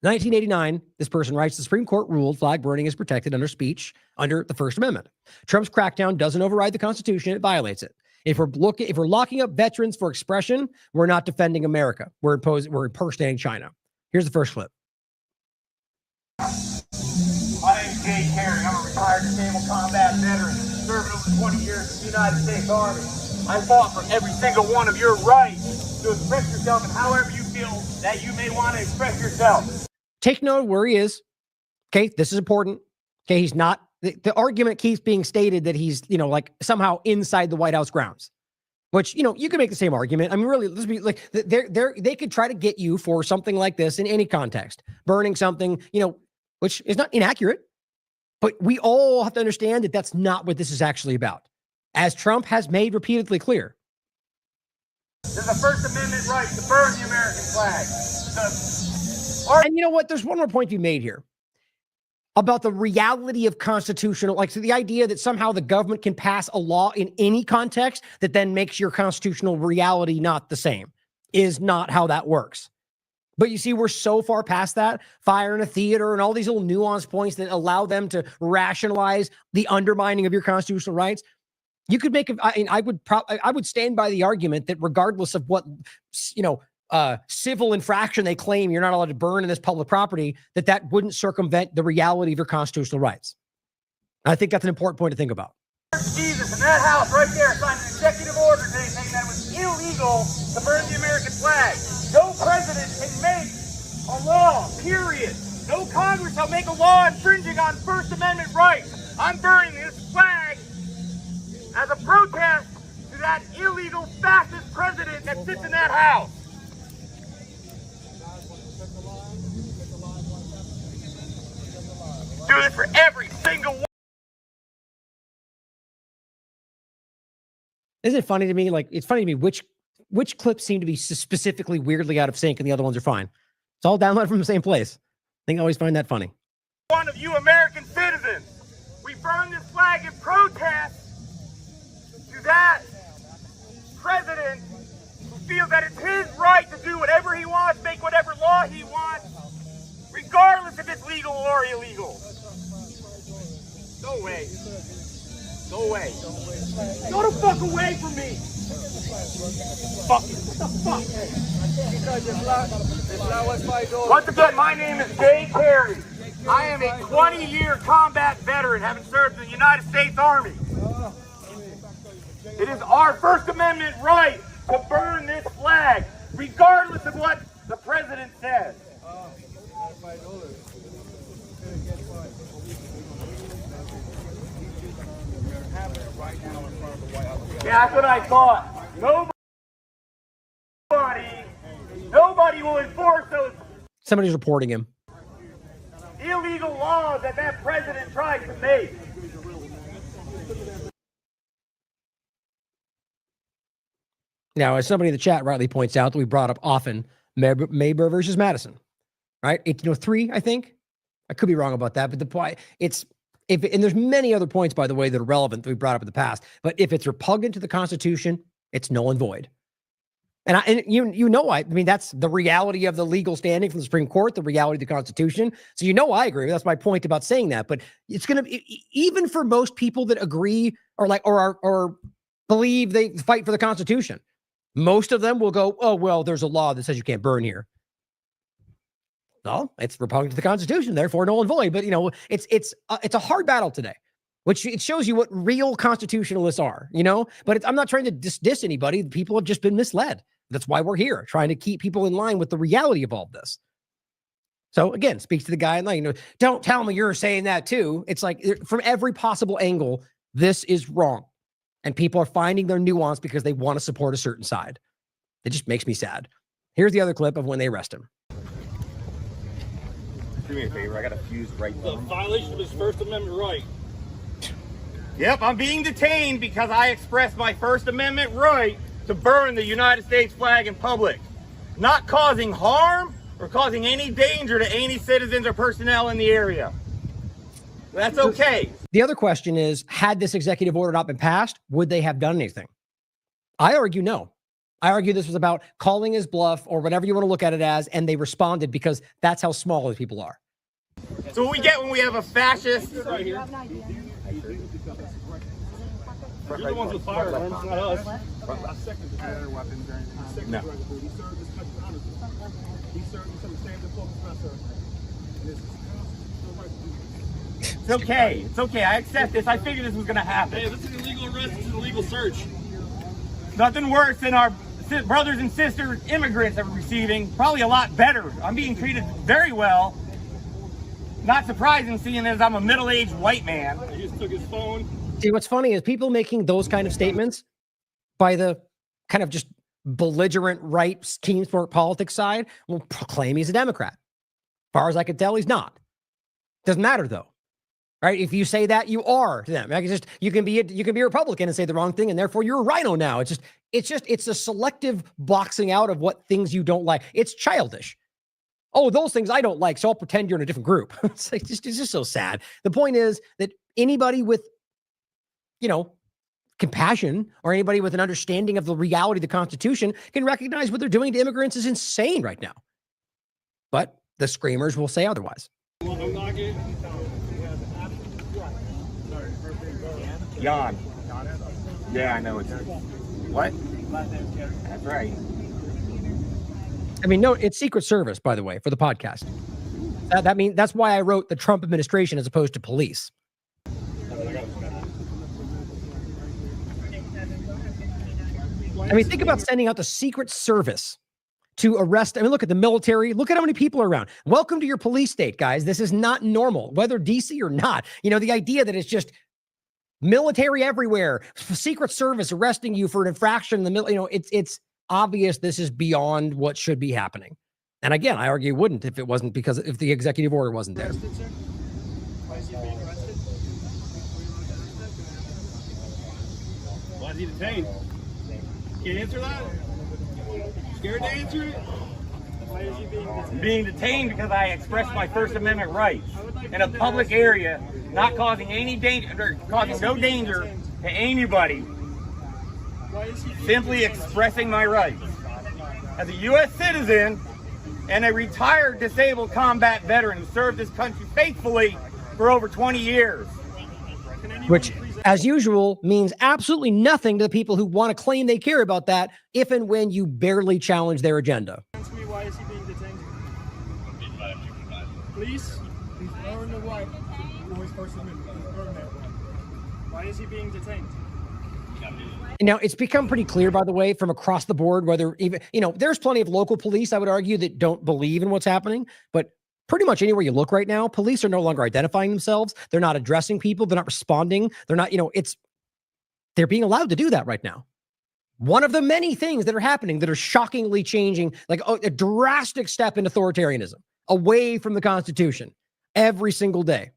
1989, this person writes, the Supreme Court ruled flag burning is protected under speech under the First Amendment. Trump's crackdown doesn't override the Constitution, it violates it. If we're locking up veterans for expression, we're not defending America. We're impersonating China. Here's the first clip. My name's Jay Carey. I'm a retired disabled combat veteran, serving over 20 years in the United States Army. I fought for every single one of your rights to express yourself in however you feel that you may want to express yourself. Take note of where he is. Okay, this is important. Okay, he's not. The argument keeps being stated that he's, somehow inside the White House grounds. Which, you can make the same argument. I mean, really, let's be like, they could try to get you for something like this in any context. Burning something, which is not inaccurate. But we all have to understand that that's not what this is actually about. As Trump has made repeatedly clear. There's a First Amendment right to burn the American flag. And you know what? There's one more point to be made here about the reality of constitutional, so the idea that somehow the government can pass a law in any context that then makes your constitutional reality not the same is not how that works. But you see, we're so far past that. Fire in a theater and all these little nuanced points that allow them to rationalize the undermining of your constitutional rights. You could make, I would stand by the argument that regardless of what, civil infraction they claim you're not allowed to burn in this public property, that wouldn't circumvent the reality of your constitutional rights. I think that's an important point to think about. Jesus in that house right there signed an executive order today saying that it was illegal to burn the American flag. No president can make a law, period, No Congress shall make a law infringing on First Amendment rights. I'm burning this flag as a protest to that illegal fascist president that sits in that house. Do this for every single one. Isn't it funny to me? Like, it's funny to me which clips seem to be specifically weirdly out of sync and the other ones are fine. It's all downloaded from the same place. I think I always find that funny. One of you American citizens, we burn this flag in protest to that president who feels that it's his right to do whatever he wants, make whatever law he wants, regardless if it's legal or illegal. Go away. Go away. Go the fuck away from me. Fuck it. What the fuck? Once again, my name is Jay Carey. I am a 20-year combat veteran, having served in the United States Army. It is our First Amendment right to burn this flag, regardless of what the president says. Yeah, that's what I thought. Nobody will enforce those Somebody's reporting him. illegal laws that that president tried to make. Now, as somebody in the chat rightly points out that we brought up often, Mabur versus Madison, right? 1803, I think. I could be wrong about that, but the point and there's many other points, by the way, that are relevant that we brought up in the past. But if it's repugnant to the Constitution, it's null and void. And you know, I mean, that's the reality of the legal standing from the Supreme Court, the reality of the Constitution. So I agree. That's my point about saying that. But it's going to, even for most people that agree or believe they fight for the Constitution, most of them will go, oh, well, there's a law that says you can't burn here. No, it's repugnant to the Constitution, therefore null and void. But it's a hard battle today, which it shows you what real constitutionalists are. But I'm not trying to diss anybody. People have just been misled. That's why we're here, trying to keep people in line with the reality of all of this. So again, speaks to the guy in line. Don't tell me you're saying that too. It's like from every possible angle, this is wrong, and people are finding their nuance because they want to support a certain side. It just makes me sad. Here's the other clip of when they arrest him. Do me a favor, I got a fuse right there. The violation of his First Amendment right. Yep, I'm being detained because I expressed my First Amendment right to burn the United States flag in public, not causing harm or causing any danger to any citizens or personnel in the area. That's okay. The other question is, had this executive order not been passed, would they have done anything? I argue no. I argue this was about calling his bluff or whatever you want to look at it as, and they responded because that's how small these people are. So what we get when we have a fascist... Right here. You're the ones with firearms, not us. No. It's okay. It's okay. I accept this. I figured this was going to happen. Hey, this is an illegal arrest. This is an illegal search. Nothing worse than our brothers and sisters immigrants are receiving. Probably a lot better. I'm being treated very well. Not surprising, seeing as I'm a middle-aged white man. He just took his phone. See, what's funny is people making those kind of statements by the kind of just belligerent right team sport politics side will proclaim he's a Democrat. As far as I can tell, he's not. Doesn't matter though, right? If you say that, you are to them. You can be a Republican and say the wrong thing, and therefore you're a rhino now. It's a selective boxing out of what things you don't like. It's childish. Oh, those things I don't like, so I'll pretend you're in a different group. It's just so sad. The point is that anybody with, compassion or anybody with an understanding of the reality of the Constitution can recognize what they're doing to immigrants is insane right now. But the screamers will say otherwise. Jan. Yeah, I know it's... What? That's right. I mean, no, it's Secret Service, by the way, for the podcast. That's why I wrote the Trump administration as opposed to police. I mean, think about sending out the Secret Service to arrest. I mean, look at the military. Look at how many people are around. Welcome to your police state, guys. This is not normal, whether DC or not. You know, the idea that it's just military everywhere, Secret Service arresting you for an infraction in the middle. You know, it's obvious this is beyond what should be happening. And again, I argue it wouldn't if it wasn't because if the executive order wasn't there. Why is he being arrested? Why is he detained? Can you answer that? Scared to answer it? Why is he being detained? Being detained because I expressed my First Amendment rights in a public area, not causing any danger, causing no danger to anybody. Why is he simply expressing my rights as a U.S. citizen and a retired disabled combat veteran who served this country faithfully for over 20 years. Which, as usual, means absolutely nothing to the people who want to claim they care about that if and when you barely challenge their agenda. Why is he being detained? Please? He's earned the right for his First Amendment. He's earned that right. Why is he being detained? Now, it's become pretty clear, by the way, from across the board, whether even, you know, there's plenty of local police, I would argue, that don't believe in what's happening. But pretty much anywhere you look right now, police are no longer identifying themselves. They're not addressing people. They're not responding. They're not, you know, they're being allowed to do that right now. One of the many things that are happening that are shockingly changing, like a drastic step in authoritarianism away from the Constitution every single day.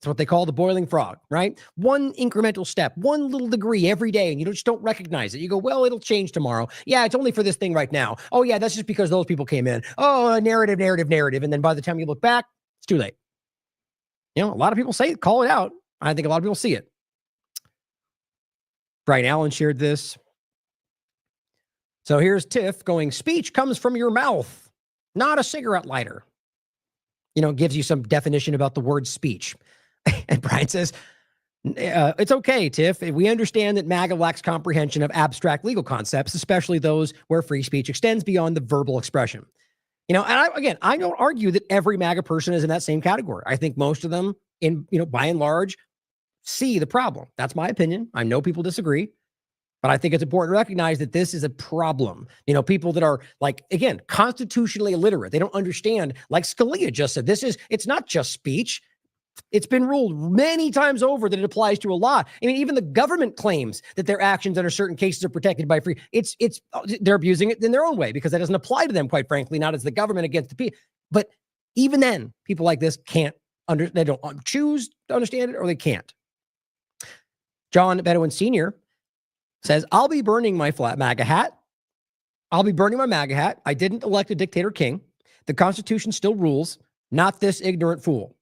It's what they call the boiling frog, right? One incremental step, one little degree every day, and you just don't recognize it. You go, well, it'll change tomorrow. Yeah, it's only for this thing right now. Oh, yeah, that's just because those people came in. Oh, narrative. And then by the time you look back, it's too late. You know, a lot of people call it out. I think a lot of people see it. Brian Allen shared this. So here's Tiff going, speech comes from your mouth, not a cigarette lighter. You know, gives you some definition about the word speech. And Brian says, it's okay, Tiff. We understand that MAGA lacks comprehension of abstract legal concepts, especially those where free speech extends beyond the verbal expression. You know, and I don't argue that every MAGA person is in that same category. I think most of them, by and large, see the problem. That's my opinion. I know people disagree, but I think it's important to recognize that this is a problem. You know, people that are constitutionally illiterate, they don't understand, like Scalia just said, it's not just speech. It's been ruled many times over that it applies to a lot. I mean, even the government claims that their actions under certain cases are protected by free. They're abusing it in their own way because that doesn't apply to them, quite frankly, not as the government against the people. But even then, people like this they don't choose to understand it, or they can't. John Bedouin Sr. says, I'll be burning my MAGA hat. I didn't elect a dictator king. The Constitution still rules, not this ignorant fool.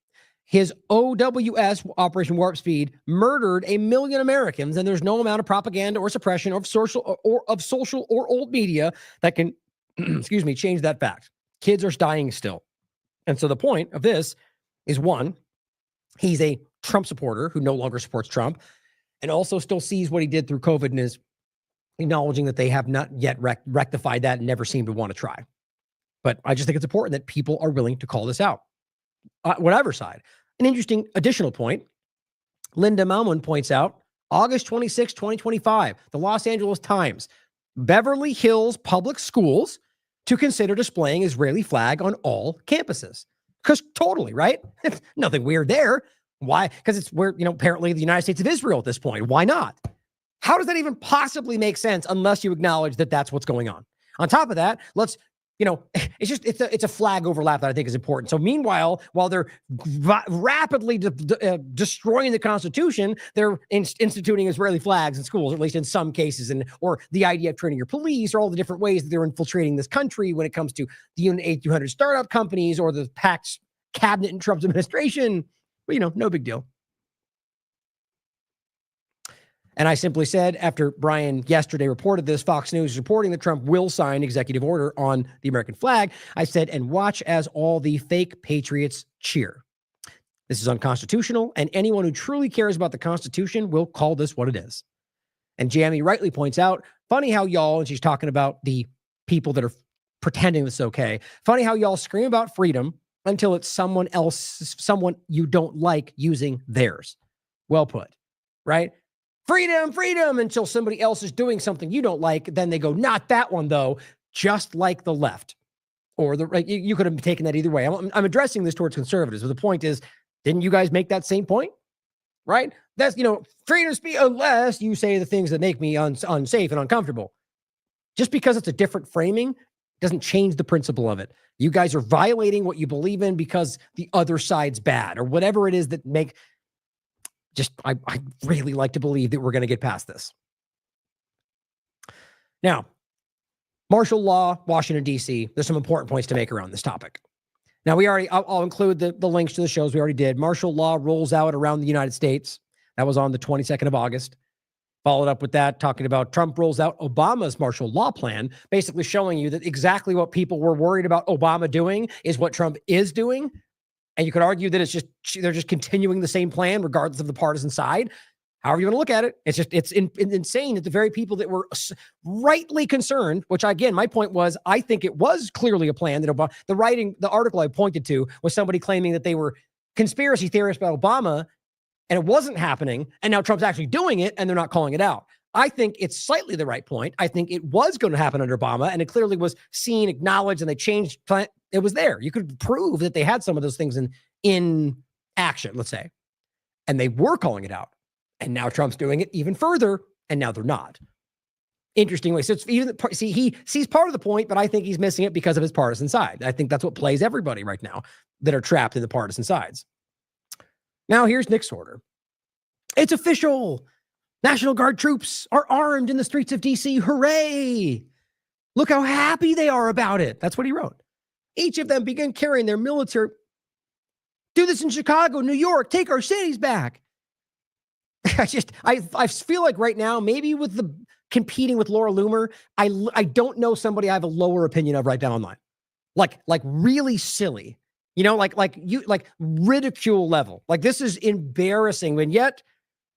His OWS, Operation Warp Speed, murdered 1 million Americans, and there's no amount of propaganda or suppression of social or old media that can, change that fact. Kids are dying still. And so the point of this is, one, he's a Trump supporter who no longer supports Trump, and also still sees what he did through COVID and is acknowledging that they have not yet rectified that and never seem to want to try. But I just think it's important that people are willing to call this out. Whatever side. An interesting additional point, Linda Malman points out, August 26, 2025, the Los Angeles Times, Beverly Hills public schools to consider displaying Israeli flag on all campuses. Because totally, right? Nothing weird there. Why? Because it's apparently the United States of Israel at this point. Why not? How does that even possibly make sense unless you acknowledge that that's what's going on? On top of that, it's a flag overlap that I think is important. So meanwhile, while they're rapidly destroying the Constitution, they're instituting Israeli flags in schools, at least in some cases, or the idea of training your police, or all the different ways that they're infiltrating this country when it comes to the Unit 8200 startup companies or the PAC's cabinet in Trump's administration. But, no big deal. And I simply said, after Brian yesterday reported this, Fox News is reporting that Trump will sign executive order on the American flag. I said, and watch as all the fake patriots cheer. This is unconstitutional, and anyone who truly cares about the Constitution will call this what it is. And Jamie rightly points out, funny how y'all, and she's talking about the people that are pretending it's okay, funny how y'all scream about freedom until it's someone you don't like using theirs. Well put, right? Freedom, until somebody else is doing something you don't like. Then they go, not that one, though, just like the left. or the right. You could have taken that either way. I'm addressing this towards conservatives. But the point is, didn't you guys make that same point? Right? That's, freedom of speech, unless you say the things that make me unsafe and uncomfortable. Just because it's a different framing doesn't change the principle of it. You guys are violating what you believe in because the other side's bad or whatever it is that I really like to believe that we're going to get past this. Now, martial law, Washington, D.C., there's some important points to make around this topic. Now, I'll include the links to the shows we already did. Martial law rolls out around the United States. That was on the 22nd of August. Followed up with that, talking about Trump rolls out Obama's martial law plan, basically showing you that exactly what people were worried about Obama doing is what Trump is doing. And you could argue that they're just continuing the same plan regardless of the partisan side. However you want to look at it, it's insane that the very people that were rightly concerned, which again, my point was, I think it was clearly a plan that Obama, the article I pointed to was somebody claiming that they were conspiracy theorists about Obama and it wasn't happening. And now Trump's actually doing it and they're not calling it out. I think it's slightly the right point. I think it was going to happen under Obama and it clearly was seen, acknowledged, and they changed. It was there. You could prove that they had some of those things in action, let's say, and they were calling it out. And now Trump's doing it even further, and now they're not. Interestingly, so he sees part of the point, but I think he's missing it because of his partisan side. I think that's what plays everybody right now that are trapped in the partisan sides. Now, here's Nick's order. It's official. National Guard troops are armed in the streets of D.C. Hooray! Look how happy they are about it. That's what he wrote. Each of them began carrying their military. Do this in Chicago, New York. Take our cities back. I feel like right now, maybe with the competing with Laura Loomer, I don't know somebody I have a lower opinion of right now online. Like really silly, like ridicule level. Like this is embarrassing, and yet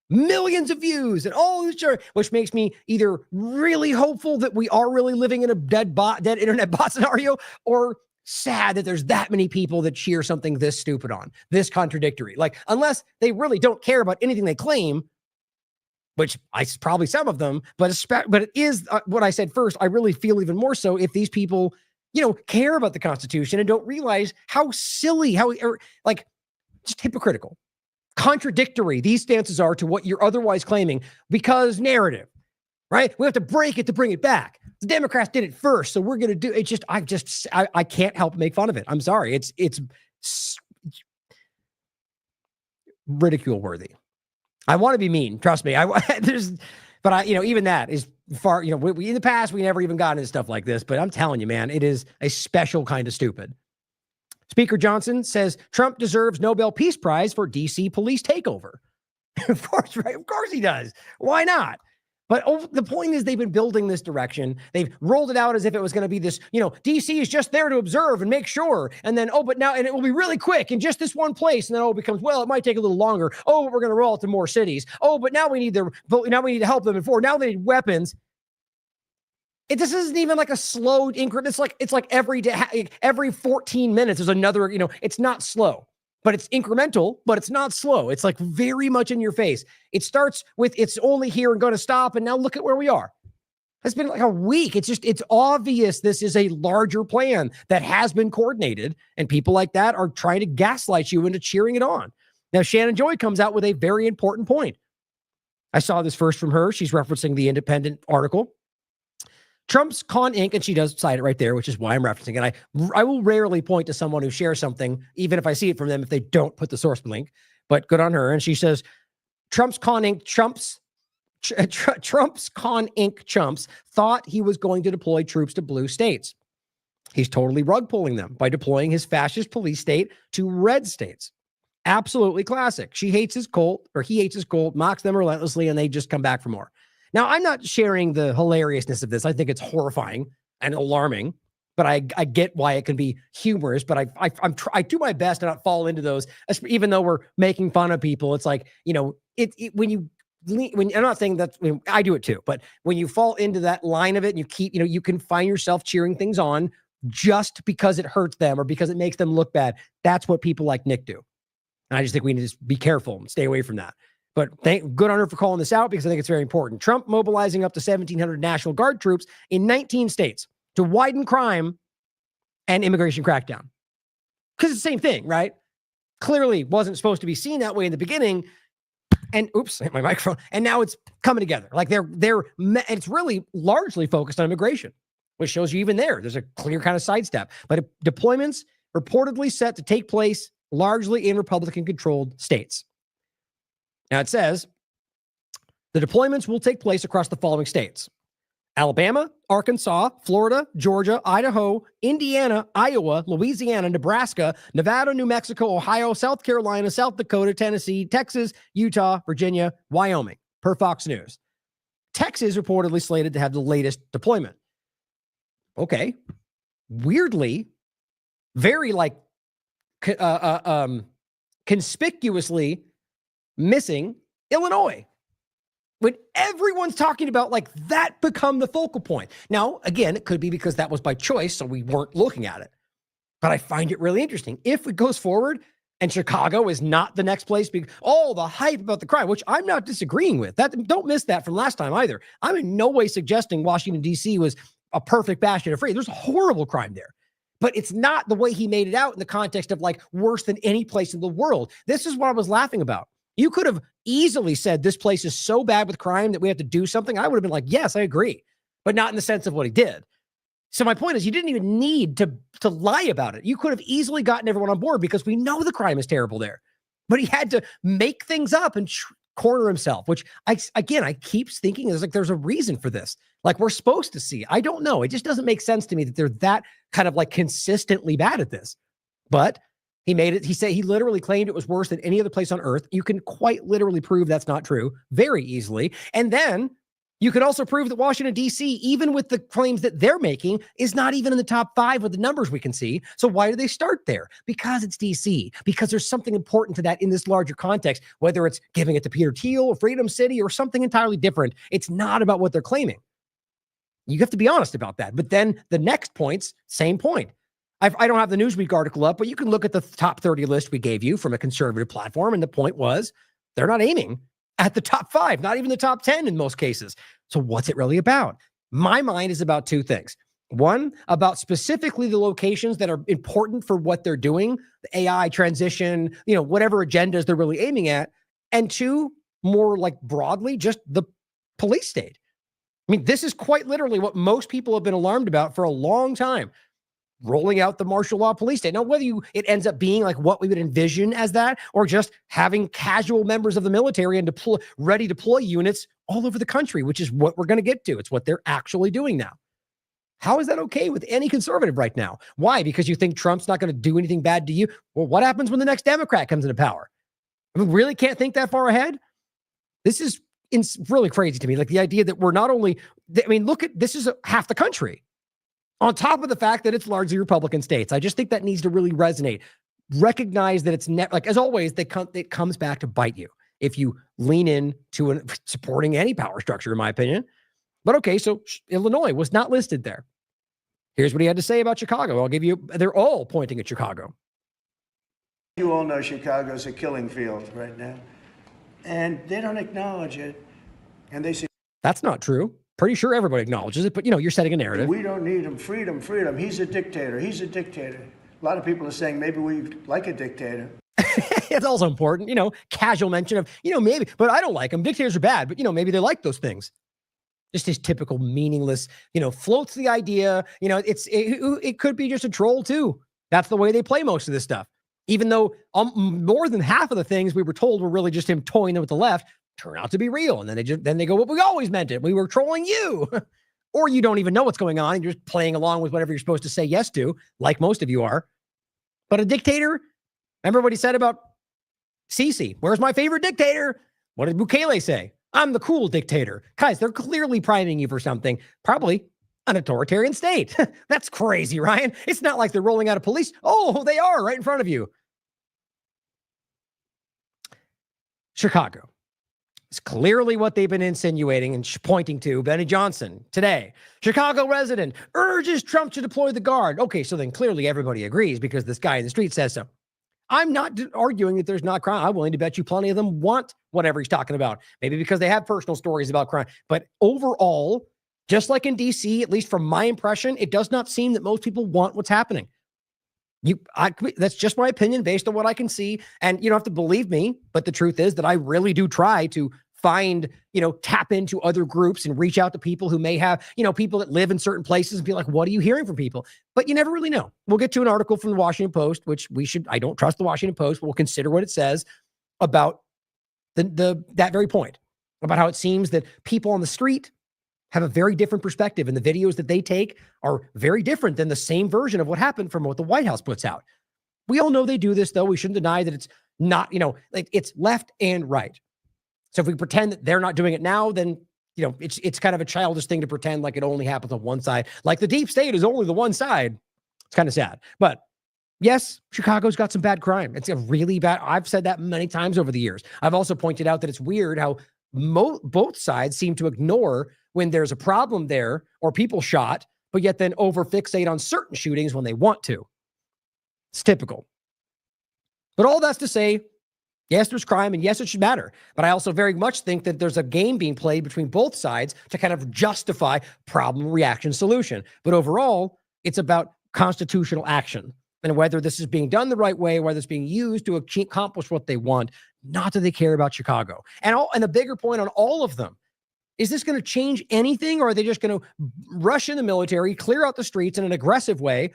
millions of views and all this, which makes me either really hopeful that we are really living in a dead internet bot scenario, or sad that there's that many people that cheer something this stupid on, this contradictory. Like, unless they really don't care about anything they claim, which probably some of them, but it is what I said first. I really feel even more so if these people, care about the Constitution and don't realize how silly, just hypocritical, contradictory these stances are to what you're otherwise claiming, because narrative, right? We have to break it to bring it back. The Democrats did it first, so we're going to do it. I can't help but make fun of it. I'm sorry. It's ridicule worthy. I want to be mean. Trust me. But even that is far, we in the past, we never even got into stuff like this, but I'm telling you, man, it is a special kind of stupid. Speaker Johnson says Trump deserves Nobel Peace Prize for DC police takeover. Of course, right? Of course he does. Why not? But the point is, they've been building this direction. They've rolled it out as if it was going to be this, DC is just there to observe and make sure. And then, and it will be really quick in just this one place. And then, it becomes, it might take a little longer. But we're going to roll it to more cities. But now we need to help them before. Now they need weapons. This isn't even like a slow increment. It's like every day, every 14 minutes, there's another, it's not slow. But it's incremental, but it's not slow. It's like very much in your face. It starts with it's only here and going to stop. And now look at where we are. It's been like a week. It's obvious this is a larger plan that has been coordinated. And people like that are trying to gaslight you into cheering it on. Now, Shannon Joy comes out with a very important point. I saw this first from her. She's referencing the Independent article. Trump's Con Inc., and she does cite it right there, which is why I'm referencing it. I will rarely point to someone who shares something, even if I see it from them, if they don't put the source link, but good on her. And she says, Trump's Con Inc. Trump's Con Inc. chumps thought he was going to deploy troops to blue states. He's totally rug pulling them by deploying his fascist police state to red states. Absolutely classic. He hates his cult, mocks them relentlessly, and they just come back for more. Now, I'm not sharing the hilariousness of this. I think it's horrifying and alarming, but I get why it can be humorous. But I do my best to not fall into those, even though we're making fun of people. It's like, when I'm not saying that I do it too, but when you fall into that line of it and you keep, you can find yourself cheering things on just because it hurts them or because it makes them look bad. That's what people like Nick do. And I just think we need to just be careful and stay away from that. But good on her for calling this out, because I think it's very important. Trump mobilizing up to 1,700 National Guard troops in 19 states to widen crime and immigration crackdown. Because it's the same thing, right? Clearly wasn't supposed to be seen that way in the beginning. And oops, hit my microphone. And now it's coming together. Like it's really largely focused on immigration, which shows you even there's a clear kind of sidestep. But deployments reportedly set to take place largely in Republican-controlled states. Now it says the deployments will take place across the following states: Alabama, Arkansas, Florida, Georgia, Idaho, Indiana, Iowa, Louisiana, Nebraska, Nevada, New Mexico, Ohio, South Carolina, South Dakota, Tennessee, Texas, Utah, Virginia, Wyoming, per Fox News. Texas reportedly slated to have the latest deployment. Okay. Weirdly, very conspicuously missing Illinois. When everyone's talking about that become the focal point. Now, again, it could be because that was by choice, so we weren't looking at it. But I find it really interesting. If it goes forward and Chicago is not the next place, the hype about the crime, which I'm not disagreeing with. Don't miss that from last time either. I'm in no way suggesting Washington, D.C. was a perfect bastion of freedom. There's horrible crime there. But it's not the way he made it out in the context of worse than any place in the world. This is what I was laughing about. You could have easily said this place is so bad with crime that we have to do something. I would have been like, yes, I agree, but not in the sense of what he did. So my point is you didn't even need to lie about it. You could have easily gotten everyone on board because we know the crime is terrible there, but he had to make things up and corner himself, which I keep thinking is there's a reason for this. We're supposed to see. I don't know. It just doesn't make sense to me that they're that kind of consistently bad at this, but he made it. He literally claimed it was worse than any other place on earth. You can quite literally prove that's not true very easily. And then you could also prove that Washington, D.C., even with the claims that they're making, is not even in the top 5 with the numbers we can see. So why do they start there? Because it's D.C., because there's something important to that in this larger context, whether it's giving it to Peter Thiel or Freedom City or something entirely different. It's not about what they're claiming. You have to be honest about that. But then the next point's same point. I don't have the Newsweek article up, but you can look at the top 30 list we gave you from a conservative platform. And the point was they're not aiming at the top 5, not even the top 10 in most cases. So what's it really about? My mind is about 2 things. One, about specifically the locations that are important for what they're doing, the AI transition, whatever agendas they're really aiming at. And 2, more broadly, just the police state. I mean, this is quite literally what most people have been alarmed about for a long time. Rolling out the martial law police state. Now, whether it ends up being what we would envision as that, or just having casual members of the military and ready deploy units all over the country, which is what we're going to get to. It's what they're actually doing now. How is that okay with any conservative right now? Why? Because you think Trump's not going to do anything bad to you? Well, what happens when the next Democrat comes into power? I mean, really can't think that far ahead? This is really crazy to me. The idea that we're not only, this is half the country. On top of the fact that it's largely Republican states. I just think that needs to really resonate. Recognize that it's as always, it comes back to bite you if you lean in to supporting any power structure, in my opinion. But okay, so Illinois was not listed there. Here's what he had to say about Chicago. They're all pointing at Chicago. You all know Chicago's a killing field right now, and they don't acknowledge it. And they say, that's not true. Pretty sure everybody acknowledges it, but you're setting a narrative. We don't need him. Freedom, freedom. He's a dictator. He's a dictator. A lot of people are saying maybe we like a dictator. It's also important, casual mention of, maybe, but I don't like them. Dictators are bad, but maybe they like those things. Just his typical meaningless, floats the idea, it could be just a troll too. That's the way they play most of this stuff. Even though more than half of the things we were told were really just him toying them with the left, turn out to be real. And then they go, well, we always meant it. We were trolling you. Or you don't even know what's going on. And you're just playing along with whatever you're supposed to say yes to, like most of you are. But a dictator, remember what he said about Sisi? Where's my favorite dictator? What did Bukele say? I'm the cool dictator. Guys, they're clearly priming you for something, probably an authoritarian state. That's crazy, Ryan. It's not like they're rolling out a police. Oh, they are right in front of you. Chicago. It's clearly what they've been insinuating and pointing to. Benny Johnson today, Chicago resident urges Trump to deploy the guard. Okay, so then clearly everybody agrees because this guy in the street says so. I'm not arguing that there's not crime. I'm willing to bet you plenty of them want whatever he's talking about. Maybe because they have personal stories about crime. But overall, just like in DC, at least from my impression, it does not seem that most people want what's happening. That's just my opinion based on what I can see. And you don't have to believe me, but the truth is that I really do try to find, tap into other groups and reach out to people who may have, people that live in certain places and be like, what are you hearing from people? But you never really know. We'll get to an article from the Washington Post, which I don't trust the Washington Post, but we'll consider what it says about that very point, about how it seems that people on the street have a very different perspective, and the videos that they take are very different than the same version of what happened from what the White House puts out. We all know they do this, though. We shouldn't deny that it's not, it's left and right. So if we pretend that they're not doing it now, then, it's kind of a childish thing to pretend like it only happens on one side. Like the deep state is only the one side. It's kind of sad. But yes, Chicago's got some bad crime. It's a really bad. I've said that many times over the years. I've also pointed out that it's weird how both sides seem to ignore when there's a problem there or people shot, but yet then over-fixate on certain shootings when they want to. It's typical. But all that's to say, yes, there's crime, and yes, it should matter. But I also very much think that there's a game being played between both sides to kind of justify problem, reaction, solution. But overall, it's about constitutional action and whether this is being done the right way, whether it's being used to accomplish what they want, not that they care about Chicago. And the bigger point on all of them, is this going to change anything, or are they just going to rush in the military, clear out the streets in an aggressive way,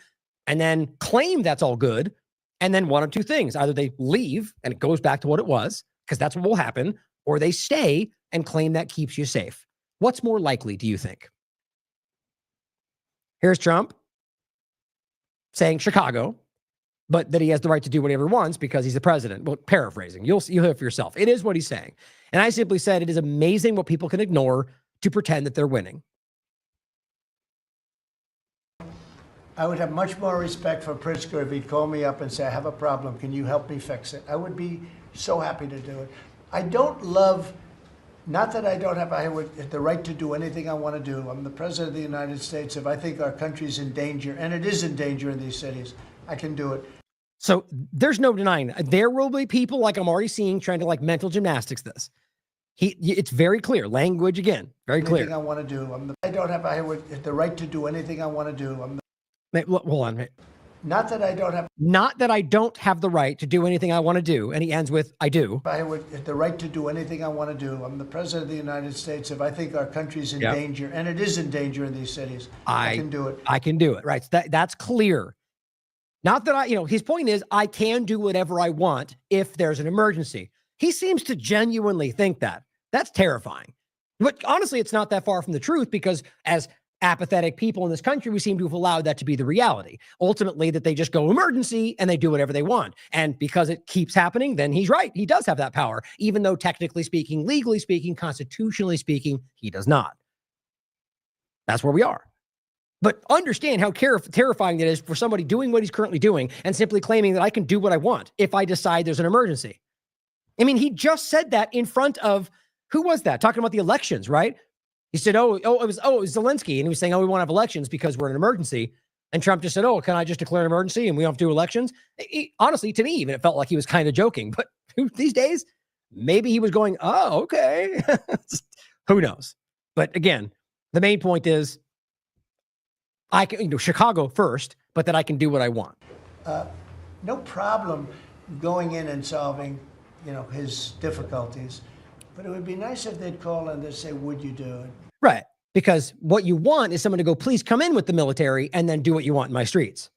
and then claim that's all good? And then one of two things. Either they leave and it goes back to what it was, because that's what will happen, or they stay and claim that keeps you safe. What's more likely, do you think? Here's Trump saying Chicago, but that he has the right to do whatever he wants because he's the president. Well, paraphrasing, you'll hear for yourself. It is what he's saying. And I simply said it is amazing what people can ignore to pretend that they're winning. I would have much more respect for Pritzker if he'd call me up and say, I have a problem. Can you help me fix it? I would be so happy to do it. I don't love, not that I don't have the right to do anything I want to do. I'm the president of the United States. If I think our country's in danger, and it is in danger in these cities, I can do it. So there's no denying there will be people, like I'm already seeing, trying to mental gymnastics this. It's very clear. Language again, very clear. Anything I want to do. I don't have the right to do anything I want to do. Hold on. Not that I don't have. Not that I don't have the right to do anything I want to do. And he ends with, I do. I have the right to do anything I want to do. I'm the president of the United States. If I think our country's in danger, and it is in danger in these cities, I can do it. I can do it. Right. So that's clear. Not that his point is I can do whatever I want if there's an emergency. He seems to genuinely think that. That's terrifying. But honestly, it's not that far from the truth, because as apathetic people in this country, we seem to have allowed that to be the reality. Ultimately, that they just go emergency and they do whatever they want. And because it keeps happening, then he's right. He does have that power, even though technically speaking, legally speaking, constitutionally speaking, he does not. That's where we are. But understand how terrifying it is for somebody doing what he's currently doing and simply claiming that I can do what I want if I decide there's an emergency. I mean, he just said that in front of, who was that? Talking about the elections, right? He said, it was Zelensky. And he was saying, we want to have elections because we're in an emergency. And Trump just said, can I just declare an emergency and we don't have to do elections? Honestly, to me, even it felt like he was kind of joking. But these days, maybe he was going, okay. Who knows? But again, the main point is, I can, Chicago first, but that I can do what I want. No problem going in and solving, his difficulties. But it would be nice if they'd call and they'd say, would you do it? Right. Because what you want is someone to go, please come in with the military and then do what you want in my streets.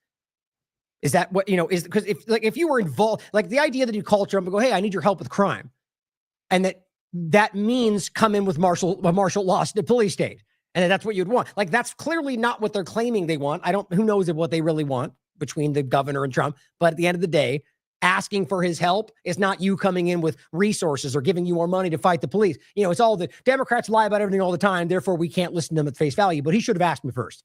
Is that what, is because if you were involved, like the idea that you call Trump and go, hey, I need your help with crime. And that means come in with martial law, the police state. And that's what you'd want. Like, that's clearly not what they're claiming they want. Who knows what they really want between the governor and Trump. But at the end of the day, asking for his help is not you coming in with resources or giving you more money to fight the police. It's all the Democrats lie about everything all the time. Therefore, we can't listen to them at face value. But he should have asked me first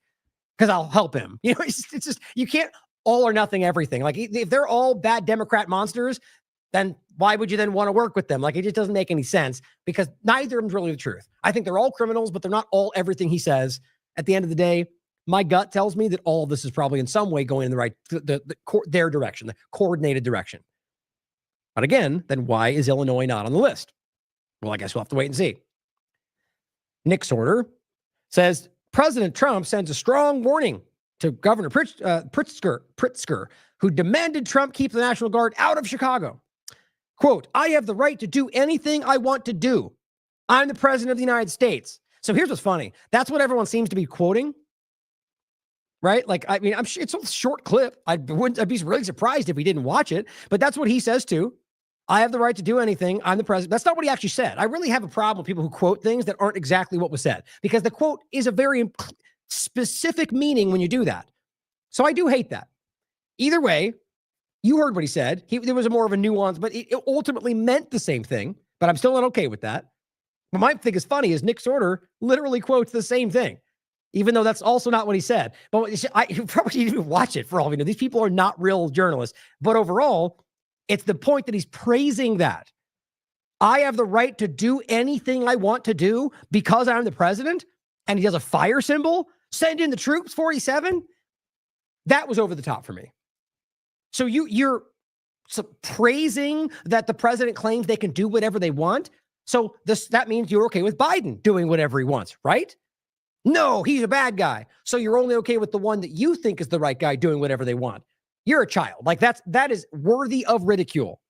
because I'll help him. It's just, you can't all or nothing everything. Like, if they're all bad Democrat monsters, then why would you then want to work with them? Like, it just doesn't make any sense because neither of them's really the truth. I think they're all criminals, but they're not all everything he says. At the end of the day, my gut tells me that all of this is probably in some way going in the right, their direction, the coordinated direction. But again, then why is Illinois not on the list? Well, I guess we'll have to wait and see. Nick Sorter says, President Trump sends a strong warning to Governor Pritzker who demanded Trump keep the National Guard out of Chicago. Quote, I have the right to do anything I want to do. I'm the president of the United States. So here's what's funny. That's what everyone seems to be quoting, right? Like, I mean, I'm sure it's a short clip. I'd be really surprised if we didn't watch it, but that's what he says too. I have the right to do anything. I'm the president. That's not what he actually said. I really have a problem with people who quote things that aren't exactly what was said, because the quote is a very specific meaning when you do that. So I do hate that. Either way, you heard what he said. There was more of a nuance, but it ultimately meant the same thing, but I'm still not okay with that. What my thing is funny is Nick Sorter literally quotes the same thing, even though that's also not what he said. But you probably didn't even watch it for all we know. These people are not real journalists. But overall, it's the point that he's praising that. I have the right to do anything I want to do because I'm the president, and he does a fire symbol, send in the troops, 47. That was over the top for me. So you're praising that the president claims they can do whatever they want. So that means you're okay with Biden doing whatever he wants, right? No, he's a bad guy. So you're only okay with the one that you think is the right guy doing whatever they want. You're a child. Like that is worthy of ridicule.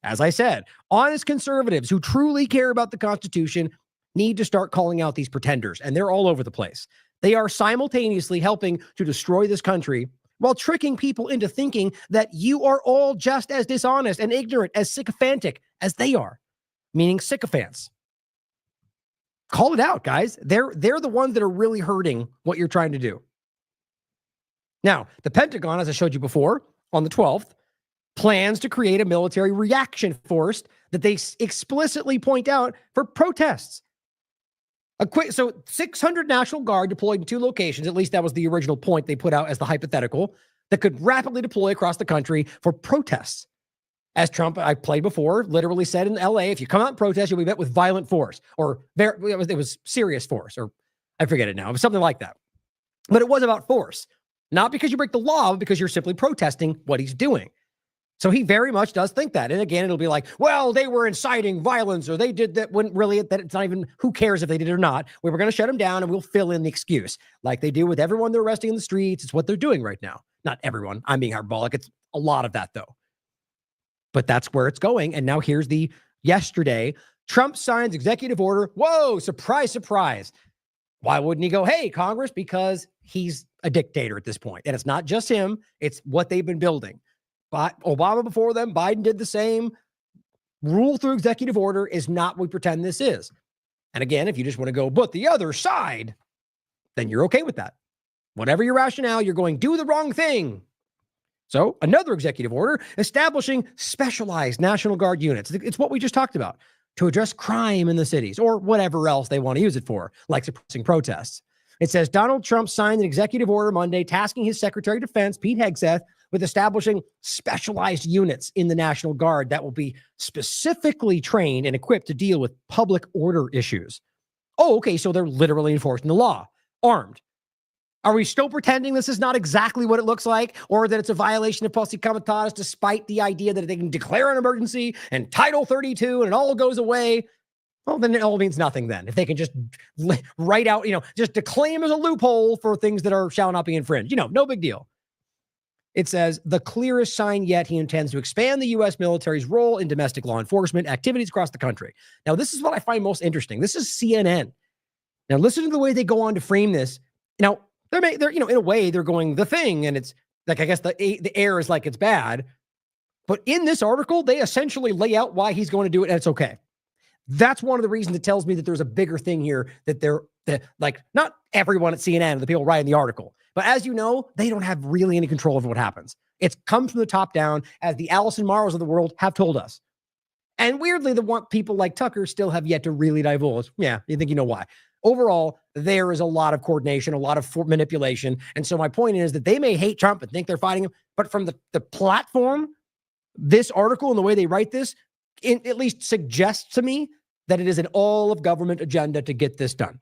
As I said, honest conservatives who truly care about the Constitution need to start calling out these pretenders, and they're all over the place. They are simultaneously helping to destroy this country while tricking people into thinking that you are all just as dishonest and ignorant, as sycophantic as they are, meaning sycophants. Call it out, guys. They're the ones that are really hurting what you're trying to do. Now, the Pentagon, as I showed you before, on the 12th, plans to create a military reaction force that they explicitly point out for protests. So 600 National Guard deployed in 2 locations, at least that was the original point they put out as the hypothetical, that could rapidly deploy across the country for protests. As Trump, I played before, literally said in LA, if you come out and protest, you'll be met with violent force, or it was serious force, or I forget it now. It was something like that. But it was about force, not because you break the law, but because you're simply protesting what he's doing. So he very much does think that. And again, it'll be like, well, they were inciting violence, or they did that, when really that it's not even, who cares if they did it or not. We were going to shut them down and we'll fill in the excuse like they do with everyone they're arresting in the streets. It's what they're doing right now. Not everyone. I'm being hyperbolic. It's a lot of that though. But that's where it's going. And now here's yesterday, Trump signs executive order. Whoa, surprise, surprise. Why wouldn't he go, hey, Congress? Because he's a dictator at this point. And it's not just him. It's what they've been building. But Obama before them, Biden did the same. Rule through executive order is not what we pretend this is. And again, if you just want to go, but the other side, then you're okay with that. Whatever your rationale, you're going, do the wrong thing. So another executive order establishing specialized National Guard units. It's what we just talked about, to address crime in the cities or whatever else they want to use it for, like suppressing protests. It says Donald Trump signed an executive order Monday tasking his Secretary of Defense, Pete Hegseth, with establishing specialized units in the National Guard that will be specifically trained and equipped to deal with public order issues. Oh, okay, so they're literally enforcing the law, armed. Are we still pretending this is not exactly what it looks like, or that it's a violation of posse comitatus, despite the idea that they can declare an emergency and Title 32 and it all goes away? Well, then it all means nothing then. If they can just write out, just declaim as a loophole for things that shall not be infringed, no big deal. It says the clearest sign yet, he intends to expand the U.S. military's role in domestic law enforcement activities across the country. Now, this is what I find most interesting. This is CNN. Now, listen to the way they go on to frame this. Now, they're in a way, they're going the thing, and it's like, I guess the air is like it's bad. But in this article, they essentially lay out why he's going to do it, and it's okay. That's one of the reasons it tells me that there's a bigger thing here, that like not everyone at CNN, the people writing the article, but as you know, they don't have really any control over what happens. It's come from the top down, as the Allison Morrows of the world have told us. And weirdly, the people like Tucker still have yet to really divulge. Yeah, you think you know why. Overall, there is a lot of coordination, a lot of manipulation. And so my point is that they may hate Trump and think they're fighting him, but from the platform, this article and the way they write this, it at least suggests to me that it is an all-of-government agenda to get this done.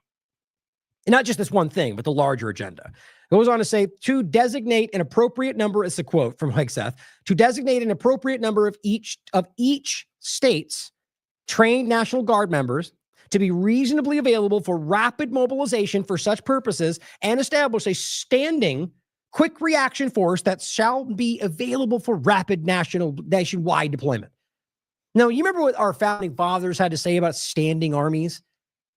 And not just this one thing, but the larger agenda. It goes on to say, to designate an appropriate number, it's a quote from Hegseth, to designate an appropriate number of each state's trained National Guard members to be reasonably available for rapid mobilization for such purposes, and establish a standing quick reaction force that shall be available for rapid nationwide deployment. Now, you remember what our founding fathers had to say about standing armies?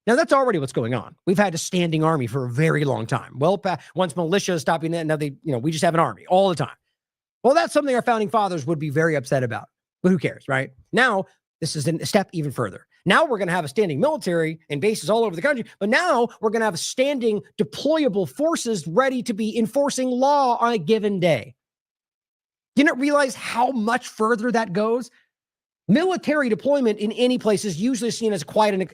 Now, that's already what's going on. We've had a standing army for a very long time. Well, once militia is stopping that, now we just have an army all the time. Well, that's something our founding fathers would be very upset about. But who cares, right? Now, this is a step even further. Now we're going to have a standing military and bases all over the country, but now we're going to have standing deployable forces ready to be enforcing law on a given day. Do you not realize how much further that goes? Military deployment in any place is usually seen as quite an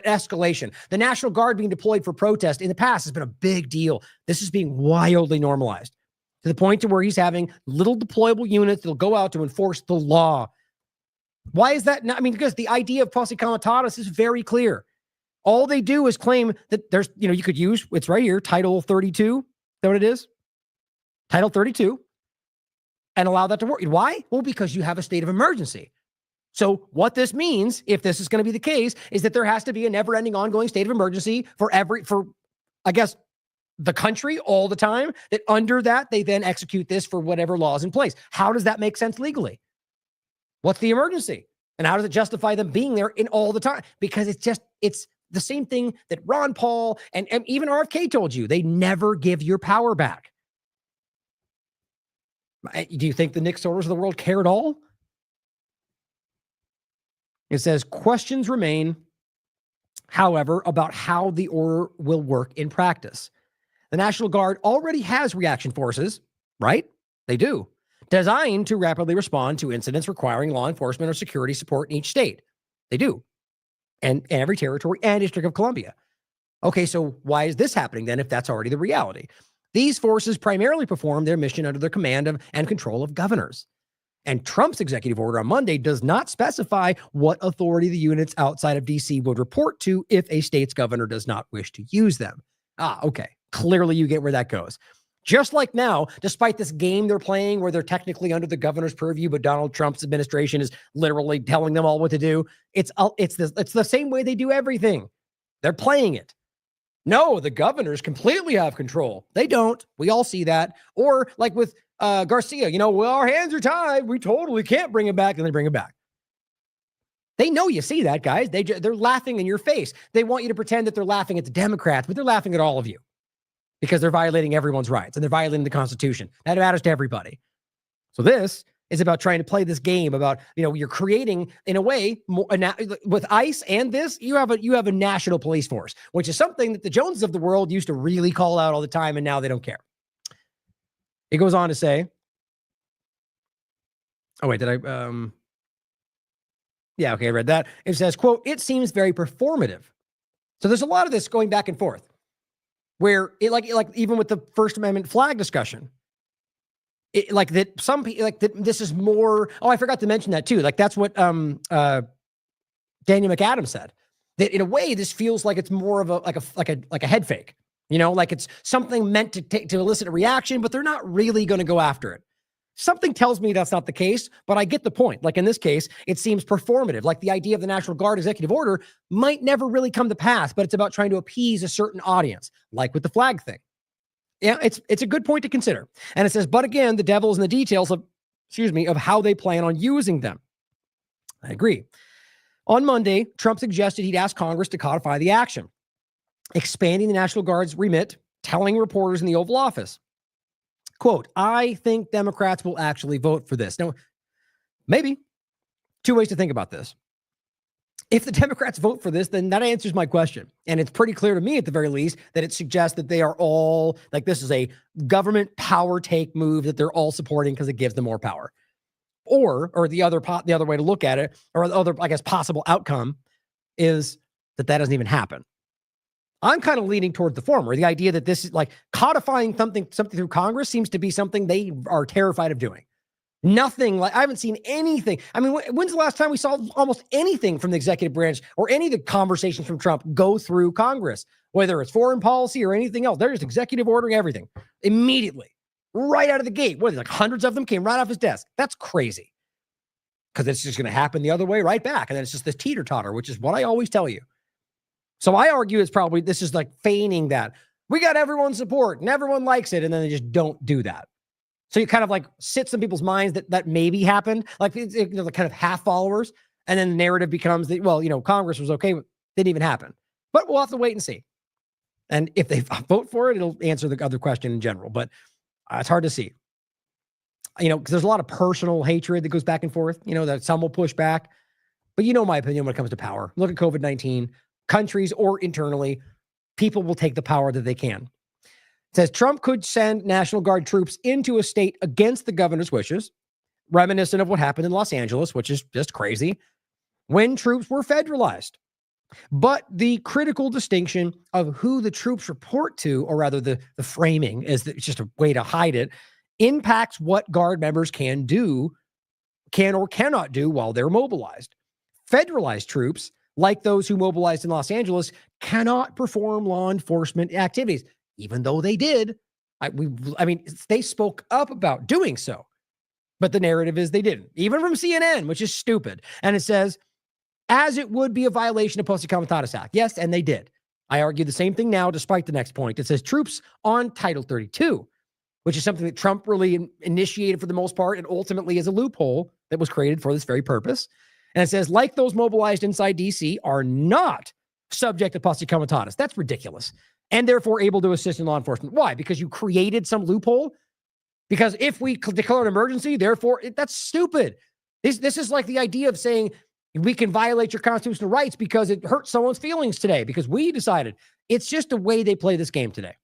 escalation. The National Guard being deployed for protest in the past has been a big deal. This is being wildly normalized to the point to where he's having little deployable units that'll go out to enforce the law. Why is that? I mean, because the idea of posse comitatus is very clear. All they do is claim that there's, you could use, it's right here, Title 32. Is that what it is? Title 32. And allow that to work. Why? Well, because you have a state of emergency. So what this means, if this is going to be the case, is that there has to be a never-ending ongoing state of emergency for I guess, the country all the time, that under that, they then execute this for whatever law is in place. How does that make sense legally? What's the emergency? And how does it justify them being there in all the time? Because it's the same thing that Ron Paul and even RFK told you. They never give your power back. Do you think the Nick Sorters of the world care at all? It says, questions remain, however, about how the order will work in practice. The National Guard already has reaction forces, right? They do. Designed to rapidly respond to incidents requiring law enforcement or security support in each state. They do. And every territory and District of Columbia. Okay, so why is this happening then if that's already the reality? These forces primarily perform their mission under the command of and control of governors. And Trump's executive order on Monday does not specify what authority the units outside of D.C. would report to if a state's governor does not wish to use them. Okay. Clearly you get where that goes. Just like now, despite this game they're playing where they're technically under the governor's purview, but Donald Trump's administration is literally telling them all what to do. It's the same way they do everything. They're playing it. No, the governors completely have control. They don't. We all see that. Or like with Garcia, well, our hands are tied. We totally can't bring him back. And they bring him back. They know you see that, guys. They're laughing in your face. They want you to pretend that they're laughing at the Democrats, but they're laughing at all of you because they're violating everyone's rights and they're violating the Constitution. That matters to everybody. So this is about trying to play this game about, you're creating in a way with ICE and this, you have a national police force, which is something that the Joneses of the world used to really call out all the time. And now they don't care. It goes on to say, oh wait, did I, yeah, okay, I read that. It says, quote, it seems very performative. So there's a lot of this going back and forth where it like even with the First Amendment flag discussion, some people this is more. Oh, I forgot to mention that too. Like that's what Daniel McAdams said, that in a way this feels like it's more of a head fake. Like it's something meant to elicit a reaction, but they're not really going to go after it. Something tells me that's not the case, but I get the point. Like in this case, it seems performative. Like the idea of the National Guard executive order might never really come to pass, but it's about trying to appease a certain audience, like with the flag thing. Yeah, it's a good point to consider. And it says, but again, the devil is in the details of how they plan on using them. I agree. On Monday, Trump suggested he'd ask Congress to codify the action, expanding the National Guard's remit, telling reporters in the Oval Office, quote, I think Democrats will actually vote for this. Now, maybe. Two ways to think about this. If the Democrats vote for this, then that answers my question. And it's pretty clear to me, at the very least, that it suggests that they are all, like this is a government power take move that they're all supporting because it gives them more power. Or the other way to look at it, or the other, I guess, possible outcome is that doesn't even happen. I'm kind of leaning toward the former, the idea that this is like codifying something through Congress seems to be something they are terrified of doing. Nothing like I haven't seen anything. I mean, when's the last time we saw almost anything from the executive branch or any of the conversations from Trump go through Congress, whether it's foreign policy or anything else? They're just executive ordering everything immediately, right out of the gate. What, like hundreds of them came right off his desk. That's crazy because it's just going to happen the other way right back. And then it's just this teeter-totter, which is what I always tell you. So I argue it's probably, this is like feigning that. We got everyone's support and everyone likes it. And then they just don't do that. So you kind of like sit some people's minds that maybe happened, like the kind of half followers. And then the narrative becomes that, well, Congress was okay. Didn't even happen. But we'll have to wait and see. And if they vote for it, it'll answer the other question in general. But it's hard to see. Because there's a lot of personal hatred that goes back and forth, that some will push back. But my opinion when it comes to power. Look at COVID-19, countries or internally, people will take the power that they can. It says Trump could send National Guard troops into a state against the governor's wishes, reminiscent of what happened in Los Angeles, which is just crazy, when troops were federalized. But the critical distinction of who the troops report to, or rather the framing is it's just a way to hide it, impacts what Guard members can or cannot do while they're mobilized. Federalized troops, like those who mobilized in Los Angeles, cannot perform law enforcement activities, even though they did. They spoke up about doing so, but the narrative is they didn't, even from CNN, which is stupid. And it says, as it would be a violation of Posse Comitatus Act. Yes, and they did. I argue the same thing now, despite the next point. It says troops on Title 32, which is something that Trump really initiated for the most part, and ultimately is a loophole that was created for this very purpose. And it says, like those mobilized inside D.C., are not subject to Posse Comitatus. That's ridiculous. And therefore able to assist in law enforcement. Why? Because you created some loophole? Because if we declare an emergency, therefore, that's stupid. This is like the idea of saying we can violate your constitutional rights because it hurts someone's feelings today, because we decided. It's just the way they play this game today.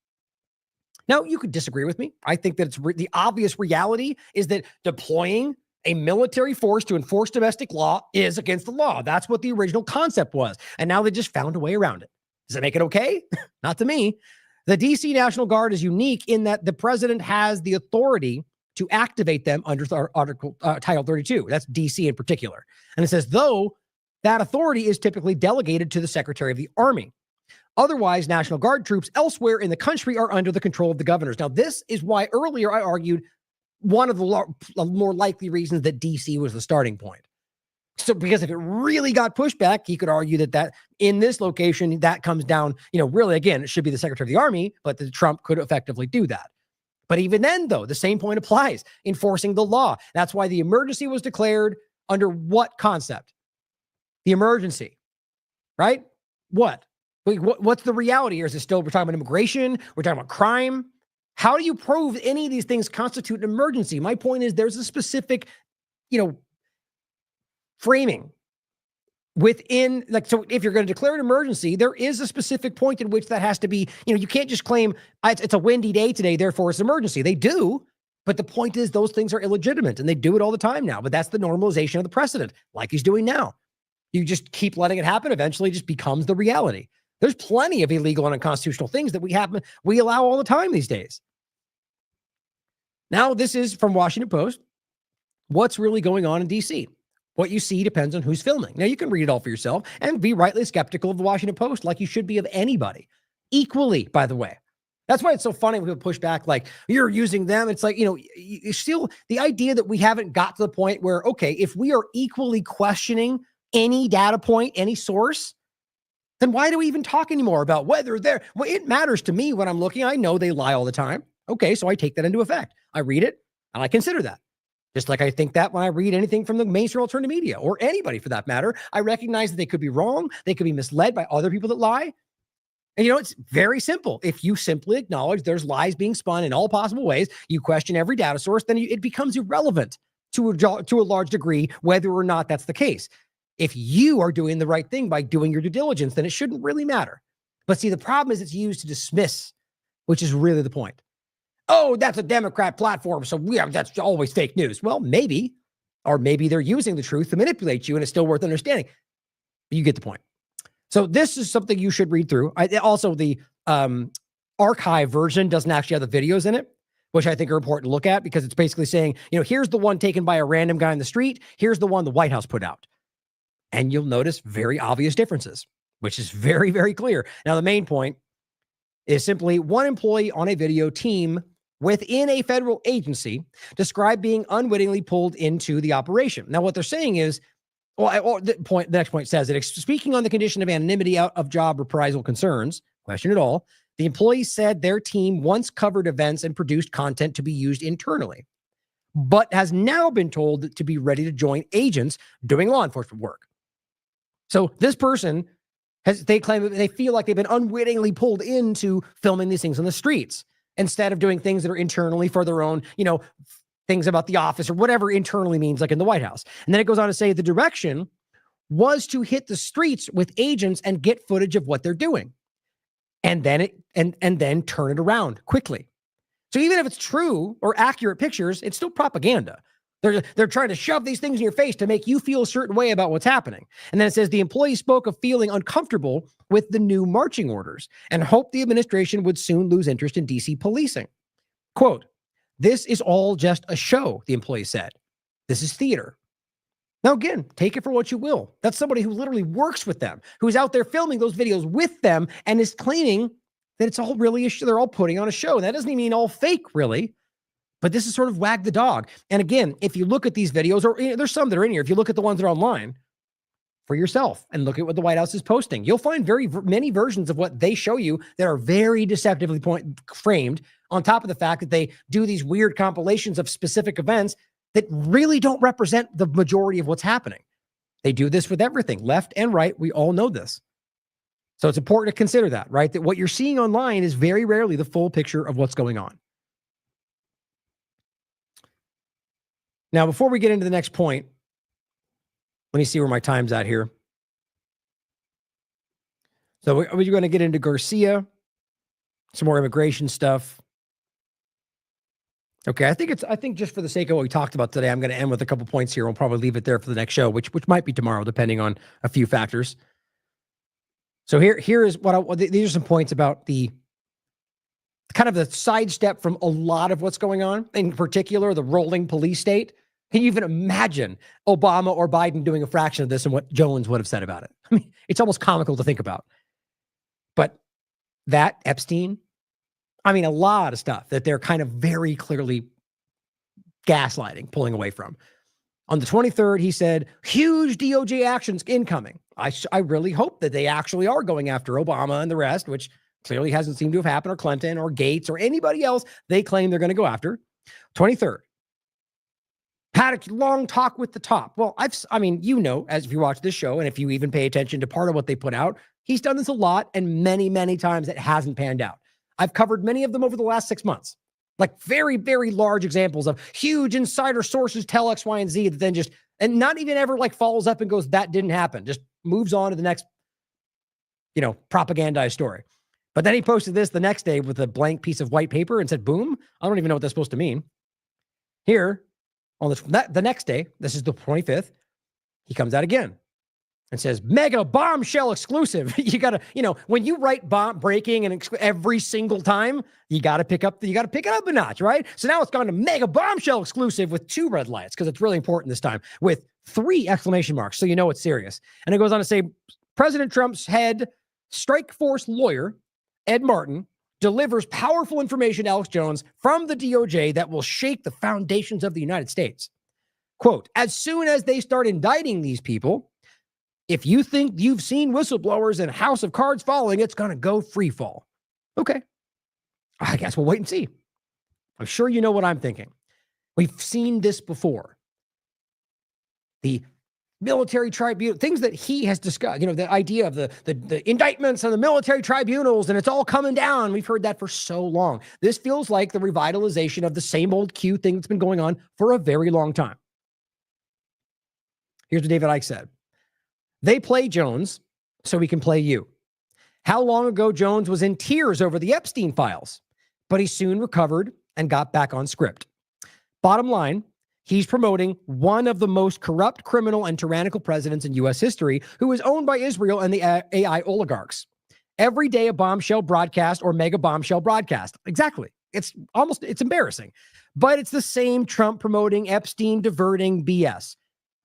Now, you could disagree with me. I think that the obvious reality is that deploying a military force to enforce domestic law is against the law. That's what the original concept was. And now they just found a way around it. Does it make it okay? Not to me. The DC National Guard is unique in that the president has the authority to activate them under Title 32. That's DC in particular. And it says, though, that authority is typically delegated to the Secretary of the Army. Otherwise, National Guard troops elsewhere in the country are under the control of the governors. Now, this is why earlier I argued one of the more likely reasons that DC was the starting point. So, because if it really got pushed back, he could argue that in this location, that comes down, really, again, it should be the Secretary of the Army, but the Trump could effectively do that. But even then, though, the same point applies, enforcing the law. That's why the emergency was declared under what concept? The emergency, right? What? What's the reality here? Is it still, we're talking about immigration? We're talking about crime? How do you prove any of these things constitute an emergency? My point is there's a specific, framing within, so if you're going to declare an emergency, there is a specific point in which that has to be, you can't just claim it's a windy day today, therefore it's an emergency. They do, but the point is those things are illegitimate and they do it all the time now, but that's the normalization of the precedent, like he's doing now. You just keep letting it happen. Eventually it just becomes the reality. There's plenty of illegal and unconstitutional things that we allow all the time these days. Now, this is from Washington Post. What's really going on in DC? What you see depends on who's filming. Now, you can read it all for yourself and be rightly skeptical of the Washington Post, like you should be of anybody. Equally, by the way. That's why it's so funny when people push back, like, you're using them. It's like, still the idea that we haven't got to the point where, okay, if we are equally questioning any data point, any source, then why do we even talk anymore about whether it matters to me when I'm looking. I know they lie all the time. Okay, so I take that into effect. I read it and I consider that. Just like I think that when I read anything from the mainstream alternative media or anybody for that matter, I recognize that they could be wrong. They could be misled by other people that lie. And it's very simple. If you simply acknowledge there's lies being spun in all possible ways, you question every data source, then it becomes irrelevant to a large degree, whether or not that's the case. If you are doing the right thing by doing your due diligence, then it shouldn't really matter. But see, the problem is it's used to dismiss, which is really the point. Oh, that's a Democrat platform, so that's always fake news. Well, maybe, or maybe they're using the truth to manipulate you, and it's still worth understanding. But you get the point. So this is something you should read through. Also, the archive version doesn't actually have the videos in it, which I think are important to look at because it's basically saying, here's the one taken by a random guy in the street. Here's the one the White House put out. And you'll notice very obvious differences, which is very, very clear. Now, the main point is simply one employee on a video team within a federal agency described being unwittingly pulled into the operation. Now, what they're saying is, the next point says that speaking on the condition of anonymity out of job reprisal concerns, question at all, The employee said their team once covered events and produced content to be used internally, but has now been told to be ready to join agents doing law enforcement work. So this person they claim that they feel like they've been unwittingly pulled into filming these things on the streets instead of doing things that are internally for their own, things about the office or whatever internally means, like in the White House. And then it goes on to say the direction was to hit the streets with agents and get footage of what they're doing. And then then turn it around quickly. So even if it's true or accurate pictures, it's still propaganda. They're trying to shove these things in your face to make you feel a certain way about what's happening. And then it says the employee spoke of feeling uncomfortable with the new marching orders and hoped the administration would soon lose interest in DC policing. Quote, "This is all just a show," the employee said. "This is theater." Now, again, take it for what you will. That's somebody who literally works with them, who's out there filming those videos with them and is claiming that it's all really a show. They're all putting on a show. That doesn't even mean all fake, really. But this is sort of wag the dog. And again, if you look at these videos, or there's some that are in here, if you look at the ones that are online for yourself and look at what the White House is posting, you'll find very many versions of what they show you that are very deceptively framed, on top of the fact that they do these weird compilations of specific events that really don't represent the majority of what's happening. They do this with everything, left and right. We all know this. So it's important to consider that, right? That what you're seeing online is very rarely the full picture of what's going on. Now, before we get into the next point, let me see where my time's at here. So we're going to get into Garcia, some more immigration stuff. Okay, I think just for the sake of what we talked about today, I'm going to end with a couple points here. We'll probably leave it there for the next show, which might be tomorrow, depending on a few factors. So here is these are some points about the kind of the sidestep from a lot of what's going on, in particular, the rolling police state. Can you even imagine Obama or Biden doing a fraction of this and what Jones would have said about it? I mean, it's almost comical to think about. But that, Epstein, I mean, a lot of stuff that they're kind of very clearly gaslighting, pulling away from. On the 23rd, he said, huge DOJ actions incoming. I really hope that they actually are going after Obama and the rest, which clearly hasn't seemed to have happened, or Clinton or Gates or anybody else they claim they're going to go after. 23rd. Had a long talk with the top. Well, as if you watch this show and if you even pay attention to part of what they put out, he's done this a lot and many, many times it hasn't panned out. I've covered many of them over the last 6 months. Like very, very large examples of huge insider sources tell X, Y, and Z that then and not even ever like follows up and goes, that didn't happen. Just moves on to the next, propagandized story. But then he posted this the next day with a blank piece of white paper and said, boom. I don't even know what that's supposed to mean. Here, on the next day, this is the 25th, he comes out again and says, mega bombshell exclusive. You got to, when you write bomb breaking and every single time, you got to pick it up a notch, right? So now it's gone to mega bombshell exclusive with 2 red lights because it's really important this time with 3 exclamation marks. So it's serious. And it goes on to say, President Trump's head strike force lawyer, Ed Martin, delivers powerful information to Alex Jones from the DOJ that will shake the foundations of the United States. Quote, as soon as they start indicting these people, if you think you've seen whistleblowers and House of Cards falling, it's going to go free fall. Okay. I guess we'll wait and see. I'm sure you know what I'm thinking. We've seen this before. The military tribunal, things that he has discussed, the idea of the indictments and the military tribunals, and it's all coming down. We've heard that for so long. This feels like the revitalization of the same old Q thing that's been going on for a very long time. Here's what David Icke said. They play Jones so we can play you. How long ago Jones was in tears over the Epstein files, but he soon recovered and got back on script. Bottom line, he's promoting one of the most corrupt, criminal, and tyrannical presidents in U.S. history who is owned by Israel and the AI oligarchs. Every day a bombshell broadcast or mega bombshell broadcast. Exactly. It's embarrassing. But it's the same Trump promoting Epstein diverting BS.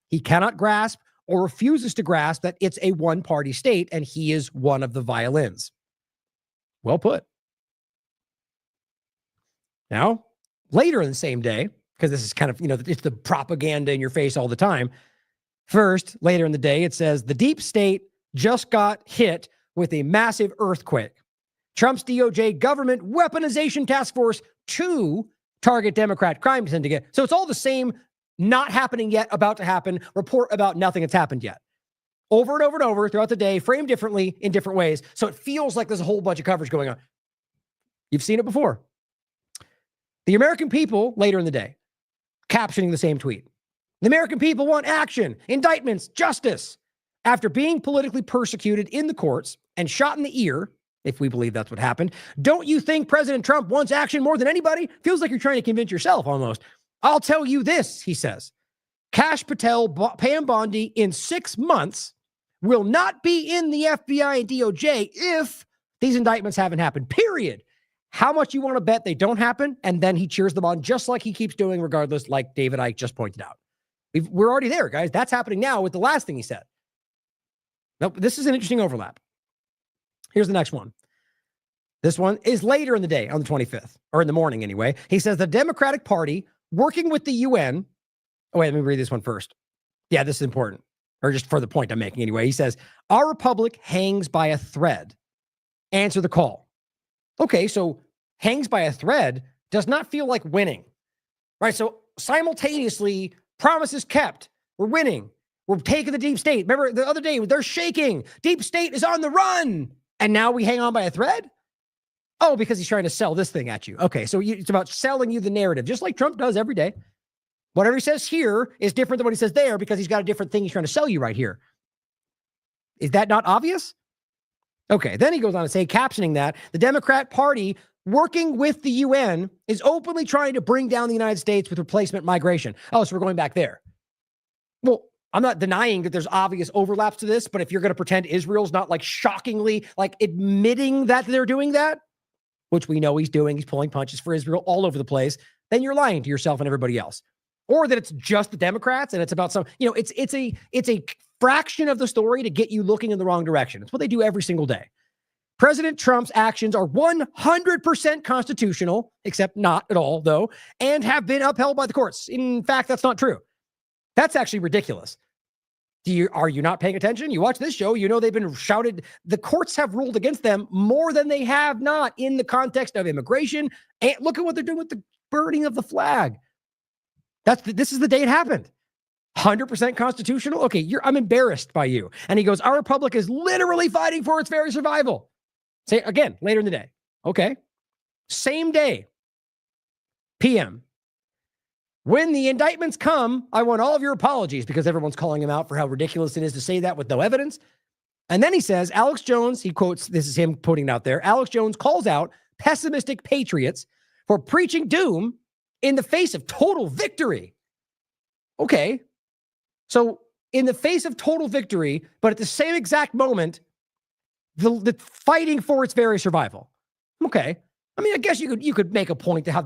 He cannot grasp or refuses to grasp that it's a one-party state and he is one of the violins. Well put. Now, later in the same day, because this is kind of, it's the propaganda in your face all the time. First, later in the day, it says the deep state just got hit with a massive earthquake. Trump's DOJ government weaponization task force to target Democrat crime syndicate. So it's all the same, not happening yet, about to happen, report about nothing that's happened yet. Over and over and over throughout the day, framed differently in different ways. So it feels like there's a whole bunch of coverage going on. You've seen it before. The American people, later in the day, captioning the same tweet. The American people want action, indictments, justice. After being politically persecuted in the courts and shot in the ear, if we believe that's what happened, don't you think President Trump wants action more than anybody? Feels like you're trying to convince yourself almost. I'll tell you this, he says. Kash Patel, Pam Bondi in 6 months will not be in the FBI and DOJ if these indictments haven't happened, period. How much you want to bet they don't happen? And then he cheers them on just like he keeps doing regardless, like David Icke just pointed out. We're already there, guys. That's happening now with the last thing he said. Now, this is an interesting overlap. Here's the next one. This one is later in the day on the 25th, or in the morning anyway. He says the Democratic Party working with the UN. Oh, wait, let me read this one first. Yeah, this is important, or just for the point I'm making anyway. He says, our republic hangs by a thread. Answer the call. Okay, so hangs by a thread does not feel like winning, right? So simultaneously, promises kept. We're winning. We're taking the deep state. Remember the other day, they're shaking. Deep state is on the run. And now we hang on by a thread? Oh, because he's trying to sell this thing at you. Okay, so it's about selling you the narrative, just like Trump does every day. Whatever he says here is different than what he says there because he's got a different thing he's trying to sell you right here. Is that not obvious? Okay, then he goes on to say, captioning that, the Democrat Party working with the UN is openly trying to bring down the United States with replacement migration. Oh, so we're going back there. Well, I'm not denying that there's obvious overlaps to this, but if you're going to pretend Israel's not like shockingly like admitting that they're doing that, which we know he's doing, he's pulling punches for Israel all over the place, then you're lying to yourself and everybody else. Or that it's just the Democrats and it's about some, it's a fraction of the story to get you looking in the wrong direction. It's what they do every single day. President Trump's actions are 100% constitutional, except not at all, though, and have been upheld by the courts. In fact, that's not true. That's actually ridiculous. Are you not paying attention? You watch this show, you know they've been shouted. The courts have ruled against them more than they have not in the context of immigration. And look at what they're doing with the burning of the flag. This is the day it happened. 100% constitutional? Okay, I'm embarrassed by you. And he goes, our republic is literally fighting for its very survival. Say again, later in the day. Okay. Same day, PM. When the indictments come, I want all of your apologies because everyone's calling him out for how ridiculous it is to say that with no evidence. And then he says, Alex Jones, he quotes, this is him putting it out there. Alex Jones calls out pessimistic patriots for preaching doom in the face of total victory. Okay. So in the face of total victory, but at the same exact moment, the fighting for its very survival. Okay. I mean, I guess you could make a point to how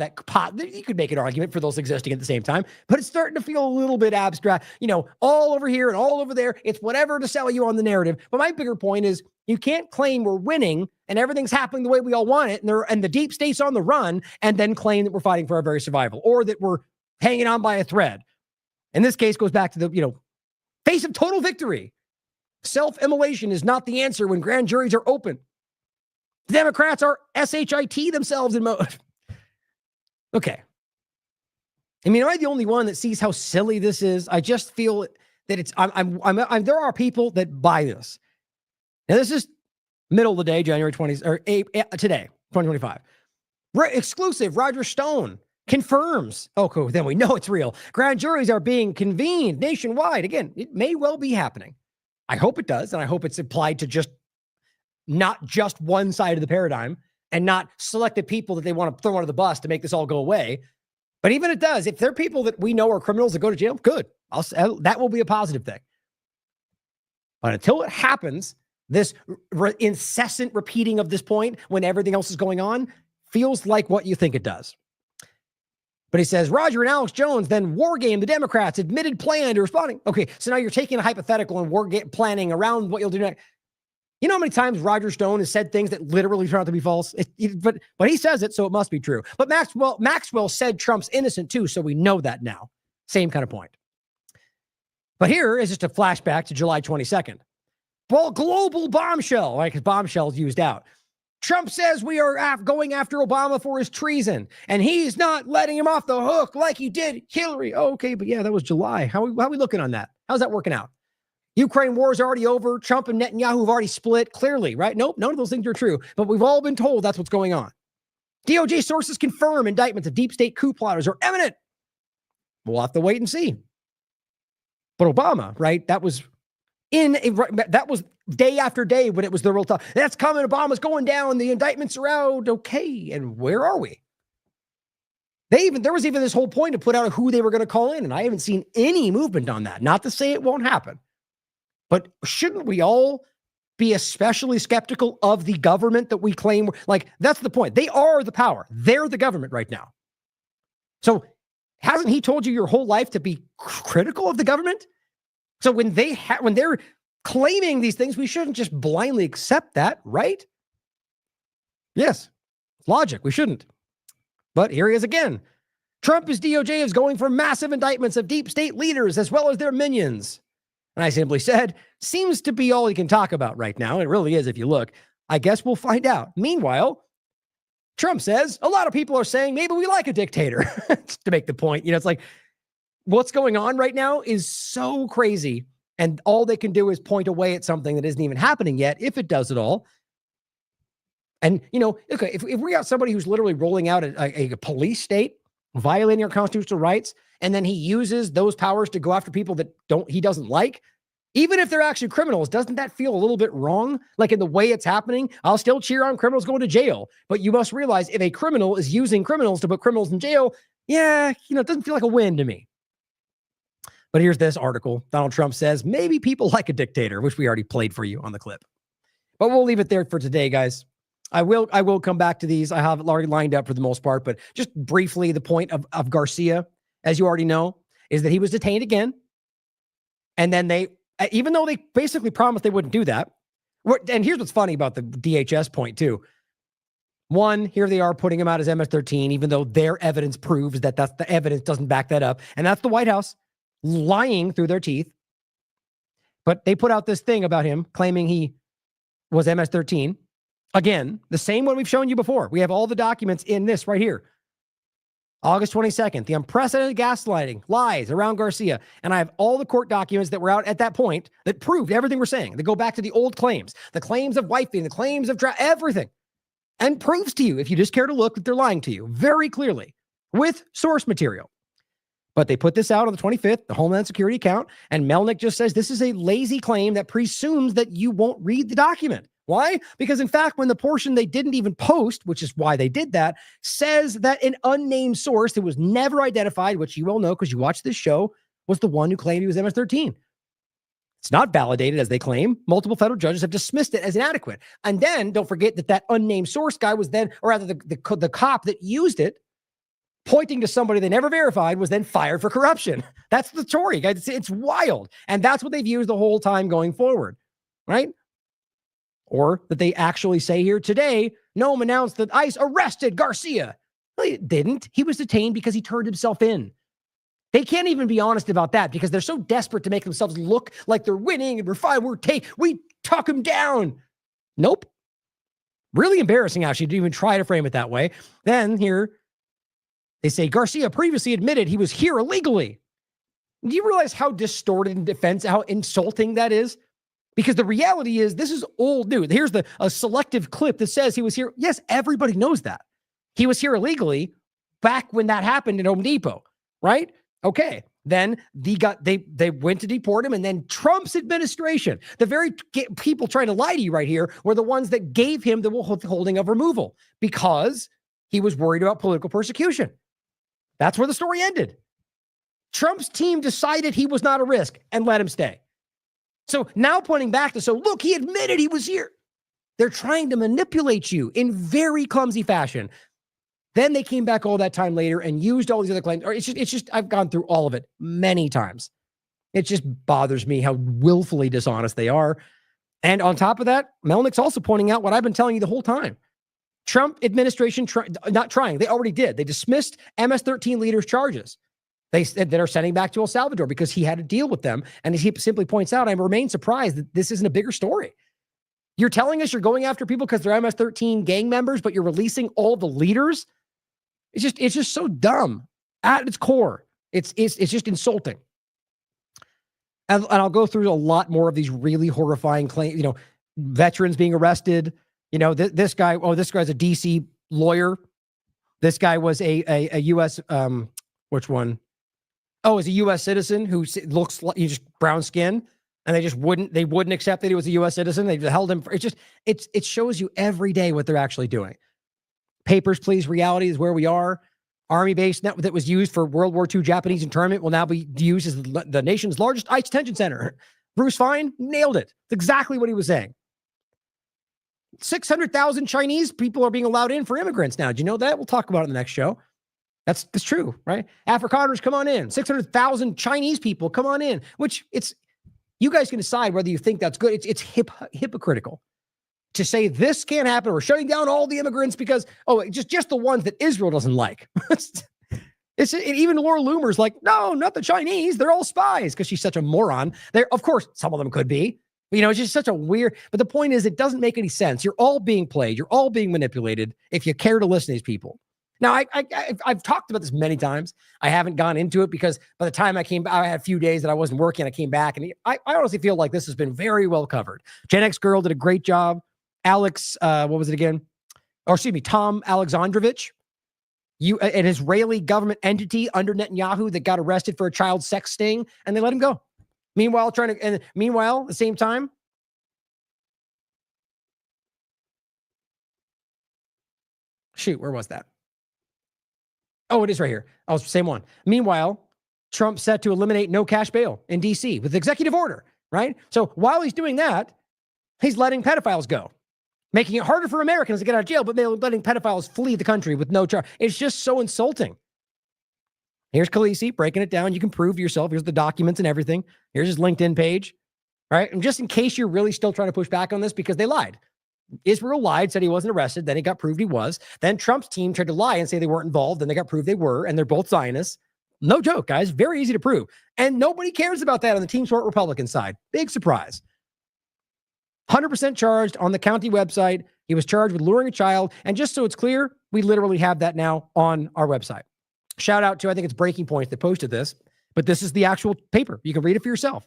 you could make an argument for those existing at the same time, but it's starting to feel a little bit abstract, all over here and all over there. It's whatever to sell you on the narrative. But my bigger point is you can't claim we're winning and everything's happening the way we all want it. And the deep state's on the run and then claim that we're fighting for our very survival or that we're hanging on by a thread. In this case goes back to the, face of total victory. Self-immolation is not the answer when grand juries are open. The Democrats are SHIT themselves in mode. Okay. I mean, am I the only one that sees how silly this is? I just feel that there are people that buy this. Now, this is middle of the day, January 20th, or today, 2025. Exclusive, Roger Stone confirms. Oh, cool. Then we know it's real. Grand juries are being convened nationwide. Again, it may well be happening. I hope it does. And I hope it's applied to not just one side of the paradigm and not selected people that they want to throw under the bus to make this all go away. But even if it does, if they're people that we know are criminals that go to jail, good. That will be a positive thing. But until it happens, this incessant repeating of this point when everything else is going on feels like what you think it does. But he says, Roger and Alex Jones then war game the Democrats admitted plan to responding. Okay, so now you're taking a hypothetical and planning around what you'll do next. You know how many times Roger Stone has said things that literally turn out to be false? But he says it, so it must be true. But Maxwell said Trump's innocent too, so we know that now. Same kind of point. But here is just a flashback to July 22nd. Global bombshell, right? Because bombshell is used out. Trump says we are going after Obama for his treason, and he's not letting him off the hook like he did Hillary. Oh, okay, but yeah, that was July. How are we looking on that? How's that working out? Ukraine war is already over. Trump and Netanyahu have already split, clearly, right? Nope, none of those things are true, but we've all been told that's what's going on. DOJ sources confirm indictments of deep state coup plotters are imminent. We'll have to wait and see. But Obama, right? That was day after day when it was the real talk. That's coming. Obama's going down. The indictments are out. Okay. And where are we? There was even this whole point to put out who they were going to call in. And I haven't seen any movement on that. Not to say it won't happen, but shouldn't we all be especially skeptical of the government that we claim? Like, that's the point. They are the power. They're the government right now. So hasn't he told you your whole life to be critical of the government? So when they're claiming these things, we shouldn't just blindly accept that, right? Yes, logic. We shouldn't. But here he is again. Trump's DOJ is going for massive indictments of deep state leaders as well as their minions. And I simply said, seems to be all he can talk about right now. It really is if you look. I guess we'll find out. Meanwhile, Trump says a lot of people are saying maybe we like a dictator to make the point. It's like what's going on right now is so crazy. And all they can do is point away at something that isn't even happening yet, if it does at all. And, okay, if we got somebody who's literally rolling out a police state, violating our constitutional rights, and then he uses those powers to go after people that he doesn't like, even if they're actually criminals, doesn't that feel a little bit wrong? Like in the way it's happening, I'll still cheer on criminals going to jail. But you must realize if a criminal is using criminals to put criminals in jail, it doesn't feel like a win to me. But here's this article. Donald Trump says, maybe people like a dictator, which we already played for you on the clip. But we'll leave it there for today, guys. I will come back to these. I have it already lined up for the most part, but just briefly, the point of Garcia, as you already know, is that he was detained again. And then even though they basically promised they wouldn't do that, and here's what's funny about the DHS point too. One, here they are putting him out as MS-13, even though their evidence proves that the evidence doesn't back that up. And that's the White House lying through their teeth. But they put out this thing about him claiming he was MS-13. Again, the same one we've shown you before. We have all the documents in this right here. August 22nd, the unprecedented gaslighting, lies around Garcia. And I have all the court documents that were out at that point that proved everything we're saying. They go back to the old claims, the claims of wifing, the claims of everything. And proves to you, if you just care to look, that they're lying to you very clearly with source material. But they put this out on the 25th, the Homeland Security account, and Melnick just says this is a lazy claim that presumes that you won't read the document. Why? Because in fact, when the portion they didn't even post, which is why they did that, says that an unnamed source that was never identified, which you all know because you watched this show, was the one who claimed he was MS-13. It's not validated as they claim. Multiple federal judges have dismissed it as inadequate. And then don't forget that unnamed source guy was then, or rather the cop that used it, pointing to somebody they never verified, was then fired for corruption. That's the story, guys. It's wild. And that's what they've used the whole time going forward, right? Or that they actually say here today, Noam announced that ICE arrested Garcia. Well, he didn't. He was detained because he turned himself in. They can't even be honest about that because they're so desperate to make themselves look like they're winning and we're fine. We tuck him down. Nope. Really embarrassing, actually, to even try to frame it that way. Then here, they say Garcia previously admitted he was here illegally. Do you realize how distorted in defense, how insulting that is? Because the reality is this is old news. Here's a selective clip that says he was here. Yes, everybody knows that. He was here illegally back when that happened in Home Depot, right? Okay. Then they went to deport him, and then Trump's administration, the very people trying to lie to you right here, were the ones that gave him the withholding of removal because he was worried about political persecution. That's where the story ended. Trump's team decided he was not a risk and let him stay. So now pointing back to, look, he admitted he was here. They're trying to manipulate you in very clumsy fashion. Then they came back all that time later and used all these other claims. Or it's just, I've gone through all of it many times. It just bothers me how willfully dishonest they are. And on top of that, Melnick's also pointing out what I've been telling you the whole time. Trump administration, not trying, they already did. They dismissed MS-13 leaders' charges. They said that are sending back to El Salvador because he had to deal with them. And he simply points out, I remain surprised that this isn't a bigger story. You're telling us you're going after people because they're MS-13 gang members, but you're releasing all the leaders? It's just so dumb at its core. It's just insulting. And I'll go through a lot more of these really horrifying claims, you know, veterans being arrested. You know, this guy's a DC lawyer. This guy was a U.S. Which one? Oh, is a U.S. citizen who looks like he's just brown skin, and they wouldn't accept that he was a U.S. citizen. They held him. It shows you every day what they're actually doing. Papers, Please reality is where we are. Army base that was used for World War II Japanese internment will now be used as the nation's largest ICE detention center. Bruce Fine nailed it. It's exactly what he was saying. 600,000 Chinese people are being allowed in for immigrants now. Do you know that? We'll talk about it in the next show. That's true, right? Afrikaners, come on in. 600,000 Chinese people, come on in. Which you guys can decide whether you think that's good. It's hypocritical to say this can't happen. We're shutting down all the immigrants because, just the ones that Israel doesn't like. Even Laura Loomer's like, no, not the Chinese. They're all spies because she's such a moron. Of course, some of them could be. You know, it's just such a weird, but the point is, it doesn't make any sense. You're all being played. You're all being manipulated if you care to listen to these people. Now, I've talked about this many times. I haven't gone into it because by the time I came back, I had a few days that I wasn't working. I came back and I honestly feel like this has been very well covered. Gen X Girl did a great job. Alex, what was it again? Or excuse me, Tom Alexandrovich, an Israeli government entity under Netanyahu that got arrested for a child sex sting, and they let him go. Meanwhile, at the same time, shoot, where was that? Oh, it is right here. Oh, same one. Meanwhile, Trump set to eliminate no cash bail in DC with executive order, right? So while he's doing that, he's letting pedophiles go, making it harder for Americans to get out of jail, but letting pedophiles flee the country with no charge. It's just so insulting. Here's Khaleesi breaking it down. You can prove yourself. Here's the documents and everything. Here's his LinkedIn page, right? And just in case you're really still trying to push back on this, because they lied. Israel lied, said he wasn't arrested. Then it got proved he was. Then Trump's team tried to lie and say they weren't involved. Then they got proved they were, and they're both Zionists. No joke, guys. Very easy to prove. And nobody cares about that on the Team Sport Republican side. Big surprise. 100% charged on the county website. He was charged with luring a child. And just so it's clear, we literally have that now on our website. Shout out to, I think it's Breaking Point that posted this, but this is the actual paper. You can read it for yourself.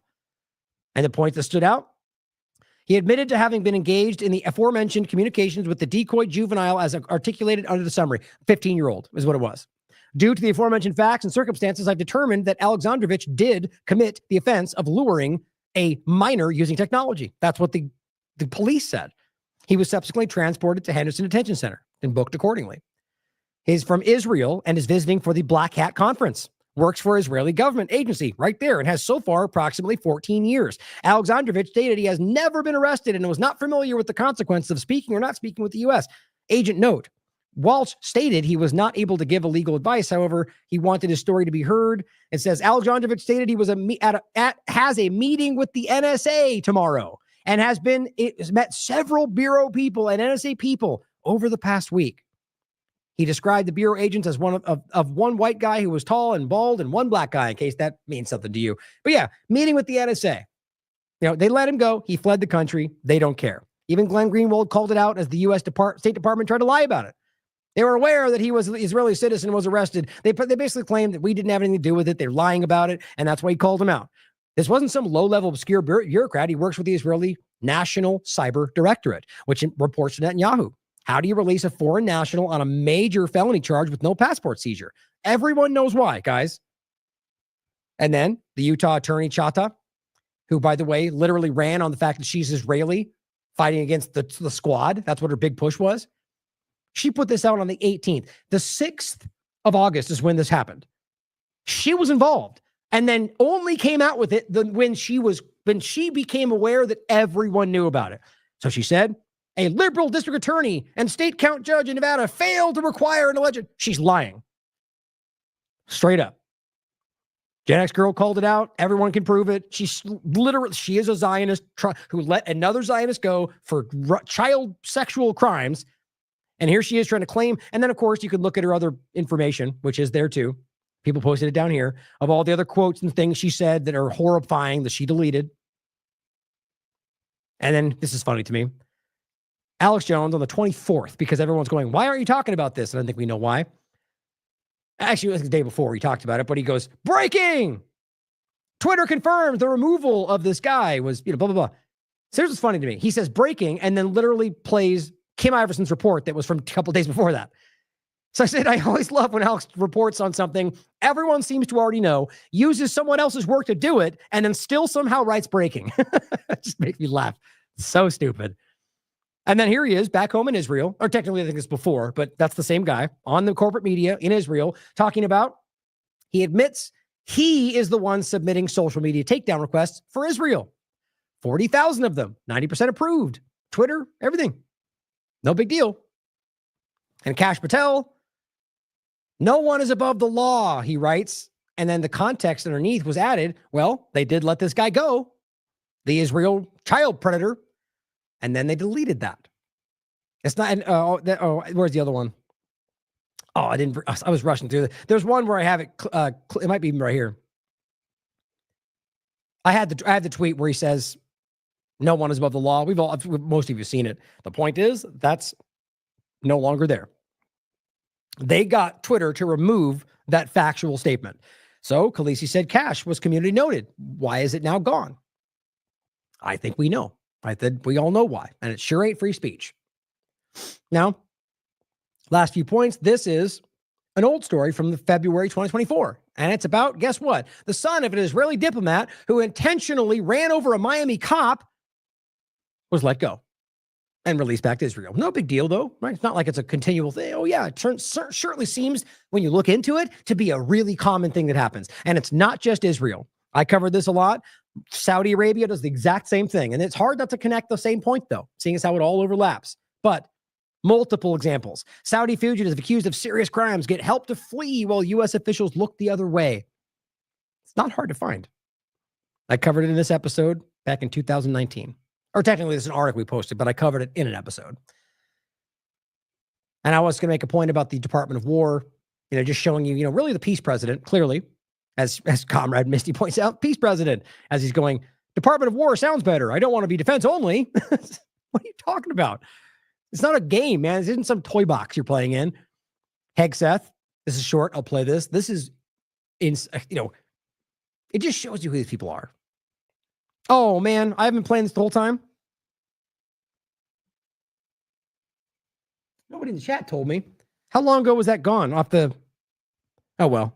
And the point that stood out, he admitted to having been engaged in the aforementioned communications with the decoy juvenile as articulated under the summary. 15-year-old is what it was. Due to the aforementioned facts and circumstances, I've determined that Alexandrovich did commit the offense of luring a minor using technology. That's what the police said. He was subsequently transported to Henderson Detention Center and booked accordingly. He's from Israel and is visiting for the Black Hat Conference. Works for Israeli government agency right there and has so far approximately 14 years. Alexandrovich stated he has never been arrested and was not familiar with the consequences of speaking or not speaking with the U.S. Agent note, Walsh stated he was not able to give legal advice. However, he wanted his story to be heard. It says Alexandrovich stated he was has a meeting with the NSA tomorrow and has met several Bureau people and NSA people over the past week. He described the Bureau agents as one of one white guy who was tall and bald and one black guy, in case that means something to you. But yeah, meeting with the NSA. You know, they let him go. He fled the country. They don't care. Even Glenn Greenwald called it out as the U.S. State Department tried to lie about it. They were aware that he was an Israeli citizen and was arrested. They basically claimed that we didn't have anything to do with it. They're lying about it, and that's why he called him out. This wasn't some low-level obscure bureaucrat. He works with the Israeli National Cyber Directorate, which reports to Netanyahu. How do you release a foreign national on a major felony charge with no passport seizure? Everyone knows why, guys. And then the Utah attorney, Chata, who, by the way, literally ran on the fact that she's Israeli, fighting against the squad. That's what her big push was. She put this out on the 18th. The 6th of August is when this happened. She was involved and then only came out with it when she became aware that everyone knew about it. So she said, a liberal district attorney and state count judge in Nevada failed to require an alleged. She's lying. Straight up. Gen X Girl called it out. Everyone can prove it. She is a Zionist who let another Zionist go for child sexual crimes. And here she is trying to claim. And then, of course, you could look at her other information, which is there too. People posted it down here of all the other quotes and things she said that are horrifying that she deleted. And then this is funny to me. Alex Jones on the 24th, because everyone's going, why aren't you talking about this? And I think we know why. Actually, it was the day before he talked about it, but he goes, breaking! Twitter confirms the removal of this guy was, blah, blah, blah. So here's what's funny to me. He says breaking and then literally plays Kim Iverson's report that was from a couple days before that. So I said, I always love when Alex reports on something everyone seems to already know, uses someone else's work to do it, and then still somehow writes breaking. It just makes me laugh. So stupid. And then here he is back home in Israel, or technically I think it's before, but that's the same guy on the corporate media in Israel talking about, he admits he is the one submitting social media takedown requests for Israel. 40,000 of them, 90% approved. Twitter, everything. No big deal. And Kash Patel, no one is above the law, he writes. And then the context underneath was added, well, they did let this guy go, the Israel child predator, and then they deleted that. It's not, where's the other one? Oh, I was rushing through. There's one where I have it, it might be right here. I had the tweet where he says, no one is above the law. Most of you have seen it. The point is, that's no longer there. They got Twitter to remove that factual statement. So Khaleesi said Kash was community noted. Why is it now gone? I think we know. I think we all know why. And it sure ain't free speech. Now, last few points. This is an old story from the February 2024. And it's about, guess what? The son of an Israeli diplomat who intentionally ran over a Miami cop was let go and released back to Israel. No big deal, though, right? It's not like it's a continual thing. Oh, yeah, it certainly seems, when you look into it, to be a really common thing that happens. And it's not just Israel. I covered this a lot. Saudi Arabia does the exact same thing. And it's hard not to connect the same point, though, seeing as how it all overlaps. But multiple examples. Saudi fugitives accused of serious crimes get help to flee while U.S. officials look the other way. It's not hard to find. I covered it in this episode back in 2019. Or technically, it's an article we posted, but I covered it in an episode. And I was going to make a point about the Department of War, just showing you, really the peace president, clearly, as Comrade Misty points out, peace president, as he's going, Department of War sounds better. I don't want to be defense only. What are you talking about? It's not a game, man. This isn't some toy box you're playing in. Hegseth, this is short. I'll play this. This is, it just shows you who these people are. Oh, man, I haven't been playing this the whole time. Nobody in the chat told me. How long ago was that gone off the... Oh, well.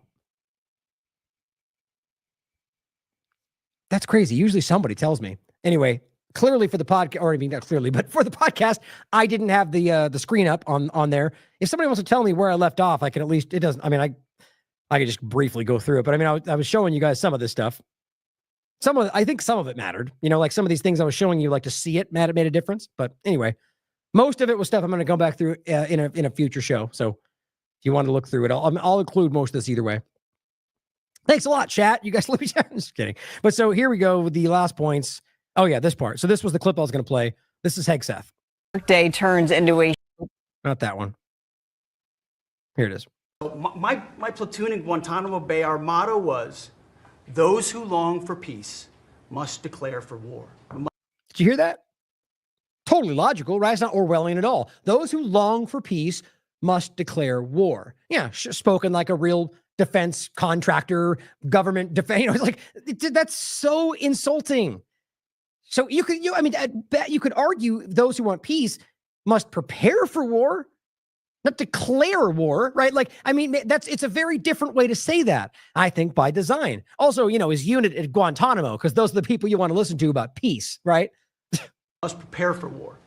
That's crazy. Usually somebody tells me. Anyway, clearly for the podcast, or I mean, not clearly, but for the podcast, I didn't have the screen up on there. If somebody wants to tell me where I left off, I can at least... It doesn't... I mean, I could just briefly go through it, but I mean, I was showing you guys some of this stuff. I think some of it mattered. Like some of these things I was showing you, like to see it made a difference. But anyway, most of it was stuff I'm going to go back through in a future show. So if you want to look through it, I'll include most of this either way. Thanks a lot, chat. You guys let me chat. Just kidding. But so here we go with the last points. Oh yeah, this part. So this was the clip I was going to play. This is Hegseth. Day turns into a... Not that one. Here it is. My platoon in Guantanamo Bay, our motto was, those who long for peace must declare for war. Did you hear that? Totally logical, right? It's not Orwellian at all. Those who long for peace must declare war. Yeah, spoken like a real defense contractor, government defense. It's like, that's so insulting. So I bet you could argue those who want peace must prepare for war, not declare war, right? Like, I mean, it's a very different way to say that, I think, by design. Also, his unit at Guantanamo, because those are the people you want to listen to about peace, right? Must prepare for war.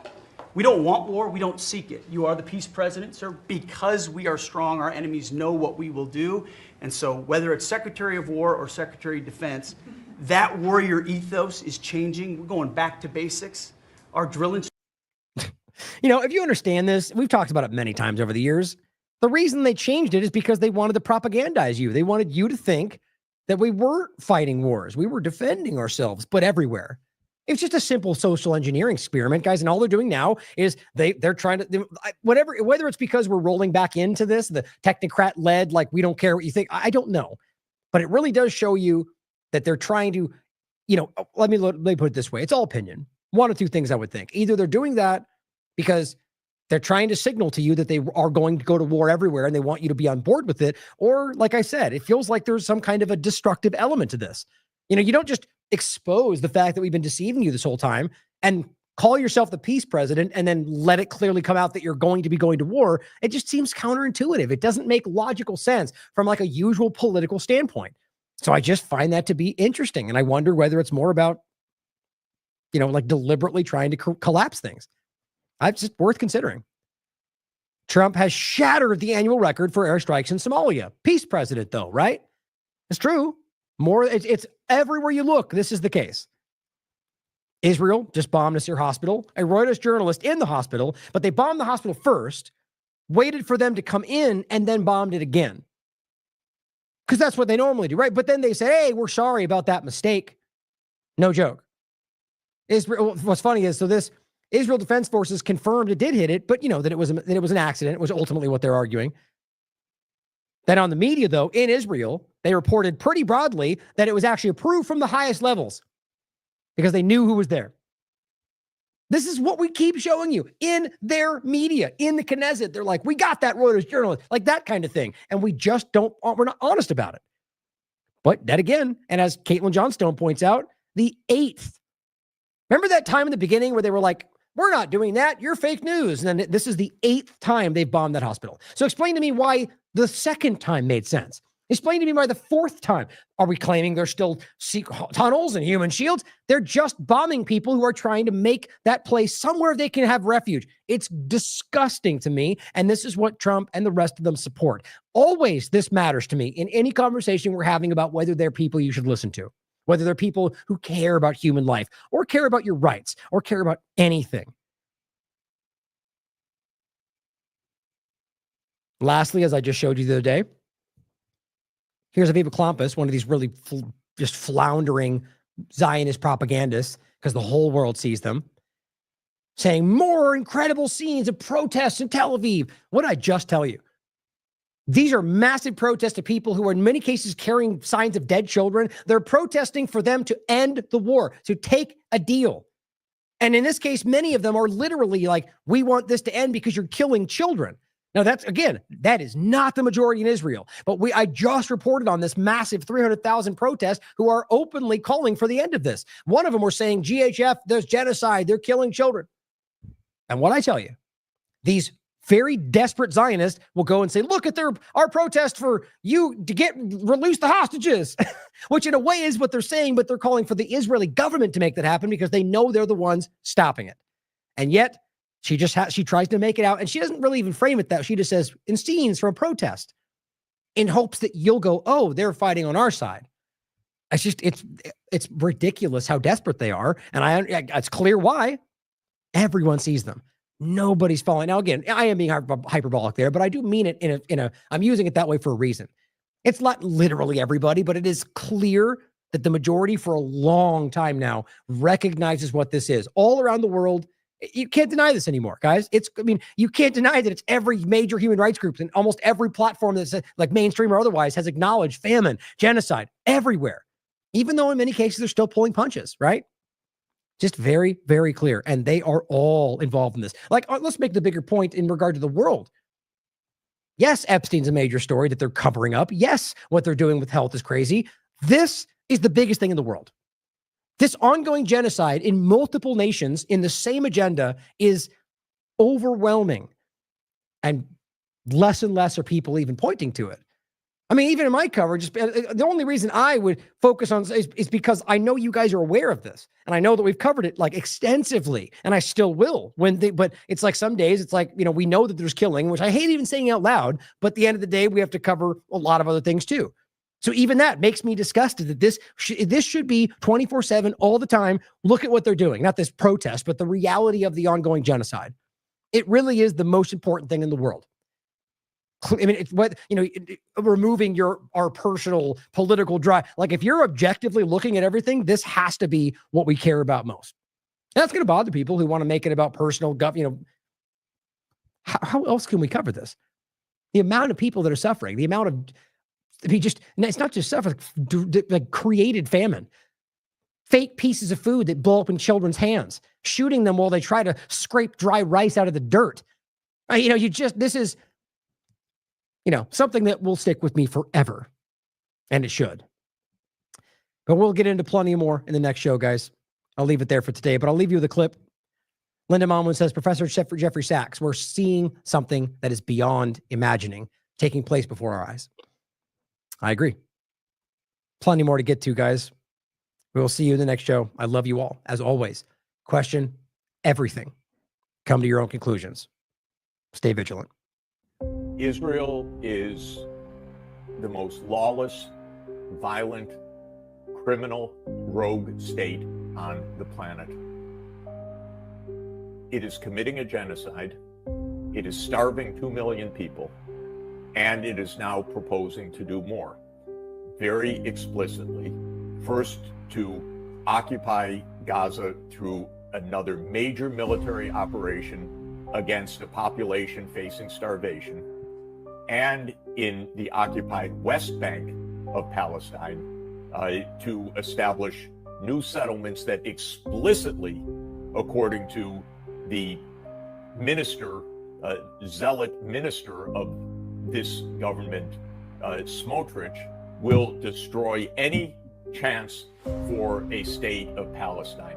We don't want war. We don't seek it. You are the peace president, sir. Because we are strong, our enemies know what we will do. And so whether it's Secretary of War or Secretary of Defense, that warrior ethos is changing. We're going back to basics. Our drill and... If you understand this, we've talked about it many times over the years. The reason they changed it is because they wanted to propagandize you. They wanted you to think that we weren't fighting wars. We were defending ourselves, but everywhere. It's just a simple social engineering experiment, guys. And all they're doing now is they're trying to, whether it's because we're rolling back into this, the technocrat led, like, we don't care what you think. I don't know, but it really does show you that they're trying to, let me put it this way. It's all opinion. One or two things I would think. Either they're doing that because they're trying to signal to you that they are going to go to war everywhere and they want you to be on board with it. Or, like I said, it feels like there's some kind of a destructive element to this. You know, you don't just expose the fact that we've been deceiving you this whole time and call yourself the peace president and then let it clearly come out that you're going to be going to war. It just seems counterintuitive. It doesn't make logical sense from like a usual political standpoint. So I just find that to be interesting. And I wonder whether it's more about, you know, like deliberately trying to collapse things. It's just worth considering. Trump has shattered the annual record for airstrikes in Somalia. Peace president, though, right? It's true. It's everywhere you look. This is the case. Israel just bombed a Syr hospital, a Reuters journalist in the hospital, but they bombed the hospital first, waited for them to come in, and then bombed it again. Because that's what they normally do, right? But then they say, hey, we're sorry about that mistake. No joke. Israel, what's funny is, so this Israel Defense Forces confirmed it did hit it, but you know that it was an accident. It was ultimately what they're arguing. Then on the media, though, in Israel, they reported pretty broadly that it was actually approved from the highest levels because they knew who was there. This is what we keep showing you in their media, in the Knesset. They're like, we got that Reuters journalist, like that kind of thing. And we just we're not honest about it. But that again, and as Caitlin Johnstone points out, the 8th. Remember that time in the beginning where they were like, we're not doing that. You're fake news. And then this is the 8th time they've bombed that hospital. So explain to me why the 2nd time made sense. Explain to me why the 4th time. Are we claiming there's still secret tunnels and human shields? They're just bombing people who are trying to make that place somewhere they can have refuge. It's disgusting to me. And this is what Trump and the rest of them support. Always this matters to me in any conversation we're having about whether they're people you should listen to. Whether they're people who care about human life or care about your rights or care about anything. Lastly, as I just showed you the other day, here's Aviva Klampus, one of these really just floundering Zionist propagandists, because the whole world sees them, saying more incredible scenes of protests in Tel Aviv. What did I just tell you? These are massive protests of people who are in many cases carrying signs of dead children. They're protesting for them to end the war, to take a deal. And in this case, many of them are literally like, we want this to end because you're killing children. Now that's, again, that is not the majority in Israel. But I just reported on this massive 300,000 protests who are openly calling for the end of this. One of them were saying, GHF, there's genocide, they're killing children. And what I tell you, these very desperate Zionists will go and say, look at our protest for you to release the hostages, which in a way is what they're saying, but they're calling for the Israeli government to make that happen because they know they're the ones stopping it. And yet she tries to make it out, and she doesn't really even frame it that. She just says, in scenes from a protest, in hopes that you'll go, oh, they're fighting on our side. It's ridiculous how desperate they are. And it's clear why. Everyone sees them. Nobody's falling. Now, again, I am being hyperbolic there, but I do mean it I'm using it that way for a reason. It's not literally everybody, but it is clear that the majority for a long time now recognizes what this is. All around the world, you can't deny this anymore, guys. You can't deny that it's every major human rights group and almost every platform that's like mainstream or otherwise has acknowledged famine, genocide everywhere, even though in many cases they're still pulling punches, right? Just very, very clear. And they are all involved in this. Like, let's make the bigger point in regard to the world. Yes, Epstein's a major story that they're covering up. Yes, what they're doing with health is crazy. This is the biggest thing in the world. This ongoing genocide in multiple nations in the same agenda is overwhelming. And less are people even pointing to it. I mean, even in my coverage, the only reason I would focus on is because I know you guys are aware of this. And I know that we've covered it like extensively, and I still will but it's like some days it's like, we know that there's killing, which I hate even saying out loud, but at the end of the day, we have to cover a lot of other things too. So even that makes me disgusted that this should be 24/7 all the time. Look at what they're doing, not this protest, but the reality of the ongoing genocide. It really is the most important thing in the world. I mean, it's what, removing our personal political drive. Like if you're objectively looking at everything, this has to be what we care about most. And that's going to bother people who want to make it about personal how else can we cover this? The amount of people that are suffering, the amount of, it's not just suffering, like created famine. fake pieces of food that blow up in children's hands, shooting them while they try to scrape dry rice out of the dirt. This is, something that will stick with me forever. And it should. But we'll get into plenty more in the next show, guys. I'll leave it there for today, but I'll leave you with a clip. Linda Monwin says, Professor Jeffrey Sachs, we're seeing something that is beyond imagining taking place before our eyes. I agree. Plenty more to get to, guys. We will see you in the next show. I love you all. As always, question everything. Come to your own conclusions. Stay vigilant. Israel is the most lawless, violent, criminal, rogue state on the planet. It is committing a genocide. It is starving 2 million people. And it is now proposing to do more. Very explicitly. First, to occupy Gaza through another major military operation against a population facing starvation. And in the occupied West Bank of Palestine, to establish new settlements that explicitly, according to the minister, zealot minister of this government, Smotrich, will destroy any chance for a state of Palestine.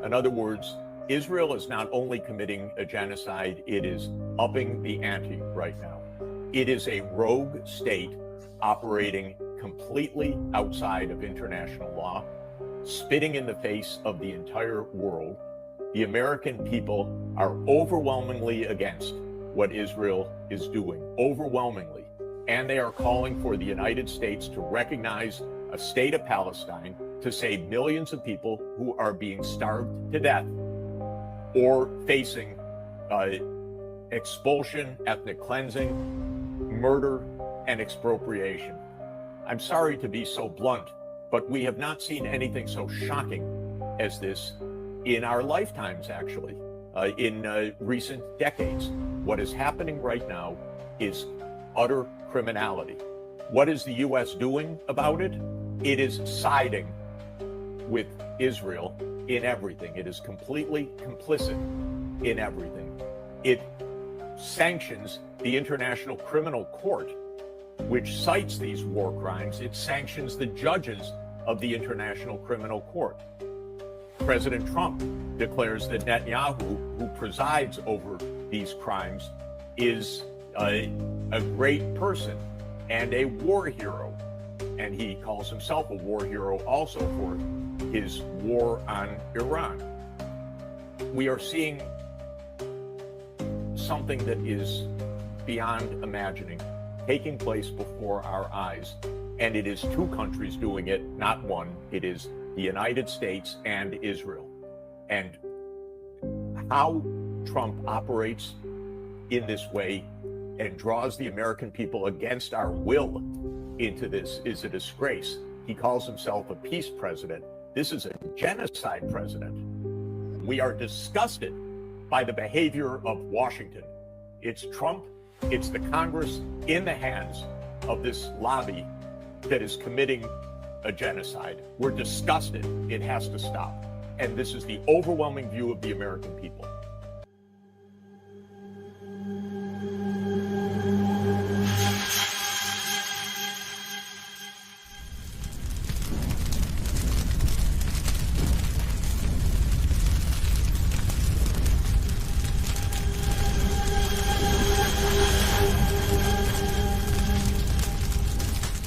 In other words, Israel is not only committing a genocide, it is upping the ante right now. It is a rogue state operating completely outside of international law, spitting in the face of the entire world. The American people are overwhelmingly against what Israel is doing, overwhelmingly. And they are calling for the United States to recognize a state of Palestine to save millions of people who are being starved to death or facing expulsion, ethnic cleansing, murder, and expropriation. I'm sorry to be so blunt, but we have not seen anything so shocking as this in our lifetimes, actually, in recent decades. What is happening right now is utter criminality. What is the U.S. doing about it? It is siding with Israel in everything. It is completely complicit in everything. It sanctions the International Criminal Court, which cites these war crimes. It sanctions the judges of the International Criminal Court. President Trump declares that Netanyahu, who presides over these crimes, is a great person and a war hero. And he calls himself a war hero also for his war on Iran. We are seeing something that is beyond imagining taking place before our eyes. And it is two countries doing it, not one. It is the United States and Israel. And how Trump operates in this way and draws the American people against our will into this is a disgrace. He calls himself a peace president. This is a genocide president. We are disgusted by the behavior of Washington. It's Trump, it's the Congress in the hands of this lobby that is committing a genocide. We're disgusted. It has to stop. And this is the overwhelming view of the American people.